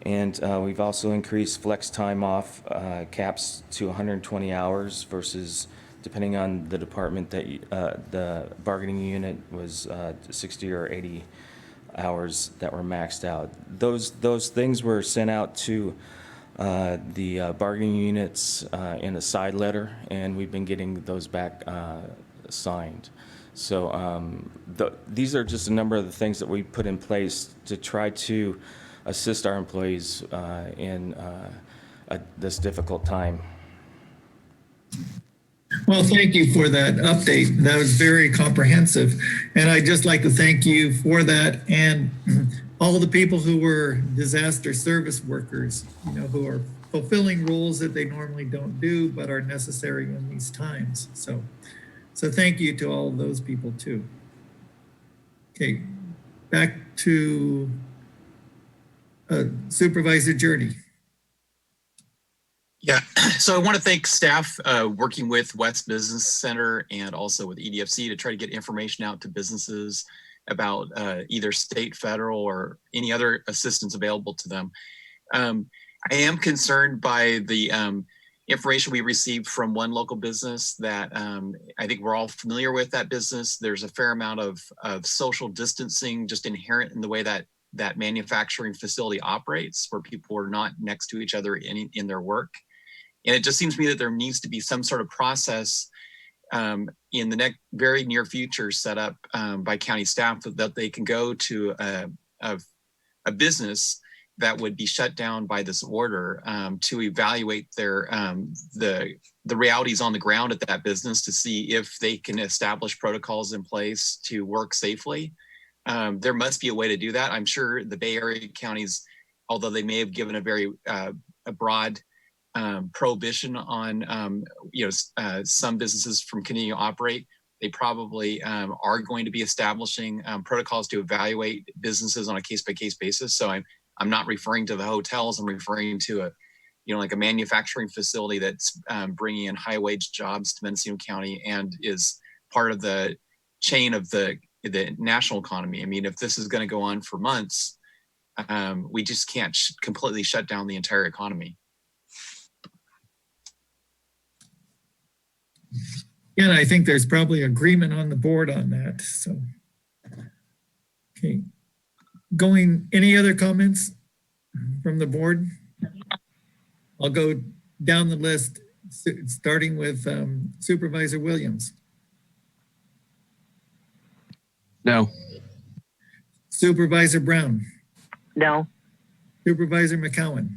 and we've also increased flex time off caps to 120 hours versus, depending on the department, that the bargaining unit was 60 or 80 hours that were maxed out. Those things were sent out to the bargaining units in a side letter, and we've been getting those back signed. So these are just a number of the things that we put in place to try to assist our employees in this difficult time.
Well, thank you for that update. That was very comprehensive. And I'd just like to thank you for that, and all the people who were disaster service workers, who are fulfilling roles that they normally don't do, but are necessary in these times. So thank you to all of those people too. Okay, back to Supervisor Journey.
Yeah, so I want to thank staff working with West Business Center and also with EDFC to try to get information out to businesses about either state, federal, or any other assistance available to them. I am concerned by the information we received from one local business that I think we're all familiar with that business. There's a fair amount of social distancing just inherent in the way that manufacturing facility operates, where people are not next to each other in their work. And it just seems to me that there needs to be some sort of process in the very near future set up by county staff that they can go to a business that would be shut down by this order to evaluate their the realities on the ground at that business to see if they can establish protocols in place to work safely. There must be a way to do that. I'm sure the Bay Area counties, although they may have given a very a broad prohibition on some businesses from continuing to operate, they probably are going to be establishing protocols to evaluate businesses on a case-by-case basis. So I'm not referring to the hotels. I'm referring to like a manufacturing facility that's bringing in high-wage jobs to Mendocino County and is part of the chain of the national economy. I mean, if this is going to go on for months, we just can't completely shut down the entire economy.
Yeah, and I think there's probably agreement on the board on that. So, okay. Any other comments from the board? I'll go down the list, starting with Supervisor Williams.
No.
Supervisor Brown.
No.
Supervisor McCowan.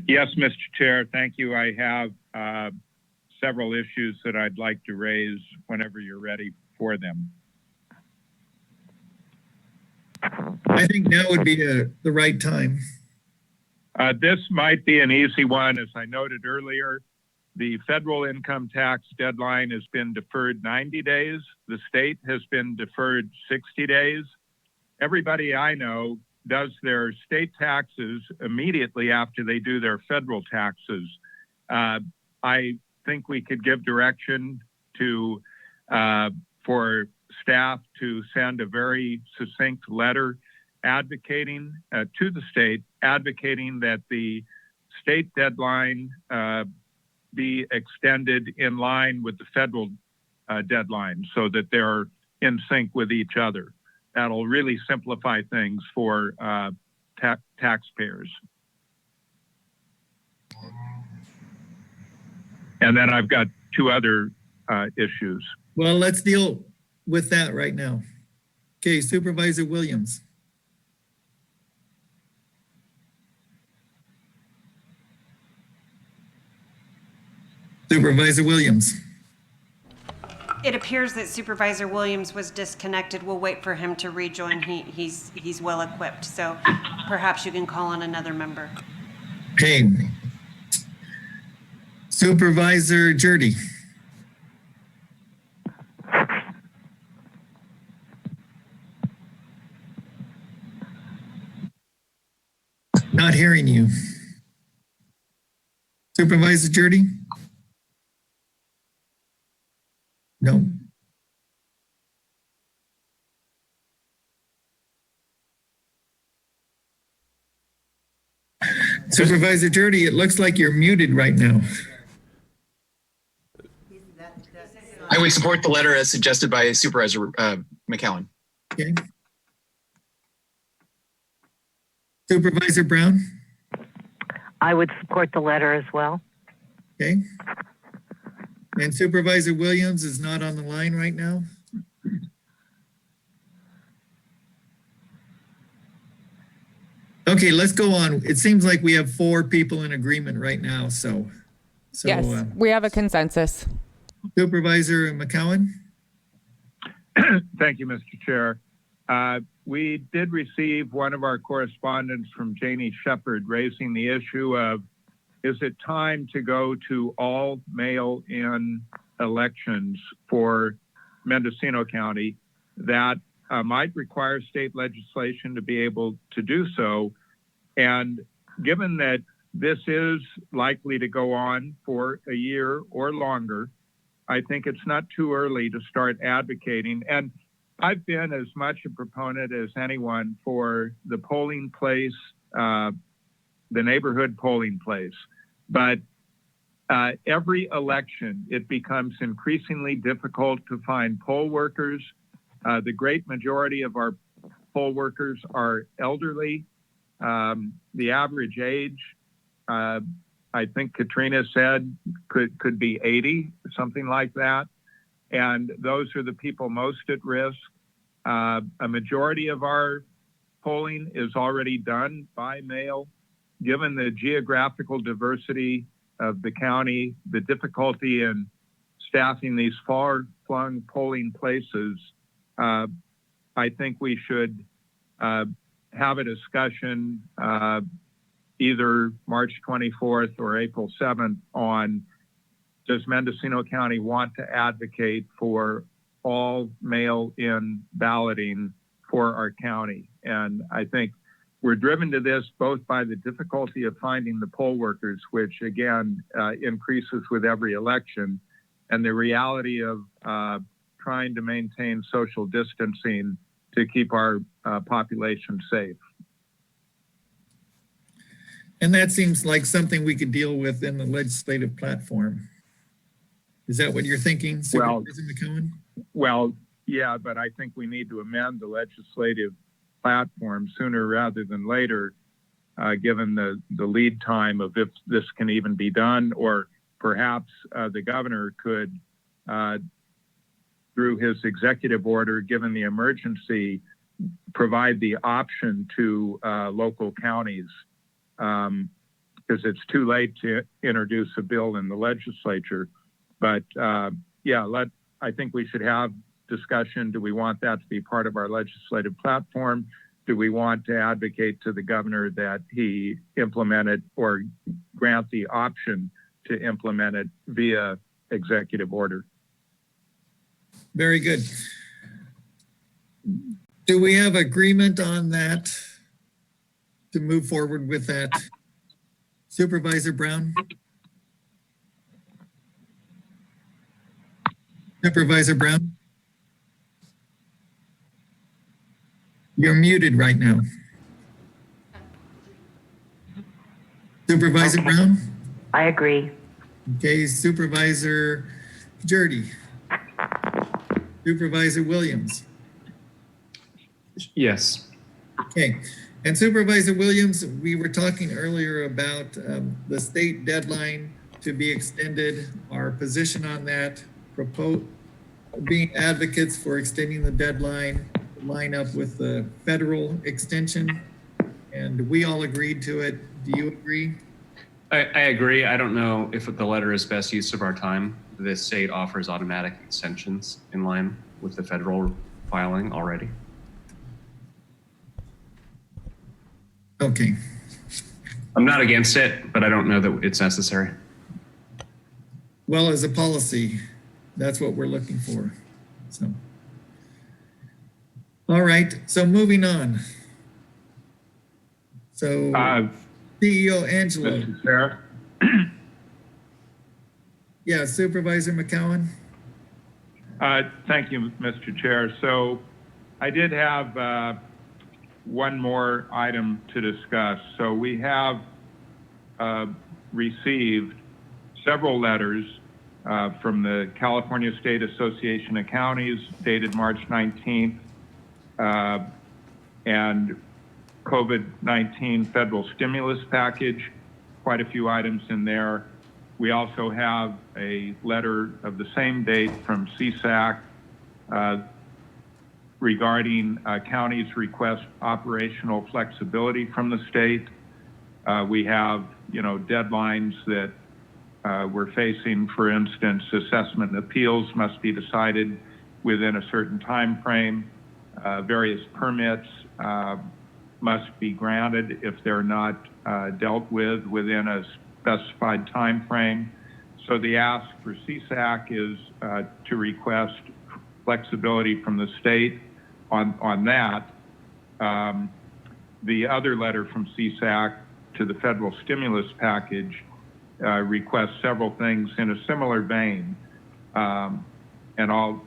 Yes, Mr. Chair, thank you. I have several issues that I'd like to raise whenever you're ready for them.
I think now would be the right time.
This might be an easy one. As I noted earlier, the federal income tax deadline has been deferred 90 days. The state has been deferred 60 days. Everybody I know does their state taxes immediately after they do their federal taxes. I think we could give direction to for staff to send a very succinct letter advocating to the state, advocating that the state deadline be extended in line with the federal deadline so that they're in sync with each other. That'll really simplify things for taxpayers. And then I've got two other issues.
Well, let's deal with that right now. Okay, Supervisor Williams. Supervisor Williams.
It appears that Supervisor Williams was disconnected. We'll wait for him to rejoin. He's well equipped, so perhaps you can call on another member.
Okay. Supervisor Jurdy. Supervisor Jurdy? No. Supervisor Jurdy, it looks like you're muted right now.
I would support the letter as suggested by Supervisor McCowan.
Okay. Supervisor Brown?
I would support the letter as well.
Okay. And Supervisor Williams is not on the line right now? Okay, let's go on. It seems like we have 4 people in agreement right now, so.
Yes, we have a consensus.
Supervisor McCowan?
Thank you, Mr. Chair. We did receive one of our correspondents from Janie Shepard raising the issue of, is it time to go to all mail-in elections for Mendocino County? That might require state legislation to be able to do so. And given that this is likely to go on for a year or longer, I think it's not too early to start advocating. And I've been as much a proponent as anyone for the polling place, the neighborhood polling place. But every election, it becomes increasingly difficult to find poll workers. The great majority of our poll workers are elderly. The average age, I think Katrina said, could be 80, something like that. And those are the people most at risk. A majority of our polling is already done by mail. Given the geographical diversity of the county, the difficulty in staffing these far-flung polling places, I think we should have a discussion either March 24th or April 7th on, does Mendocino County want to advocate for all mail-in balloting for our county? And I think we're driven to this both by the difficulty of finding the poll workers, which again increases with every election, and the reality of trying to maintain social distancing to keep our population safe.
And that seems like something we could deal with in the legislative platform. Is that what you're thinking, Supervisor McCowan?
Well, yeah, but I think we need to amend the legislative platform sooner rather than later, given the lead time of if this can even be done, or perhaps the governor could, through his executive order, given the emergency, provide the option to local counties, because it's too late to introduce a bill in the legislature. But yeah, I think we should have discussion. Do we want that to be part of our legislative platform? Do we want to advocate to the governor that he implement it or grant the option to implement it via executive order?
Very good. Do we have agreement on that to move forward with that? Supervisor Brown? Supervisor Brown? You're muted right now. Supervisor Brown?
I agree.
Okay, Supervisor Jurdy? Supervisor Williams?
Yes.
Okay, and Supervisor Williams, we were talking earlier about the state deadline to be extended, our position on that, being advocates for extending the deadline, line up with the federal extension, and we all agreed to it. Do you agree?
I agree. I don't know if the letter is best use of our time. The state offers automatic extensions in line with the federal filing already.
Okay.
I'm not against it, but I don't know that it's necessary.
Well, as a policy, that's what we're looking for. So, all right. So moving on. So, CEO Angelo.
Mr. Chair.
Yeah, Supervisor McCowan.
Thank you, Mr. Chair. So I did have one more item to discuss. So we have received several letters from the California State Association of Counties dated March 19th and COVID-19 federal stimulus package, quite a few items in there. We also have a letter of the same date from CSAC regarding counties' request operational flexibility from the state. We have, deadlines that we're facing. For instance, assessment appeals must be decided within a certain time frame. Various permits must be granted if they're not dealt with within a specified time frame. So the ask for CSAC is to request flexibility from the state on that. The other letter from CSAC to the federal stimulus package requests several things in a similar vein, and I'll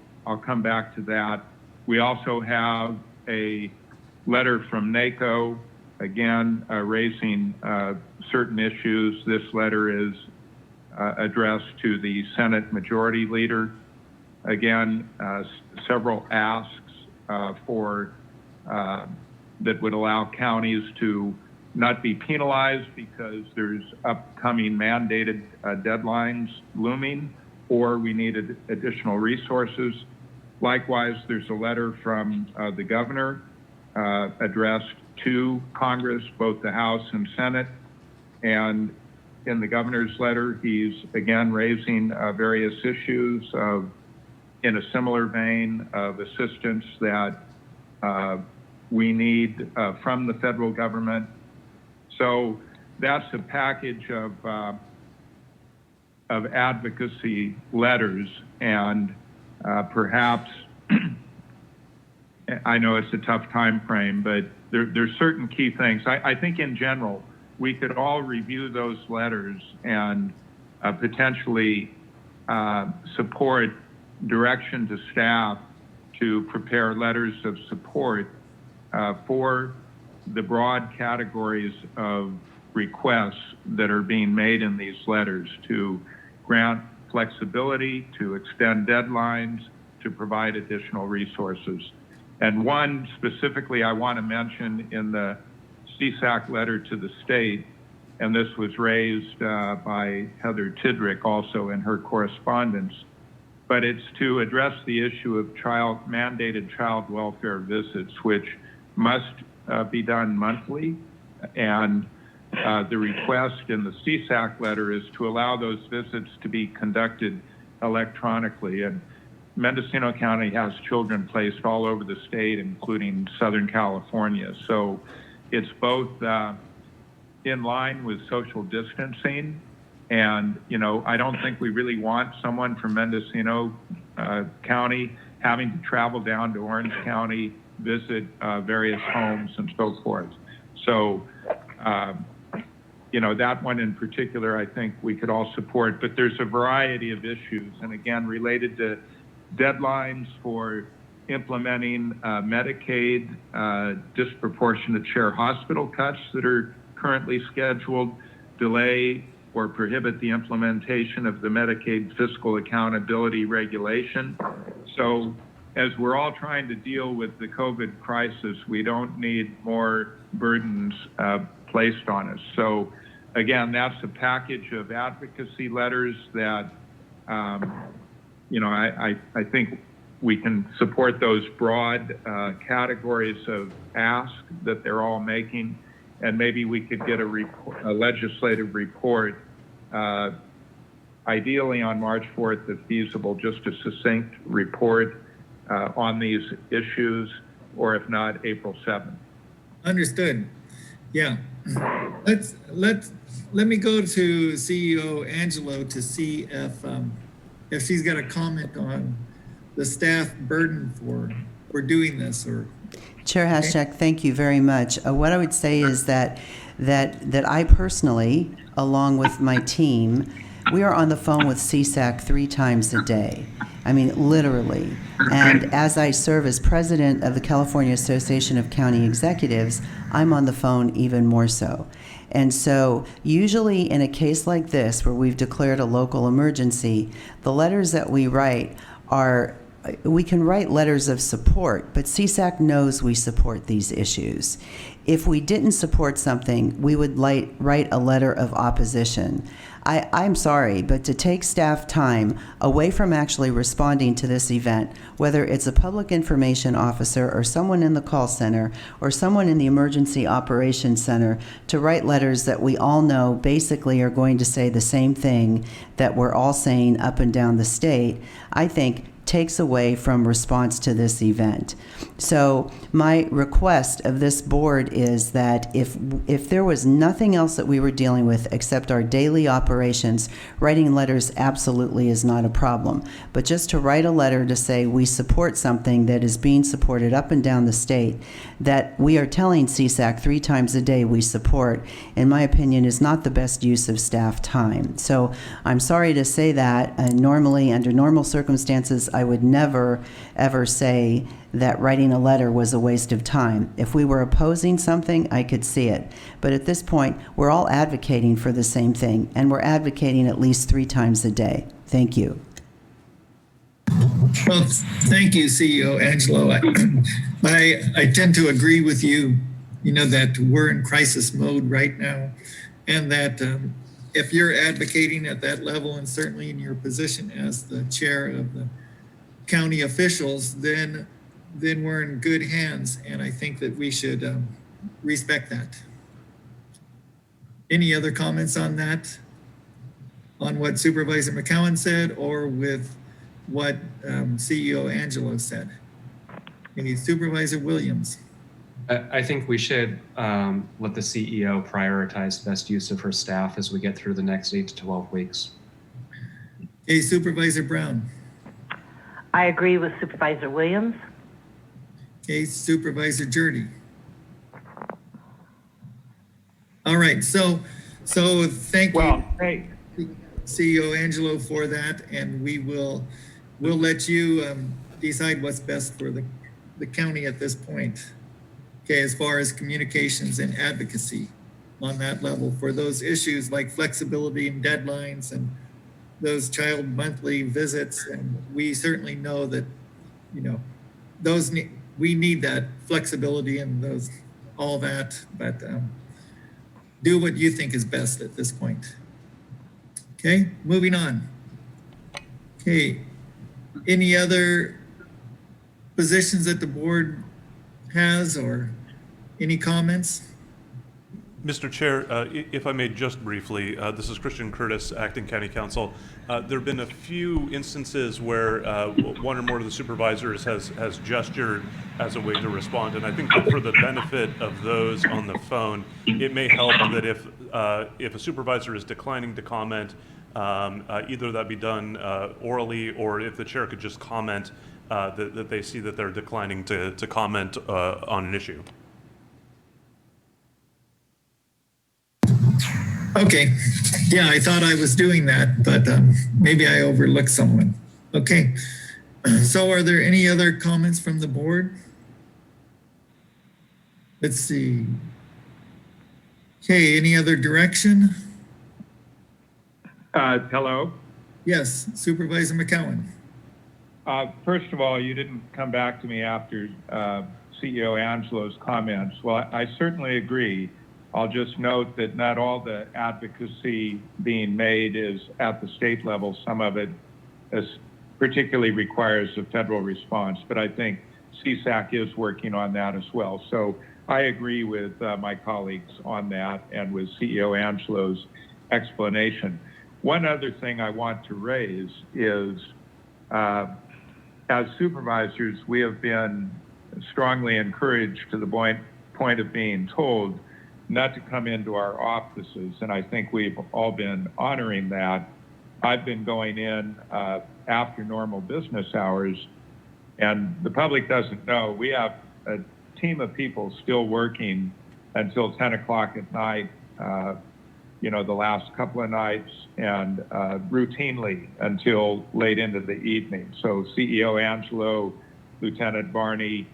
come back to that. We also have a letter from NACO, again, raising certain issues. This letter is addressed to the Senate Majority Leader. Again, several asks for that would allow counties to not be penalized because there's upcoming mandated deadlines looming, or we needed additional resources. Likewise, there's a letter from the governor addressed to Congress, both the House and Senate. And in the governor's letter, he's again raising various issues in a similar vein of assistance that we need from the federal government. So that's a package of advocacy letters, and perhaps I know it's a tough time frame, but there's certain key things. I think in general, we could all review those letters and potentially support direction to staff to prepare letters of support for the broad categories of requests that are being made in these letters to grant flexibility, to extend deadlines, to provide additional resources. And one specifically I want to mention in the CSAC letter to the state, and this was raised by Heather Tidrick also in her correspondence, but it's to address the issue of mandated child welfare visits, which must be done monthly. And the request in the CSAC letter is to allow those visits to be conducted electronically. And Mendocino County has children placed all over the state, including Southern California. So it's both in line with social distancing. And, I don't think we really want someone from Mendocino County having to travel down to Orange County, visit various homes and so forth. So, that one in particular, I think we could all support, but there's a variety of issues. And again, related to deadlines for implementing Medicaid, disproportionate share hospital cuts that are currently scheduled, delay or prohibit the implementation of the Medicaid fiscal accountability regulation. So as we're all trying to deal with the COVID crisis, we don't need more burdens placed on us. So again, that's a package of advocacy letters that, I think we can support those broad categories of ask that they're all making, and maybe we could get a legislative report, ideally on March 4th if feasible, just a succinct report on these issues, or if not, April 7th.
Understood. Yeah. Let me go to CEO Angelo to see if she's got a comment on the staff burden for doing this. Or
Chair Haschak, thank you very much. What I would say is that I personally, along with my team, We are on the phone with CSAC 3 times a day. I mean, literally. And as I serve as president of the California Association of County Executives, I'm on the phone even more so. And so usually in a case like this, where we've declared a local emergency, the letters that we write are, we can write letters of support, but CSAC knows we support these issues. If we didn't support something, we would write a letter of opposition. I'm sorry, but to take staff time away from actually responding to this event, whether it's a public information officer or someone in the call center or someone in the emergency operations center, to write letters that we all know basically are going to say the same thing that we're all saying up and down the state, I think takes away from response to this event. So my request of this board is that if there was nothing else that we were dealing with except our daily operations, writing letters absolutely is not a problem. But just to write a letter to say we support something that is being supported up and down the state, that we are telling CSAC 3 times a day we support, in my opinion, is not the best use of staff time. So I'm sorry to say that. Normally, under normal circumstances, I would never, ever say that writing a letter was a waste of time. If we were opposing something, I could see it. But at this point, we're all advocating for the same thing, and we're advocating at least 3 times a day. Thank you.
Well, thank you, CEO Angelo. I tend to agree with you, that we're in crisis mode right now, and that if you're advocating at that level, and certainly in your position as the chair of the county officials, then we're in good hands, and I think that we should respect that. Any other comments on that? On what Supervisor McCowan said, or with what CEO Angelo said? Any Supervisor Williams?
I think we should let the CEO prioritize the best use of her staff as we get through the next 8 to 12 weeks.
Okay, Supervisor Brown.
I agree with Supervisor Williams.
Okay, Supervisor Jurdy. All right, so thank you,
hey,
CEO Angelo, for that, and we'll let you decide what's best for the county at this point. Okay, as far as communications and advocacy on that level for those issues like flexibility and deadlines and those child monthly visits, and we certainly know that we need that flexibility and all that, but do what you think is best at this point. Okay, moving on. Okay, any other positions that the board has, or any comments?
Mr. Chair, if I may just briefly, this is Christian Curtis, Acting County Counsel. There have been a few instances where one or more of the supervisors has gestured as a way to respond, and I think that for the benefit of those on the phone, it may help that if a supervisor is declining to comment, either that be done orally, or if the chair could just comment that they see that they're declining to comment on an issue.
Okay, yeah, I thought I was doing that, but maybe I overlooked someone. Okay, so are there any other comments from the board? Let's see. Okay, any other direction?
Hello.
Yes, Supervisor McCowan.
First of all, you didn't come back to me after CEO Angelo's comments. Well, I certainly agree. I'll just note that not all the advocacy being made is at the state level. Some of it particularly requires a federal response, but I think CSAC is working on that as well. So I agree with my colleagues on that and with CEO Angelo's explanation. One other thing I want to raise is, as supervisors, we have been strongly encouraged to the point of being told not to come into our offices, and I think we've all been honoring that. I've been going in after normal business hours, and the public doesn't know, we have a team of people still working until 10 o'clock at night, the last couple of nights and routinely until late into the evening. So CEO Angelo, Lieutenant Barney,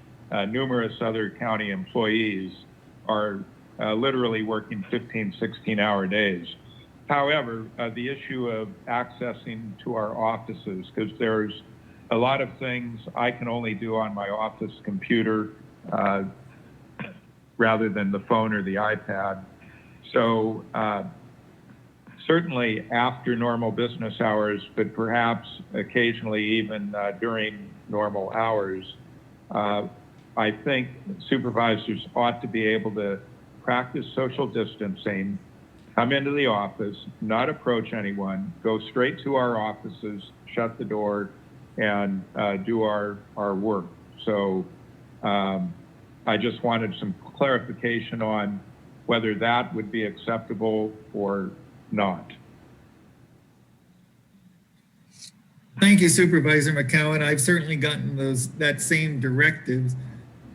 numerous other county employees are literally working 15, 16-hour days. However, the issue of accessing to our offices, because there's a lot of things I can only do on my office computer rather than the phone or the iPad. So certainly after normal business hours, but perhaps occasionally even during normal hours, I think supervisors ought to be able to practice social distancing, come into the office, not approach anyone, go straight to our offices, shut the door, and do our work. So I just wanted some clarification on whether that would be acceptable or not.
Thank you, Supervisor McCowan. I've certainly gotten that same directives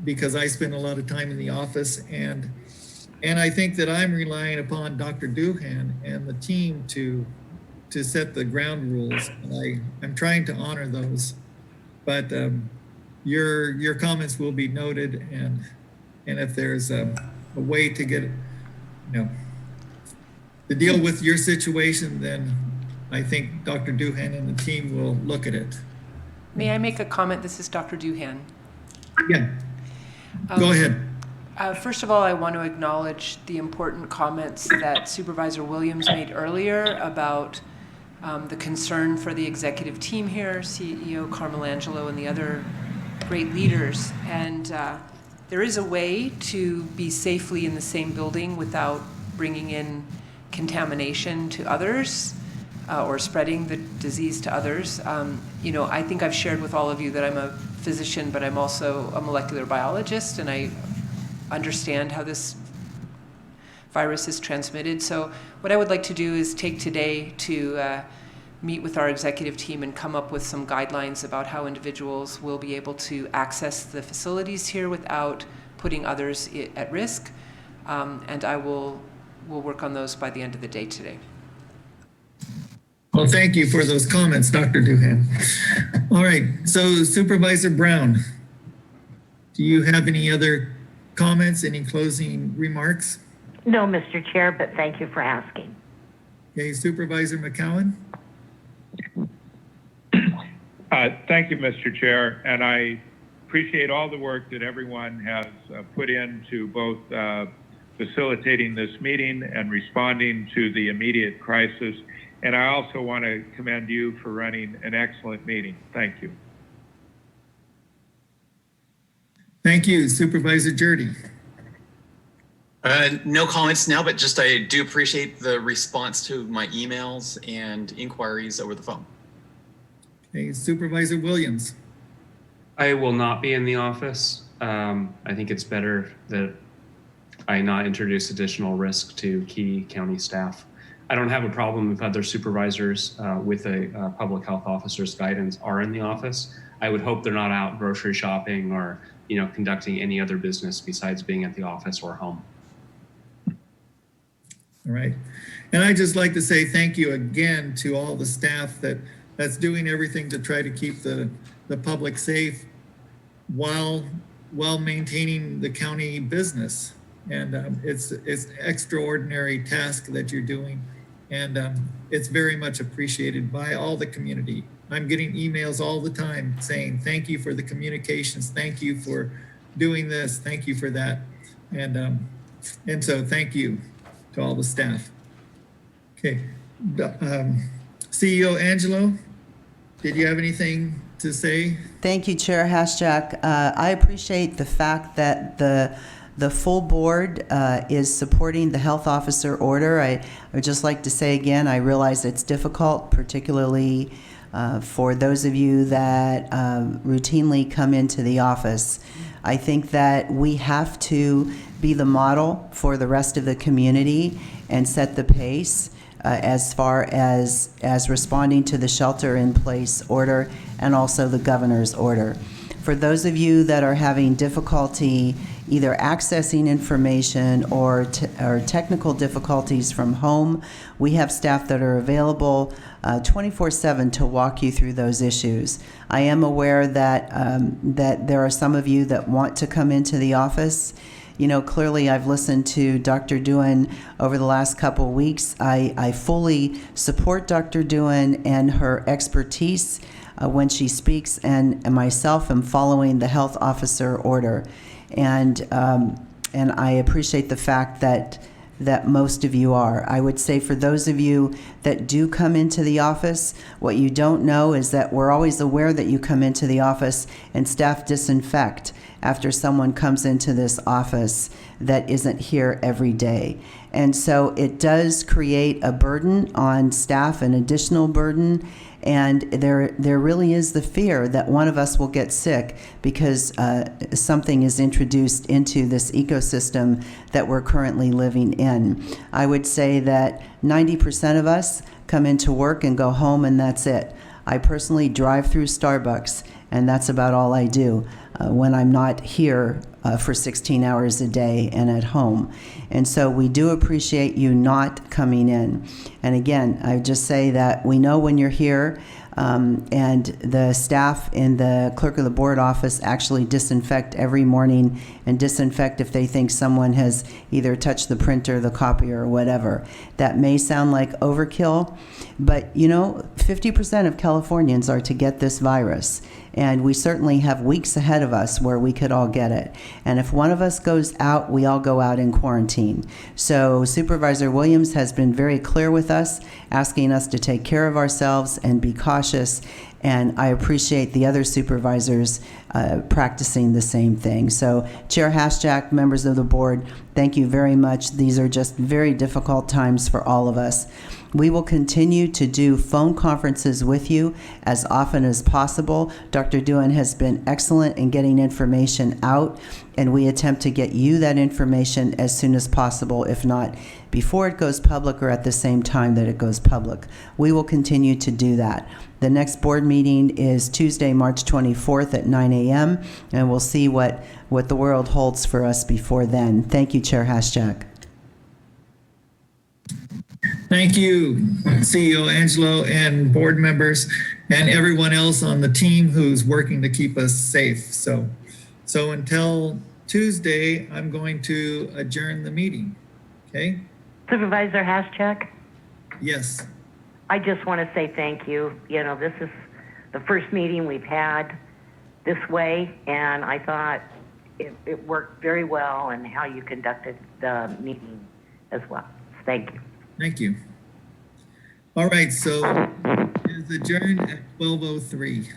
because I spend a lot of time in the office, and I think that I'm relying upon Dr. Doohan and the team to set the ground rules, and I'm trying to honor those. But your comments will be noted, and if there's a way to get to deal with your situation, then I think Dr. Doohan and the team will look at it.
May I make a comment? This is Dr. Doohan.
Yeah, go ahead.
First of all, I want to acknowledge the important comments that Supervisor Williams made earlier about the concern for the executive team here, CEO Carmelangelo and the other great leaders. And there is a way to be safely in the same building without bringing in contamination to others or spreading the disease to others. I think I've shared with all of you that I'm a physician, but I'm also a molecular biologist, and I understand how this virus is transmitted. So what I would like to do is take today to meet with our executive team and come up with some guidelines about how individuals will be able to access the facilities here without putting others at risk. And we'll work on those by the end of the day today.
Well, thank you for those comments, Dr. Doohan. All right, so Supervisor Brown, do you have any other comments, any closing remarks?
No, Mr. Chair, but thank you for asking.
Okay, Supervisor McCowan?
Thank you, Mr. Chair, and I appreciate all the work that everyone has put into both facilitating this meeting and responding to the immediate crisis. And I also want to commend you for running an excellent meeting. Thank you.
Thank you, Supervisor Jurdy.
No comments now, but just I do appreciate the response to my emails and inquiries over the phone.
Okay, Supervisor Williams.
I will not be in the office. I think it's better that I not introduce additional risk to key county staff. I don't have a problem if other supervisors with a public health officer's guidance are in the office. I would hope they're not out grocery shopping or conducting any other business besides being at the office or home.
All right. And I'd just like to say thank you again to all the staff that's doing everything to try to keep the public safe while maintaining the county business. And it's an extraordinary task that you're doing. And it's very much appreciated by all the community. I'm getting emails all the time saying, thank you for the communications. Thank you for doing this. Thank you for that. And so thank you to all the staff. Okay. CEO Angelo, did you have anything to say?
Thank you, Chair Haschak. I appreciate the fact that the full board is supporting the health officer order. I would just like to say again, I realize it's difficult, particularly for those of you that routinely come into the office. I think that we have to be the model for the rest of the community and set the pace as far as responding to the shelter-in-place order and also the governor's order. For those of you that are having difficulty either accessing information or technical difficulties from home, we have staff that are available 24/7 to walk you through those issues. I am aware that that there are some of you that want to come into the office. You know, clearly I've listened to Dr. Doohan over the last couple of weeks. I fully support Dr. Doohan and her expertise when she speaks, and myself am following the health officer order. And I appreciate the fact that most of you are. I would say for those of you that do come into the office, what you don't know is that we're always aware that you come into the office and staff disinfect after someone comes into this office that isn't here every day. And so it does create a burden on staff, an additional burden. And there really is the fear that one of us will get sick because something is introduced into this ecosystem that we're currently living in. I would say that 90% of us come into work and go home, and that's it. I personally drive through Starbucks, and that's about all I do when I'm not here for 16 hours a day and at home. And so we do appreciate you not coming in. And again, I just say that we know when you're here, and the staff in the clerk of the board office actually disinfect every morning and disinfect if they think someone has either touched the printer, the copier, or whatever. That may sound like overkill, but you know, 50% of Californians are to get this virus. And we certainly have weeks ahead of us where we could all get it. And if one of us goes out, we all go out in quarantine. So Supervisor Williams has been very clear with us, asking us to take care of ourselves and be cautious. And I appreciate the other supervisors practicing the same thing. So Chair Hashtag, members of the board, thank you very much. These are just very difficult times for all of us. We will continue to do phone conferences with you as often as possible. Dr. Doohan has been excellent in getting information out, and we attempt to get you that information as soon as possible, if not before it goes public or at the same time that it goes public. We will continue to do that. The next board meeting is Tuesday, March 24th at 9 a.m., and we'll see what the world holds for us before then. Thank you, Chair Hashtag.
Thank you, CEO Angelo and board members and everyone else on the team who's working to keep us safe. So until Tuesday, I'm going to adjourn the meeting. Okay?
Supervisor Hashtag?
Yes.
I just want to say thank you. You know, this is the first meeting we've had this way, and I thought it worked very well and how you conducted the meeting as well. Thank you.
Thank you. All right, so it is adjourned at 12:03.